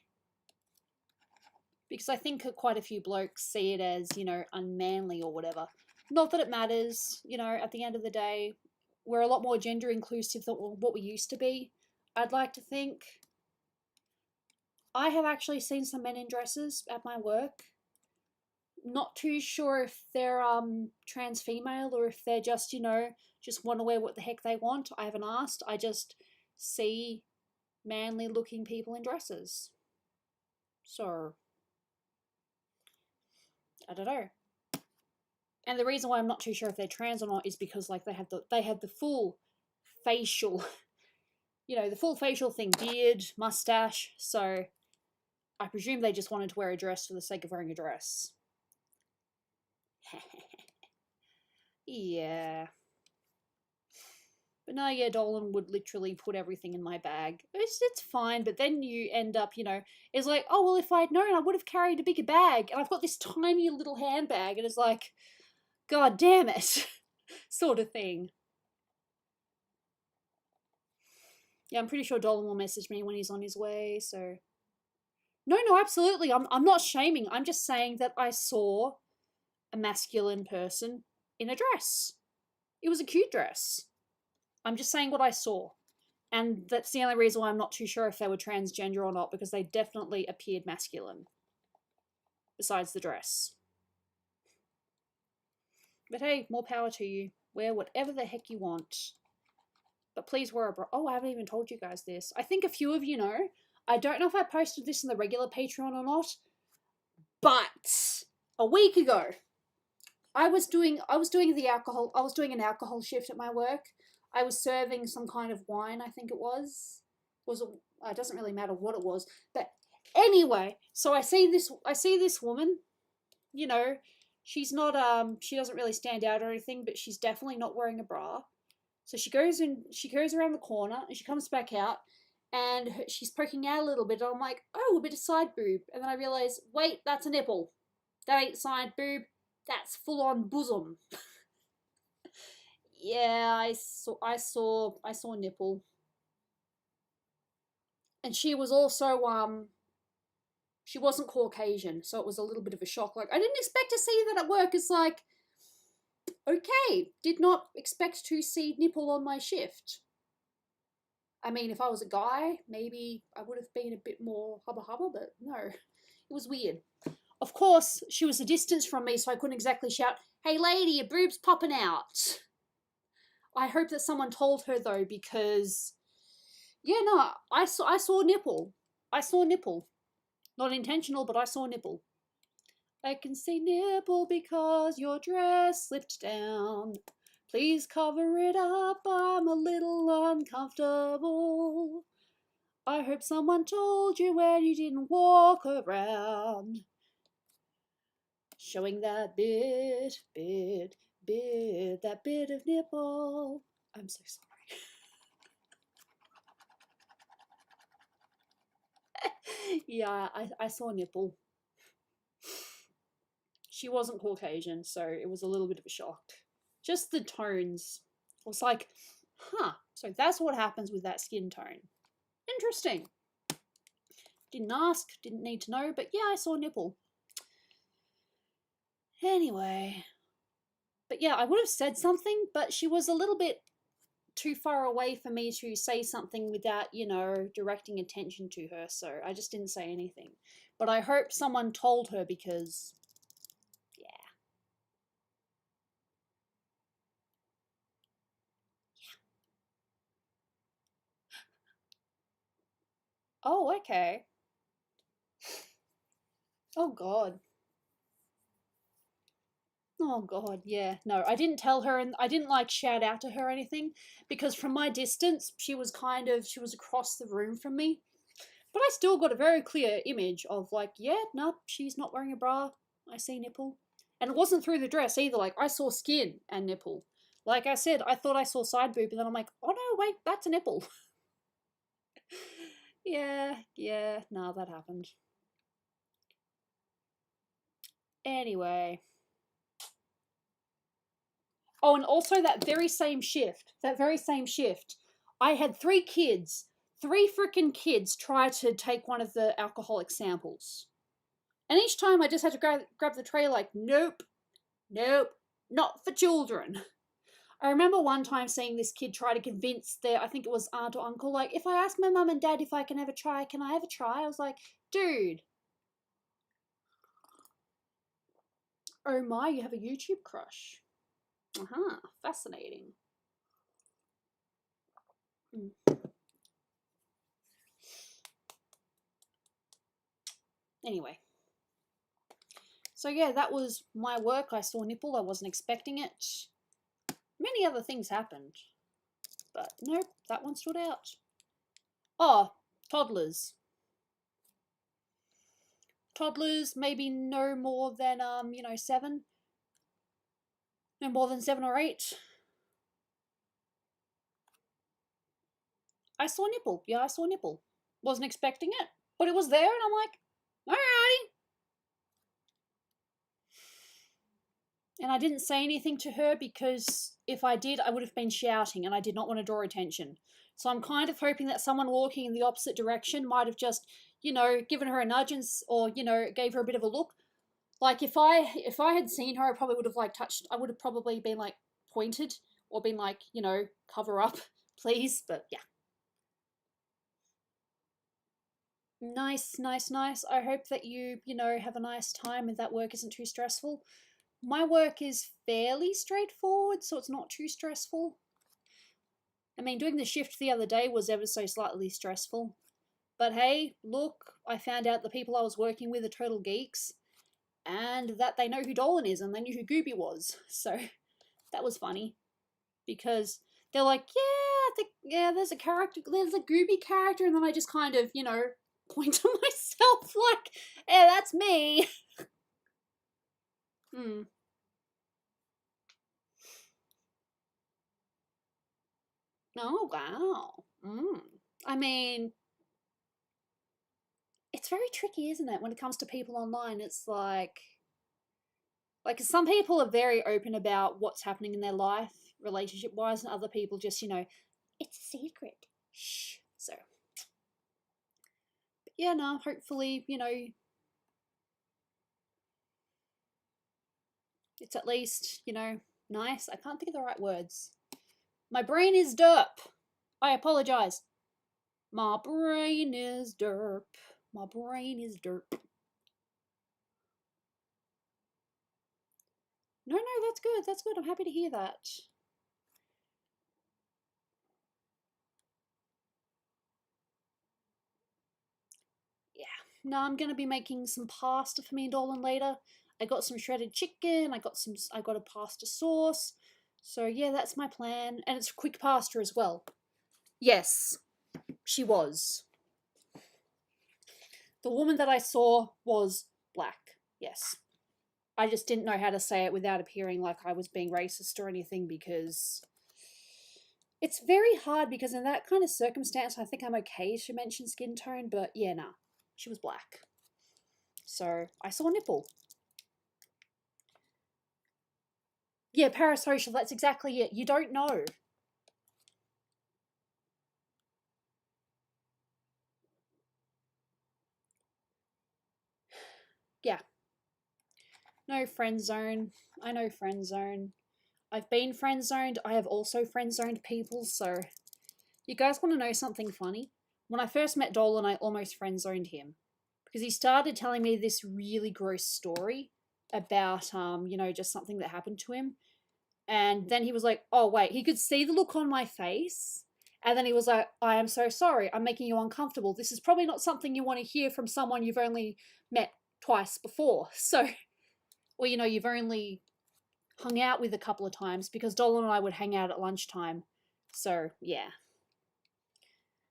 Because I think quite a few blokes see it as, you know, unmanly or whatever. Not that it matters, you know, at the end of the day, we're a lot more gender inclusive than what we used to be, I'd like to think. I have actually seen some men in dresses at my work. Not too sure if they're trans female or if they're just, you know, just want to wear what the heck they want. I haven't asked. I just see manly looking people in dresses. So, I don't know. And the reason why I'm not too sure if they're trans or not is because, like, they have the full facial, you know, the full facial thing, beard, mustache. So I presume they just wanted to wear a dress for the sake of wearing a dress. Yeah. But no, yeah, Dolan would literally put everything in my bag. It's fine, but then you end up, you know, it's like, oh, well, if I'd known, I would have carried a bigger bag. And I've got this tiny little handbag, and it's like, God damn it, sort of thing. Yeah, I'm pretty sure Dolan will message me when he's on his way, so... No, absolutely, I'm not shaming. I'm just saying that I saw a masculine person in a dress. It was a cute dress. I'm just saying what I saw. And that's the only reason why I'm not too sure if they were transgender or not, because they definitely appeared masculine, besides the dress. But hey, more power to you. Wear whatever the heck you want. But please wear a bra. Oh, I haven't even told you guys this. I think a few of you know. I don't know if I posted this in the regular Patreon or not, but a week ago, I was doing an alcohol shift at my work. I was serving some kind of wine, I think it was. It doesn't really matter what it was. But anyway, so I see this woman, you know, she's not she doesn't really stand out or anything, but she's definitely not wearing a bra. So she goes around the corner and she comes back out and she's poking out a little bit. And I'm like, oh, a bit of side boob. And then I realize, wait, that's a nipple. That ain't side boob. That's full on bosom. Yeah, I saw nipple. And she was also she wasn't Caucasian, so it was a little bit of a shock. Like, I didn't expect to see that at work. It's like, okay, did not expect to see nipple on my shift. I mean, if I was a guy, maybe I would have been a bit more hubba hubba, but no, it was weird. Of course, she was a distance from me, so I couldn't exactly shout, hey lady, your boob's popping out. I hope that someone told her though, because, yeah, no, I saw nipple. I saw nipple. Not intentional, but I saw nipple. I can see nipple because your dress slipped down. Please cover it up, I'm a little uncomfortable. I hope someone told you when you didn't walk around. Showing that bit of nipple. I'm so sorry. Yeah, I saw nipple. She wasn't Caucasian, so it was a little bit of a shock. Just the tones. I was like, huh, so that's what happens with that skin tone. Interesting. Didn't ask, didn't need to know, but yeah, I saw nipple. Anyway. But yeah, I would have said something, but she was a little bit too far away for me to say something without, you know, directing attention to her, so I just didn't say anything. But I hope someone told her because, yeah. Oh, okay. Oh, God. Oh, God, yeah. No, I didn't tell her, and I didn't, like, shout out to her or anything, because from my distance, she was across the room from me. But I still got a very clear image of, like, yeah, no, she's not wearing a bra. I see nipple. And it wasn't through the dress either. Like, I saw skin and nipple. Like I said, I thought I saw side boob, and then I'm like, oh no, wait, that's a nipple. yeah, no, that happened. Anyway. Oh, and also that very same shift, I had 3 kids, 3 freaking kids try to take one of the alcoholic samples. And each time I just had to grab the tray like, nope, not for children. I remember one time seeing this kid try to convince I think it was aunt or uncle, like, if I ask my mum and dad if I can have a try, can I have a try? I was like, dude. Oh my, you have a YouTube crush. Fascinating. Anyway. So yeah, that was my work. I saw nipple. I wasn't expecting it. Many other things happened. But nope, that one stood out. Oh, toddlers. Toddlers, maybe no more than, 7. No more than 7 or 8. I saw nipple. Yeah, I saw nipple. Wasn't expecting it, but it was there, and I'm like, alrighty. And I didn't say anything to her because if I did, I would have been shouting, and I did not want to draw attention. So I'm kind of hoping that someone walking in the opposite direction might have just, given her a nudge or, gave her a bit of a look. Like, if I had seen her, I probably would have, like, touched, I would have probably been, like, pointed or been like, cover up, please. But, yeah. Nice, nice, nice. I hope that you, have a nice time and that work isn't too stressful. My work is fairly straightforward, so it's not too stressful. I mean, doing the shift the other day was ever so slightly stressful. But hey, look, I found out the people I was working with are total geeks, and that they know who Dolan is, and they knew who Gooby was. So that was funny, because they're like, yeah, there's a character, there's a Gooby character, and then I just kind of, point to myself like, yeah, that's me. Oh, wow. I mean, it's very tricky, isn't it, when it comes to people online? It's like some people are very open about what's happening in their life, relationship wise, and other people just, it's a secret. Shh. So, but yeah, no, hopefully, it's at least, nice. I can't think of the right words. My brain is derp. I apologize. My brain is derp. My brain is derp. No, that's good. That's good. I'm happy to hear that. Yeah. No, I'm gonna be making some pasta for me and Dolan later. I got some shredded chicken. I got a pasta sauce. So yeah, that's my plan, and it's quick pasta as well. Yes, she was. The woman that I saw was black. Yes. I just didn't know how to say it without appearing like I was being racist or anything, because it's very hard, because in that kind of circumstance I think I'm okay to mention skin tone, but yeah, nah. She was black. So I saw a nipple. Yeah, parasocial, that's exactly it. You don't know. Yeah. No, friend zone. I know friend zone. I've been friend zoned. I have also friend zoned people, so you guys want to know something funny? When I first met Dolan, I almost friend zoned him, because he started telling me this really gross story about just something that happened to him. And then he was like, "Oh wait," he could see the look on my face. And then he was like, "I am so sorry. I'm making you uncomfortable. This is probably not something you want to hear from someone you've only met twice before." So, or you've only hung out with a couple of times, because Dolan and I would hang out at lunchtime. So, yeah.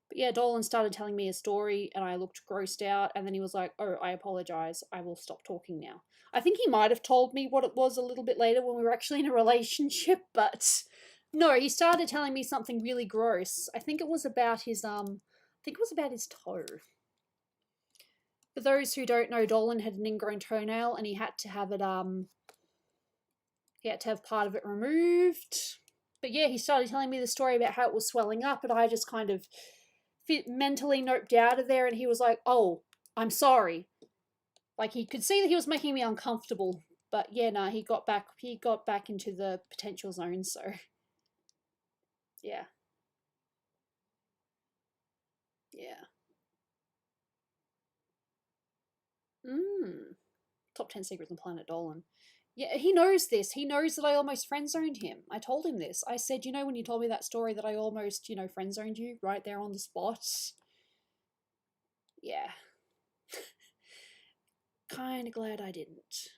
But yeah, Dolan started telling me a story and I looked grossed out, and then he was like, "Oh, I apologize. I will stop talking now." I think he might have told me what it was a little bit later when we were actually in a relationship, but no, he started telling me something really gross. I think it was about his toe. For those who don't know, Dolan had an ingrown toenail and he had to have part of it removed. But yeah, he started telling me the story about how it was swelling up, and I just kind of mentally noped out of there, and he was like, "Oh, I'm sorry." Like, he could see that he was making me uncomfortable, but yeah, nah, he got back into the potential zone, so yeah. Yeah. Top 10 secrets on Planet Dolan. Yeah, he knows this. He knows that I almost friend zoned him. I told him this. I said, when you told me that story that I almost, friend zoned you right there on the spot. Yeah. Kind of glad I didn't.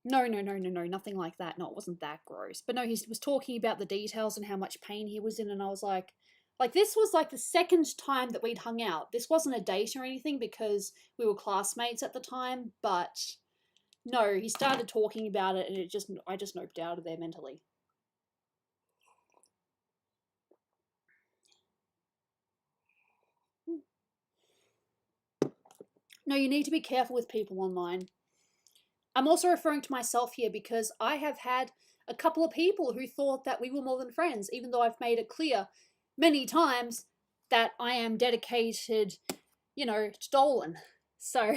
No, nothing like that. No, it wasn't that gross. But no, he was talking about the details and how much pain he was in, and I was like this was like the second time that we'd hung out. This wasn't a date or anything, because we were classmates at the time, but no, he started talking about it, and I just noped out of there mentally. No, you need to be careful with people online. I'm also referring to myself here, because I have had a couple of people who thought that we were more than friends, even though I've made it clear many times that I am dedicated, to Dolan. So,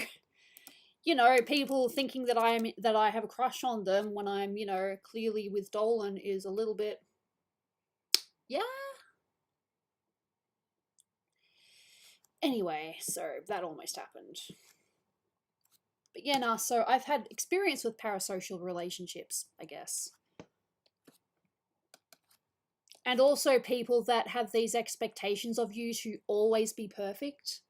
people thinking that I have a crush on them when I'm, clearly with Dolan is a little bit Yeah. Anyway, so that almost happened. But yeah, nah, so I've had experience with parasocial relationships, I guess. And also people that have these expectations of you to always be perfect.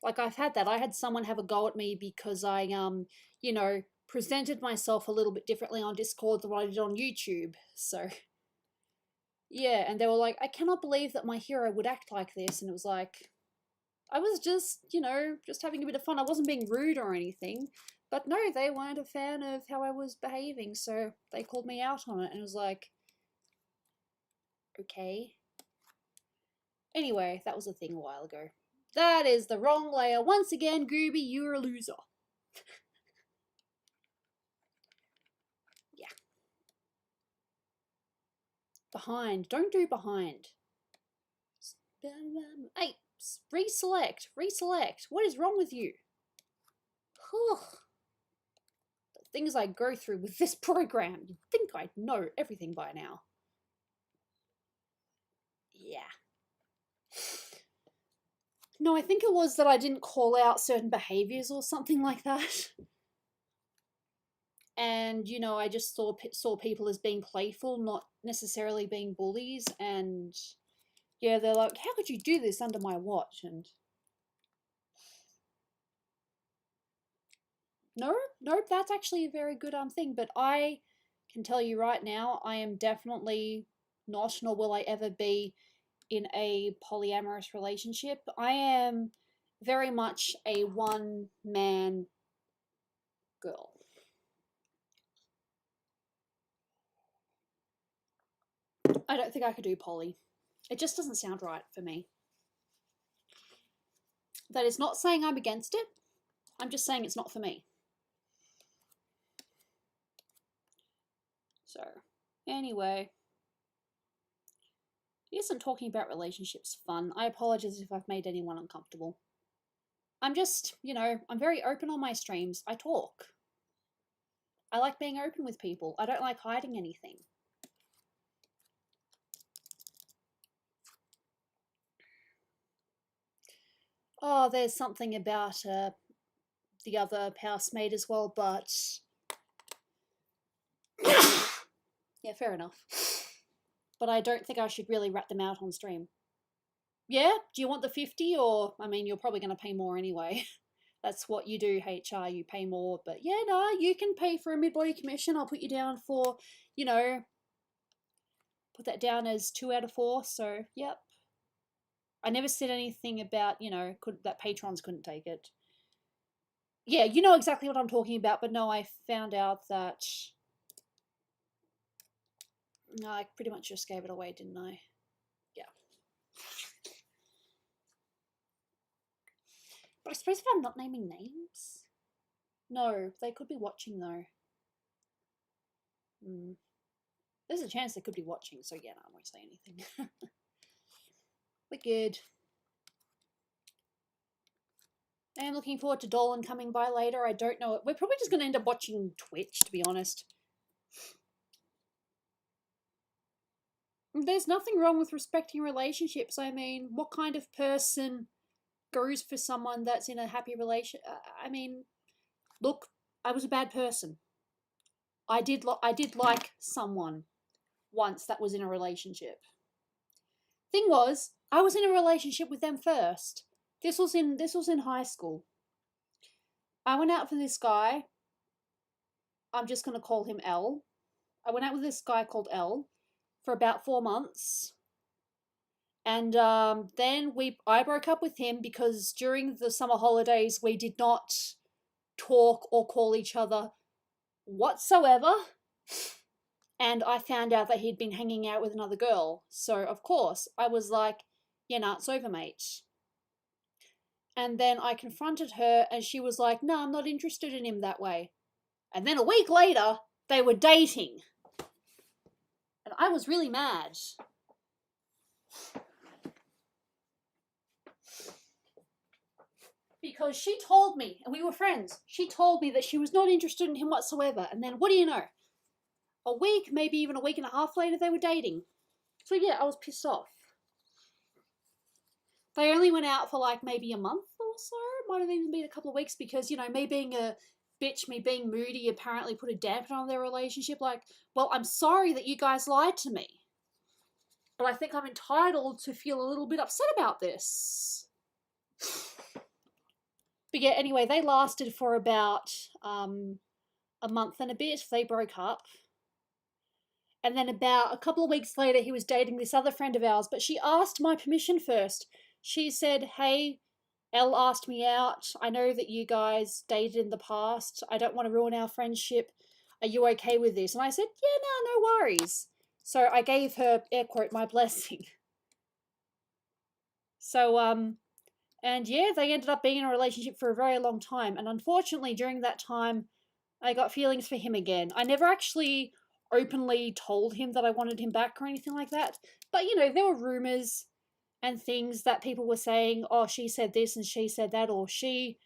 Like, I've had that. I had someone have a go at me because I, you know, presented myself a little bit differently on Discord than what I did on YouTube. So, yeah, and they were like, I cannot believe that my hero would act like this. And it was like, I was just, you know, just having a bit of fun. I wasn't being rude or anything. But no, they weren't a fan of how I was behaving, so they called me out on it, and it was like, okay. Anyway, that was a thing a while ago. That is the wrong layer. Once again, Gooby, you're a loser. Yeah. Behind. Don't do behind. Hey, reselect. Reselect. What is wrong with you? Whew. The things I go through with this program. You'd think I'd know everything by now. Yeah. No, I think it was that I didn't call out certain behaviors or something like that. And, you know, I just saw people as being playful, not necessarily being bullies. And yeah, they're like, how could you do this under my watch? And nope, that's actually a very good thing. But I can tell you right now, I am definitely not, nor will I ever be, in a polyamorous relationship. I am very much a one-man girl. I don't think I could do poly. It just doesn't sound right for me. That is not saying I'm against it. I'm just saying it's not for me. So, anyway. Isn't talking about relationships fun? I apologize if I've made anyone uncomfortable. I'm just, you know, I'm very open on my streams. I talk. I like being open with people. I don't like hiding anything. Oh, there's something about the other housemate as well, but yeah, fair enough. But I don't think I should really rat them out on stream. Yeah? Do you want the 50 or, I mean, you're probably going to pay more anyway. That's what you do, HR, you pay more. But yeah, no, you can pay for a mid-body commission. I'll put you down for, you know, put that down as 2 out of 4. So, yep. I never said anything about, you know, that patrons couldn't take it. Yeah, you know exactly what I'm talking about. But no, I found out that, no, I pretty much just gave it away, didn't I? Yeah. But I suppose if I'm not naming names? No, they could be watching though. There's a chance they could be watching, so yeah, no, I won't say anything. We're good. I am looking forward to Dolan coming by later. I don't know. We're probably just going to end up watching Twitch, to be honest. There's nothing wrong with respecting relationships. I mean, what kind of person goes for someone that's in a happy relation? I mean, look, I was a bad person. I did like someone once that was in a relationship. Thing was, I was in a relationship with them first. This was in high school. I went out for this guy. I'm just going to call him L. I went out with this guy called L for about 4 months. And then I broke up with him because during the summer holidays we did not talk or call each other whatsoever. And I found out that he'd been hanging out with another girl. So, of course, I was like, yeah, nah, it's over, mate. And then I confronted her and she was like, no, I'm not interested in him that way. And then a week later, they were dating. And I was really mad. Because she told me, and we were friends, she told me that she was not interested in him whatsoever. And then what do you know? a week, maybe even a week and a half later, they were dating. So yeah, I was pissed off. They only went out for like maybe a month or so. It might have even been a couple of weeks because, you know, me being a bitch, me being moody apparently put a damper on their relationship. Like, well, I'm sorry that you guys lied to me. But I think I'm entitled to feel a little bit upset about this. But yeah, anyway, they lasted for about a month and a bit. They broke up. And then about a couple of weeks later, he was dating this other friend of ours, but she asked my permission first. She said, hey, Elle asked me out. I know that you guys dated in the past. I don't want to ruin our friendship. Are you okay with this? And I said, yeah, no worries. So I gave her, air quote, my blessing. So, and yeah, they ended up being in a relationship for a very long time. And unfortunately, during that time, I got feelings for him again. I never actually openly told him that I wanted him back or anything like that. But, you know, there were rumors and things that people were saying, oh, she said this and she said that, or she,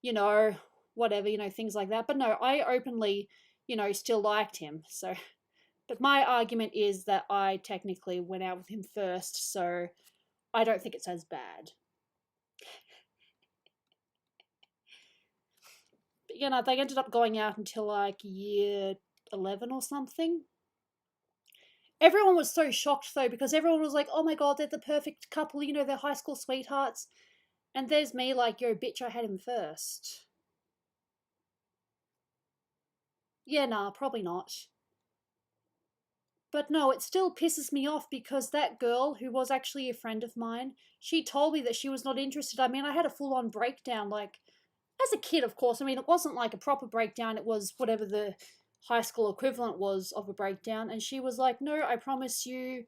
you know, whatever, you know, things like that. But no, I openly, you know, still liked him. So, but my argument is that I technically went out with him first, so I don't think it's as bad. But, you know, they ended up going out until like year 11 or something. Everyone was so shocked though, because everyone was like, oh my god, they're the perfect couple, you know, they're high school sweethearts. And there's me like, yo, bitch, I had him first. Yeah, nah, probably not. But no, it still pisses me off because that girl, who was actually a friend of mine, she told me that she was not interested. I mean, I had a full-on breakdown, like, as a kid, of course. I mean, it wasn't like a proper breakdown, it was whatever the high school equivalent was of a breakdown. And she was like, no, I promise you,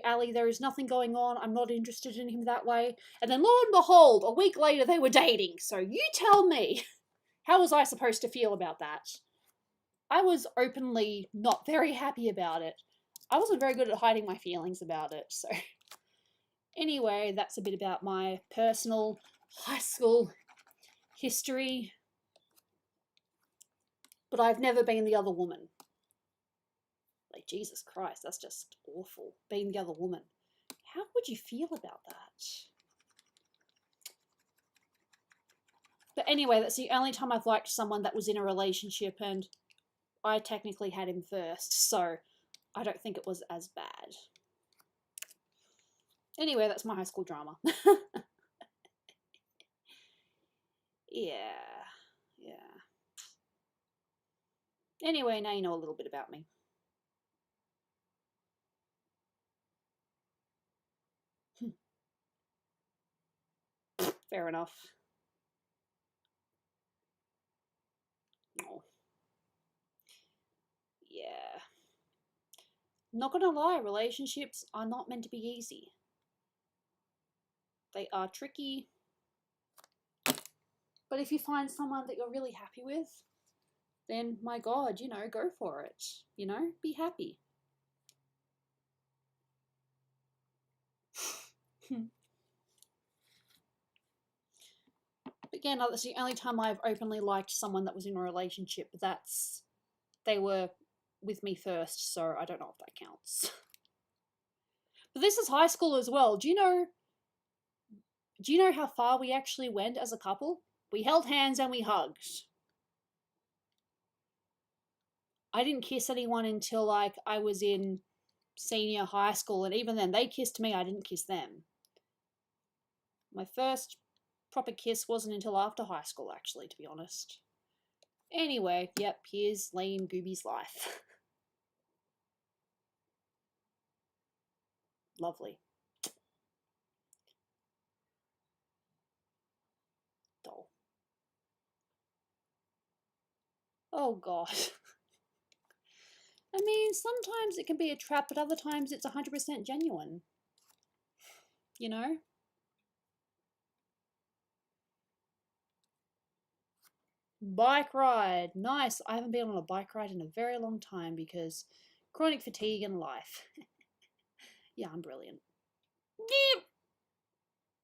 Ali, there is nothing going on. I'm not interested in him that way. And then lo and behold, a week later, they were dating. So you tell me, how was I supposed to feel about that? I was openly not very happy about it. I wasn't very good at hiding my feelings about it, so. Anyway, that's a bit about my personal high school history. But I've never been the other woman. Like, Jesus Christ, that's just awful. Being the other woman. How would you feel about that? But anyway, that's the only time I've liked someone that was in a relationship, and I technically had him first, so I don't think it was as bad. Anyway, that's my high school drama. Yeah. Anyway, now you know a little bit about me. Fair enough. Oh. Yeah. Not gonna lie, relationships are not meant to be easy. They are tricky. But if you find someone that you're really happy with, then my god, you know, go for it. You know, be happy. Again, that's the only time I've openly liked someone that was in a relationship. They were with me first, so I don't know if that counts. But this is high school as well. Do you know how far we actually went as a couple? We held hands and we hugged. I didn't kiss anyone until like I was in senior high school, and even then they kissed me, I didn't kiss them. My first proper kiss wasn't until after high school, actually, to be honest. Anyway, yep, here's lame Gooby's life. Lovely. Doll. Oh god. I mean, sometimes it can be a trap, but other times it's 100% genuine. You know? Bike ride. Nice. I haven't been on a bike ride in a very long time because chronic fatigue and life. Yeah, I'm brilliant.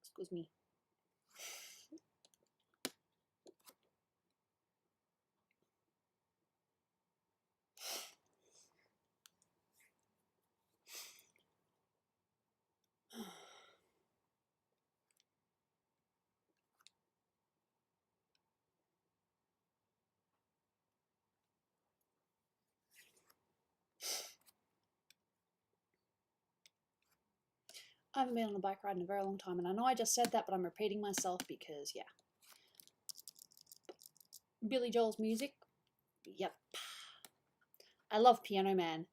Excuse me. I haven't been on a bike ride in a very long time, and I know I just said that, but I'm repeating myself because, yeah. Billy Joel's music. Yep. I love Piano Man.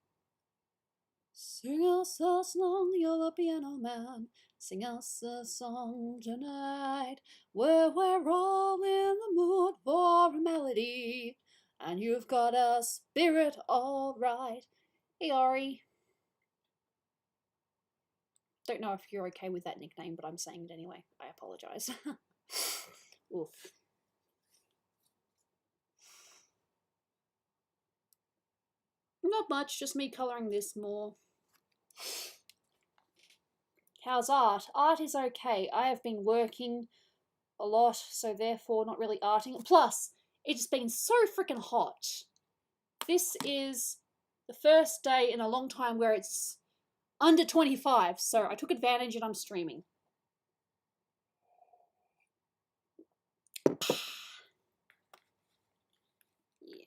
Sing us a song, you're the piano man. Sing us a song tonight, where we're all in the mood for a melody, and you've got a spirit all right. Hey, Ori. Don't know if you're okay with that nickname, but I'm saying it anyway. I apologise. Oof. Not much, just me colouring this more. How's art? Art is okay. I have been working a lot, so therefore not really arting. Plus, it's been so freaking hot. This is the first day in a long time where it's under 25, so I took advantage and I'm streaming. Yeah.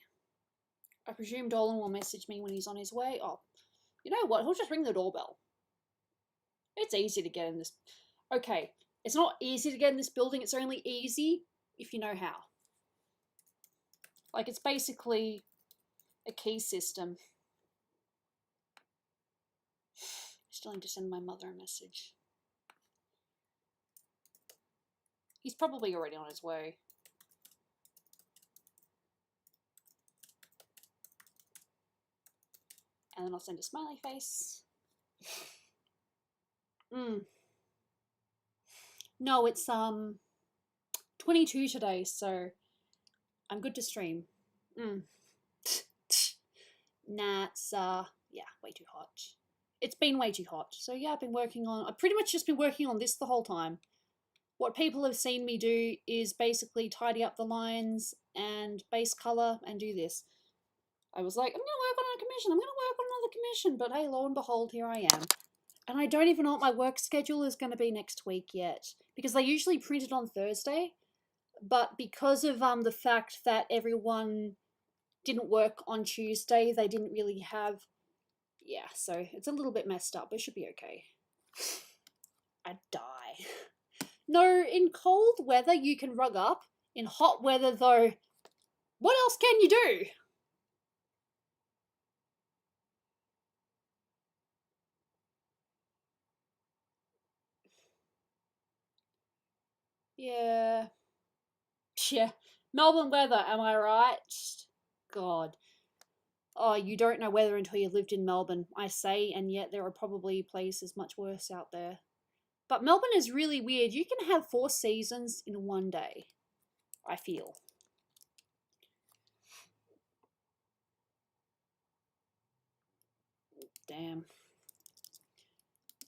I presume Dolan will message me when he's on his way. Oh, you know what? He'll just ring the doorbell. It's easy to get in this. Okay, it's not easy to get in this building. It's only easy if you know how. Like, it's basically a key system. Still need to send my mother a message. He's probably already on his way. And then I'll send a smiley face. No, it's 22 today, so I'm good to stream. Nah, it's yeah, way too hot. It's been way too hot. So yeah, I've pretty much just been working on this the whole time. What people have seen me do is basically tidy up the lines and base colour and do this. I was like, I'm going to work on a commission, I'm going to work on another commission, but hey, lo and behold, here I am. And I don't even know what my work schedule is going to be next week yet, because they usually print it on Thursday, but because of the fact that everyone didn't work on Tuesday, they didn't really have, yeah, so it's a little bit messed up, but it should be okay. I'd die. No, in cold weather you can rug up. In hot weather though, what else can you do? Yeah. Yeah. Melbourne weather, am I right? God. Oh, you don't know weather until you've lived in Melbourne, I say, and yet there are probably places much worse out there. But Melbourne is really weird. You can have 4 seasons in one day, I feel. Damn.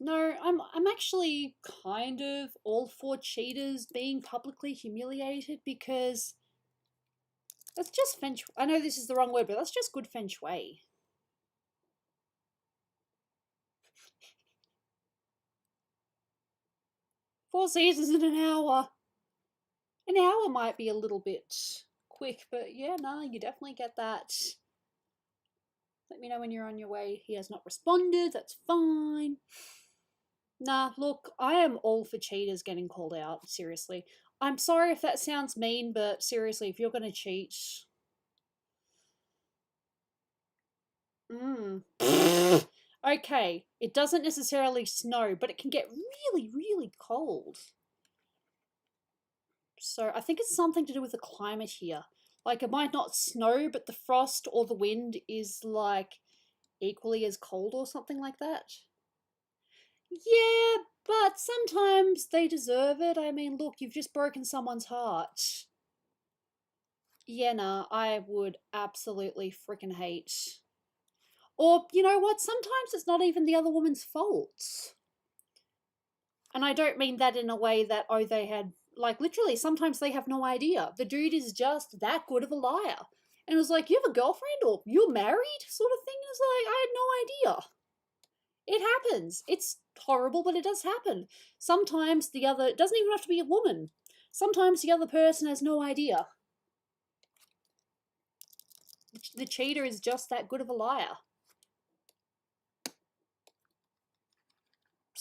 No, I'm actually kind of all for cheaters being publicly humiliated, because that's just feng shui. I know this is the wrong word, but that's just good feng shui. Four seasons in an hour. An hour might be a little bit quick, but yeah, no, you definitely get that. Let me know when you're on your way. He has not responded, that's fine. Nah, look, I am all for cheaters getting called out, seriously. I'm sorry if that sounds mean, but seriously, if you're gonna cheat... Okay, it doesn't necessarily snow, but it can get really, really cold. So I think it's something to do with the climate here. Like, it might not snow, but the frost or the wind is, like, equally as cold or something like that. Yeah, but sometimes they deserve it. I mean, look, you've just broken someone's heart. Yeah, nah, I would absolutely freaking hate. Or, you know what, sometimes it's not even the other woman's fault. And I don't mean that in a way that, oh, they had, like, literally, sometimes they have no idea. The dude is just that good of a liar. And it was like, you have a girlfriend or you're married sort of thing? It was like, I had no idea. It happens. It's horrible, but it does happen. Sometimes the other, it doesn't even have to be a woman. Sometimes the other person has no idea. The cheater is just that good of a liar.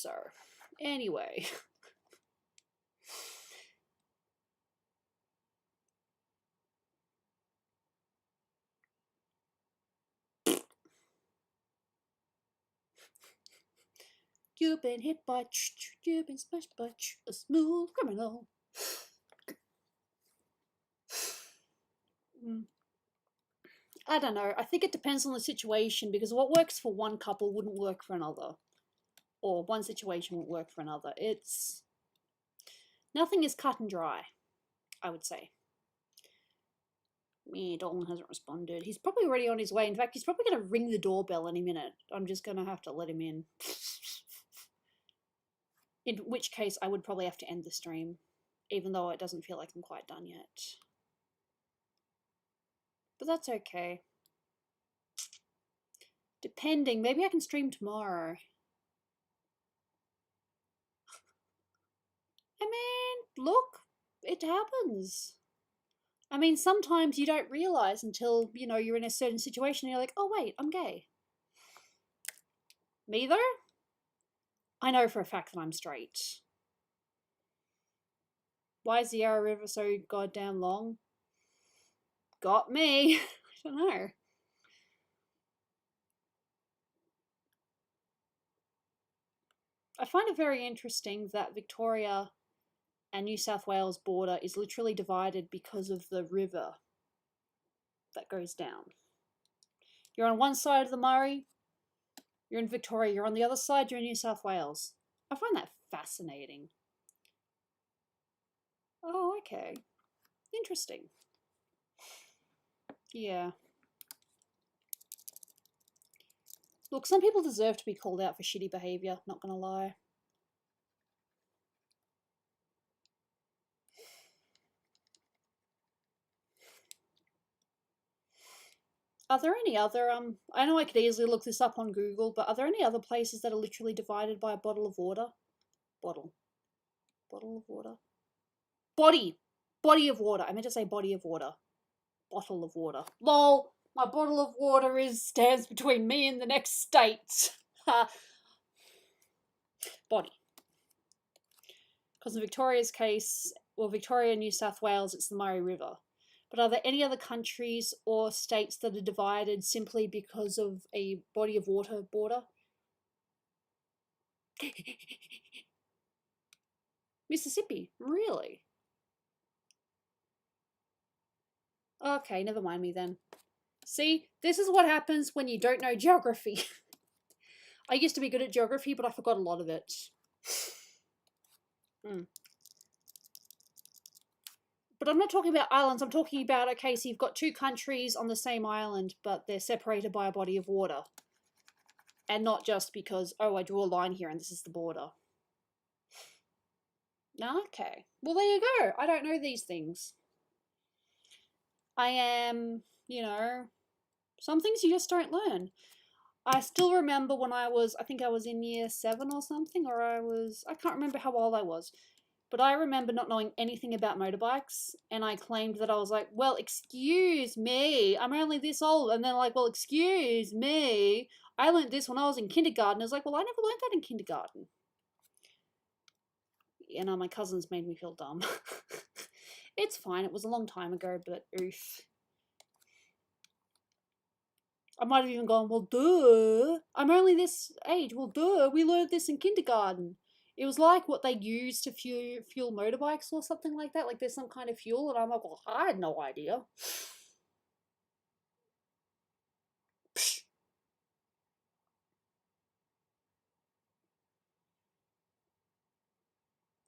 So, anyway. You've been hit by, you've been smashed by a smooth criminal. I don't know. I think it depends on the situation, because what works for one couple wouldn't work for another. Or one situation won't work for another. It's... Nothing is cut and dry, I would say. Dolan hasn't responded. He's probably already on his way. In fact, he's probably going to ring the doorbell any minute. I'm just going to have to let him in. In which case, I would probably have to end the stream, even though it doesn't feel like I'm quite done yet. But that's okay. Depending, maybe I can stream tomorrow. I mean, look, it happens. I mean, sometimes you don't realise until, you know, you're in a certain situation and you're like, oh wait, I'm gay. Me though? I know for a fact that I'm straight. Why is the Yarra River so goddamn long? Got me. I don't know. I find it very interesting that Victoria and New South Wales border is literally divided because of the river that goes down. You're on one side of the Murray, you're in Victoria. You're on the other side, you're in New South Wales. I find that fascinating. Oh, okay. Interesting. Yeah. Look, some people deserve to be called out for shitty behaviour, not gonna lie. Are there any other, I know I could easily look this up on Google, but are there any other places that are literally divided by a bottle of water? Bottle of water? Body of water. I meant to say body of water. Bottle of water. LOL! My bottle of water stands between me and the next state. Body. Because in Victoria's case, well, Victoria and New South Wales, it's the Murray River. But are there any other countries or states that are divided simply because of a body of water border? Mississippi, really? Okay, never mind me then. See, this is what happens when you don't know geography. I used to be good at geography, but I forgot a lot of it. But I'm not talking about islands. I'm talking about, okay, so you've got two countries on the same island, but they're separated by a body of water. And not just because, oh, I drew a line here and this is the border. Okay. Well, there you go. I don't know these things. I am, you know, some things you just don't learn. I still remember when I think I was in year 7 or something, or I can't remember how old I was. But I remember not knowing anything about motorbikes, and I claimed that I was like, well, excuse me, I'm only this old. And then like, well, excuse me, I learned this when I was in kindergarten. I was like, well, I never learned that in kindergarten. You know, my cousins made me feel dumb. It's fine, it was a long time ago, but oof. I might have even gone, well, duh, I'm only this age. Well, duh, we learned this in kindergarten. It was like what they use to fuel motorbikes or something like that. Like there's some kind of fuel, and I'm like, well, I had no idea.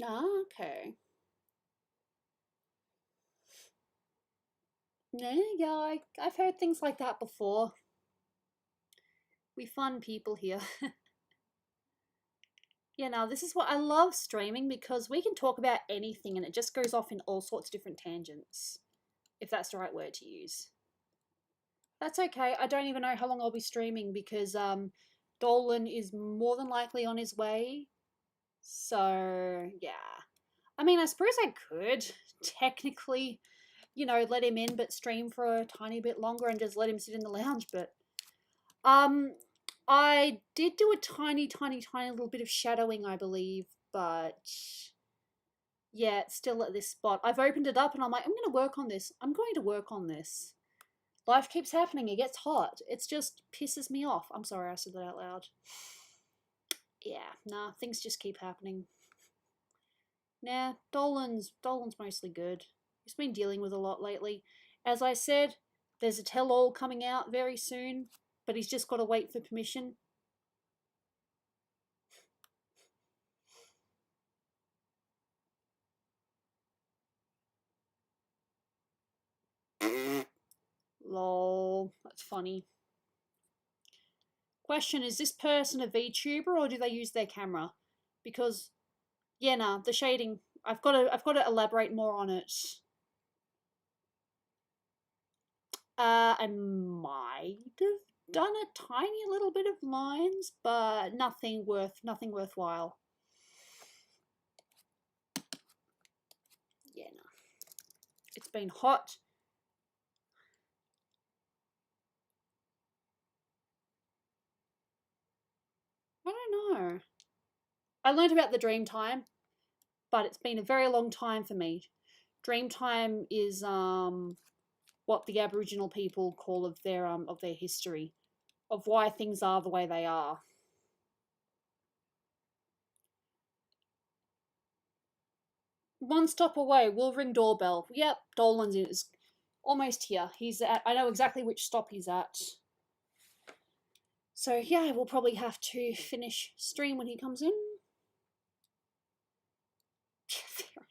Okay. Yeah, I've heard things like that before. We fun people here. Yeah, now this is what I love streaming, because we can talk about anything and it just goes off in all sorts of different tangents, if that's the right word to use. That's okay. I don't even know how long I'll be streaming, because Dolan is more than likely on his way. So, yeah. I mean, I suppose I could technically, you know, let him in but stream for a tiny bit longer and just let him sit in the lounge, but I did do a tiny little bit of shadowing, I believe, but yeah, it's still at this spot. I've opened it up and I'm like, I'm going to work on this. I'm going to work on this. Life keeps happening. It gets hot. It just pisses me off. I'm sorry I said that out loud. Yeah, nah, things just keep happening. Nah, Dolan's mostly good. He's been dealing with a lot lately. As I said, there's a tell-all coming out very soon, but he's just got to wait for permission. Lol, that's funny. Question, is this person a VTuber or do they use their camera? Because, yeah, nah, the shading, I've got to elaborate more on it. I might have done a tiny little bit of lines, but nothing worthwhile. Yeah, no. It's been hot. I don't know. I learned about the dream time, but it's been a very long time for me. Dream time is what the Aboriginal people call of their history, of why things are the way they are. One stop away, we'll ring doorbell. Yep, Dolan's is almost here. He's at, I know exactly which stop he's at. So yeah, we'll probably have to finish stream when he comes in. Fair enough.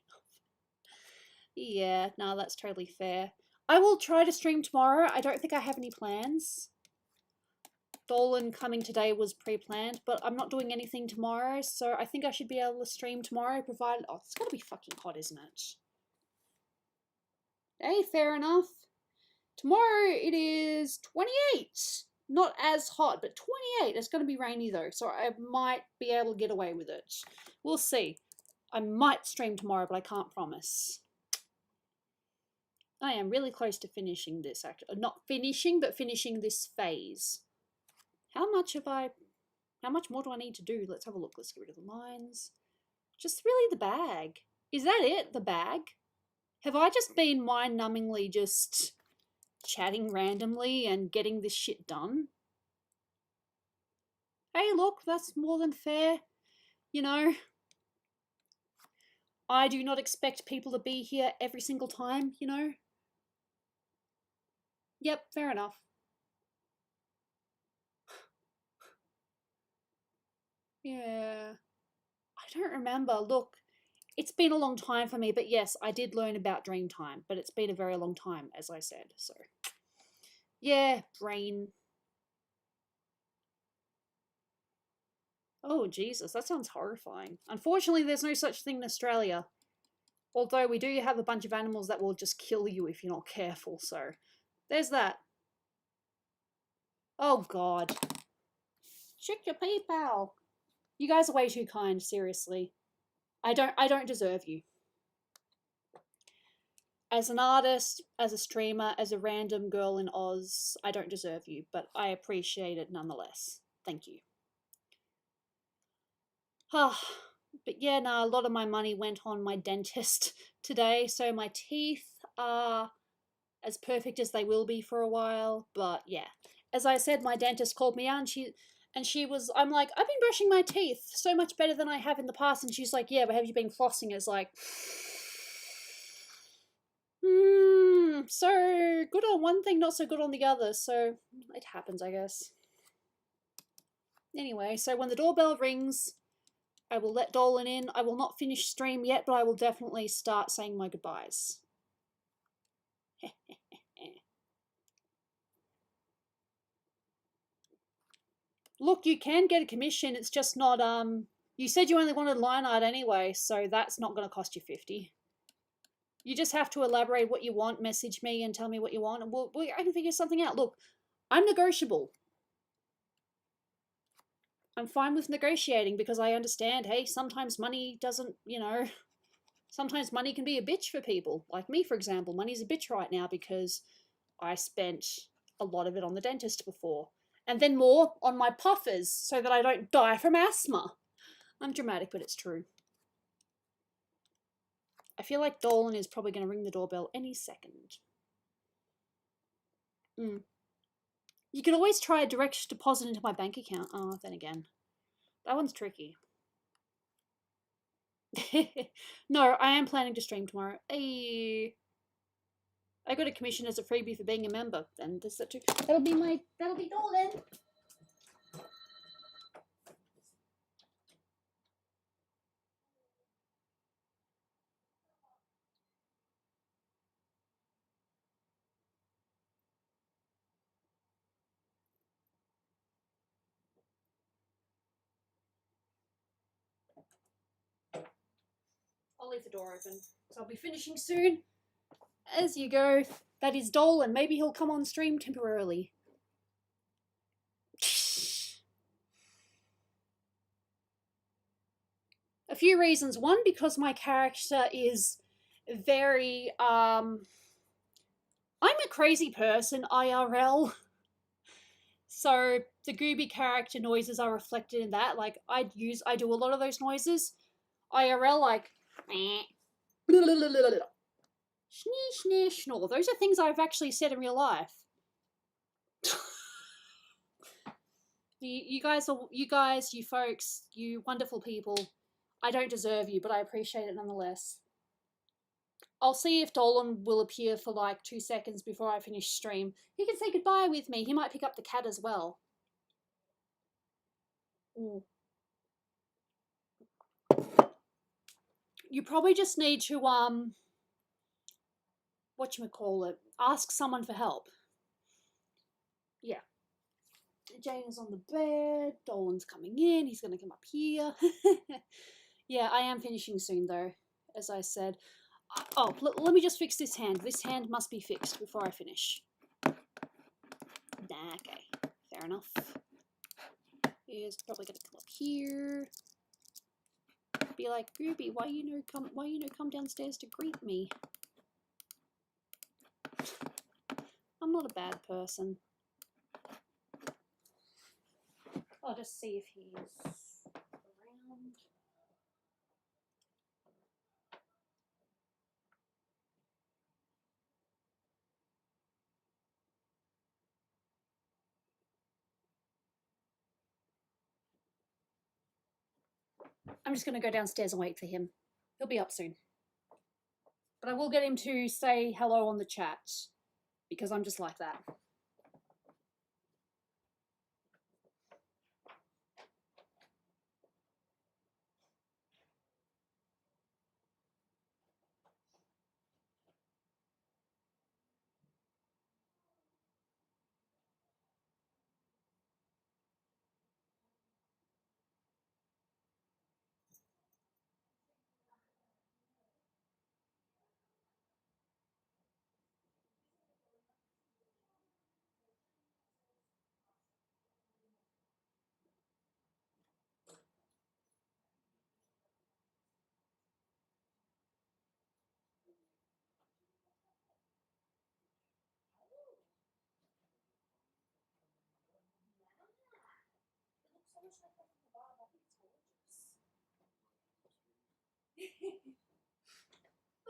Yeah, no, that's totally fair. I will try to stream tomorrow. I don't think I have any plans. Dolan coming today was pre-planned, but I'm not doing anything tomorrow, so I think I should be able to stream tomorrow, provided... Oh, it's gotta be fucking hot, isn't it? Hey, fair enough. Tomorrow it is 28. Not as hot, but 28. It's gonna be rainy though, so I might be able to get away with it. We'll see. I might stream tomorrow, but I can't promise. I am really close to finishing this, actually. Not finishing, but finishing this phase. How much more do I need to do? Let's have a look. Let's get rid of the lines. Just really the bag. Is that it? The bag? Have I just been mind-numbingly just chatting randomly and getting this shit done? Hey, look, that's more than fair. You know, I do not expect people to be here every single time, you know? Yep, fair enough. Yeah. I don't remember. Look, it's been a long time for me, but yes, I did learn about dream time, but it's been a very long time, as I said, so. Yeah, brain. Oh, Jesus, that sounds horrifying. Unfortunately, there's no such thing in Australia. Although we do have a bunch of animals that will just kill you if you're not careful, so there's that. Oh, God. Check your PayPal. You guys are way too kind, seriously. I don't deserve you. As an artist, as a streamer, as a random girl in Oz, I don't deserve you, but I appreciate it nonetheless. Thank you. But yeah, no, a lot of my money went on my dentist today, so my teeth are as perfect as they will be for a while, but yeah. As I said, my dentist called me out and she was, I'm like, I've been brushing my teeth so much better than I have in the past, and she's like, yeah, but have you been flossing? It's like, so good on one thing, not so good on the other, so it happens, I guess. Anyway, so when the doorbell rings, I will let Dolan in. I will not finish stream yet, but I will definitely start saying my goodbyes. Look, you can get a commission, it's just not, you said you only wanted line art anyway, so that's not going to cost you 50. You just have to elaborate what you want, message me and tell me what you want, and I can figure something out. Look, I'm negotiable. I'm fine with negotiating because I understand, hey, sometimes money doesn't, you know, sometimes money can be a bitch for people. Like me, for example, money's a bitch right now because I spent a lot of it on the dentist before. And then more on my puffers so that I don't die from asthma. I'm dramatic, but it's true. I feel like Dolan is probably going to ring the doorbell any second. You can always try a direct deposit into my bank account. Oh, then again. That one's tricky. No, I am planning to stream tomorrow. Hey. I got a commission as a freebie for being a member. And this that too. That'll be Dolan. I'll leave the door open. So I'll be finishing soon. As you go. That is Dolan. Maybe he'll come on stream temporarily. A few reasons. One, because my character is very, I'm a crazy person, IRL. So the Gooby character noises are reflected in that. Like, I do a lot of those noises. IRL, like, snore. Those are things I've actually said in real life. You folks, you wonderful people, I don't deserve you, but I appreciate it nonetheless. I'll see if Dolan will appear for like 2 seconds before I finish stream. He can say goodbye with me. He might pick up the cat as well. Ooh. You probably just need to, whatchamacallit, ask someone for help. Yeah. Jane is on the bed. Dolan's coming in. He's going to come up here. Yeah, I am finishing soon though, as I said. Oh, let me just fix this hand. This hand must be fixed before I finish. Okay, fair enough. He's probably gonna come up here. Be like, Gooby, why you no come downstairs to greet me? I'm not a bad person. I'll just see if he's around. I'm just going to go downstairs and wait for him. He'll be up soon. But I will get him to say hello on the chat, because I'm just like that.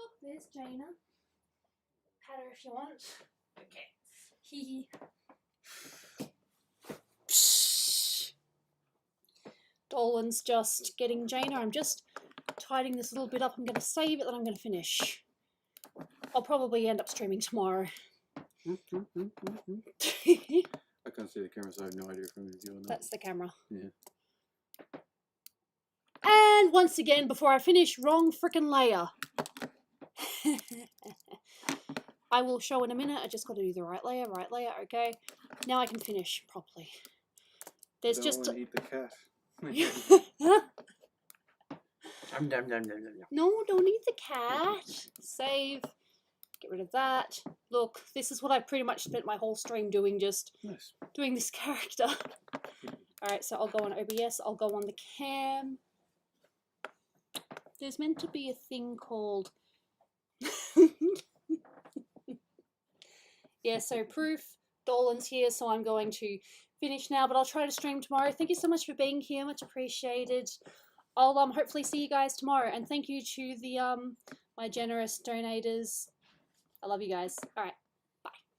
Oh, there's Jaina. Pat her if you want. Okay. Hee. Dolan's just getting Jaina. I'm just tidying this little bit up. I'm going to save it, then I'm going to finish. I'll probably end up streaming tomorrow. I can't see the camera, so I have no idea if I'm with you or not. That's the camera. Yeah. And once again, before I finish, wrong frickin' layer. I will show in a minute. I just got to do the right layer, okay. Now I can finish properly. There's don't just... want to eat the cat. No, don't eat the cat. Save. Get rid of that. Look, this is what I've pretty much spent my whole stream doing, just doing this character. Alright, so I'll go on OBS, I'll go on the cam. There's meant to be a thing called... Yeah, so proof, Dolan's here, so I'm going to finish now, but I'll try to stream tomorrow. Thank you so much for being here. Much appreciated. I'll hopefully see you guys tomorrow. And thank you to the my generous donators. I love you guys. All right.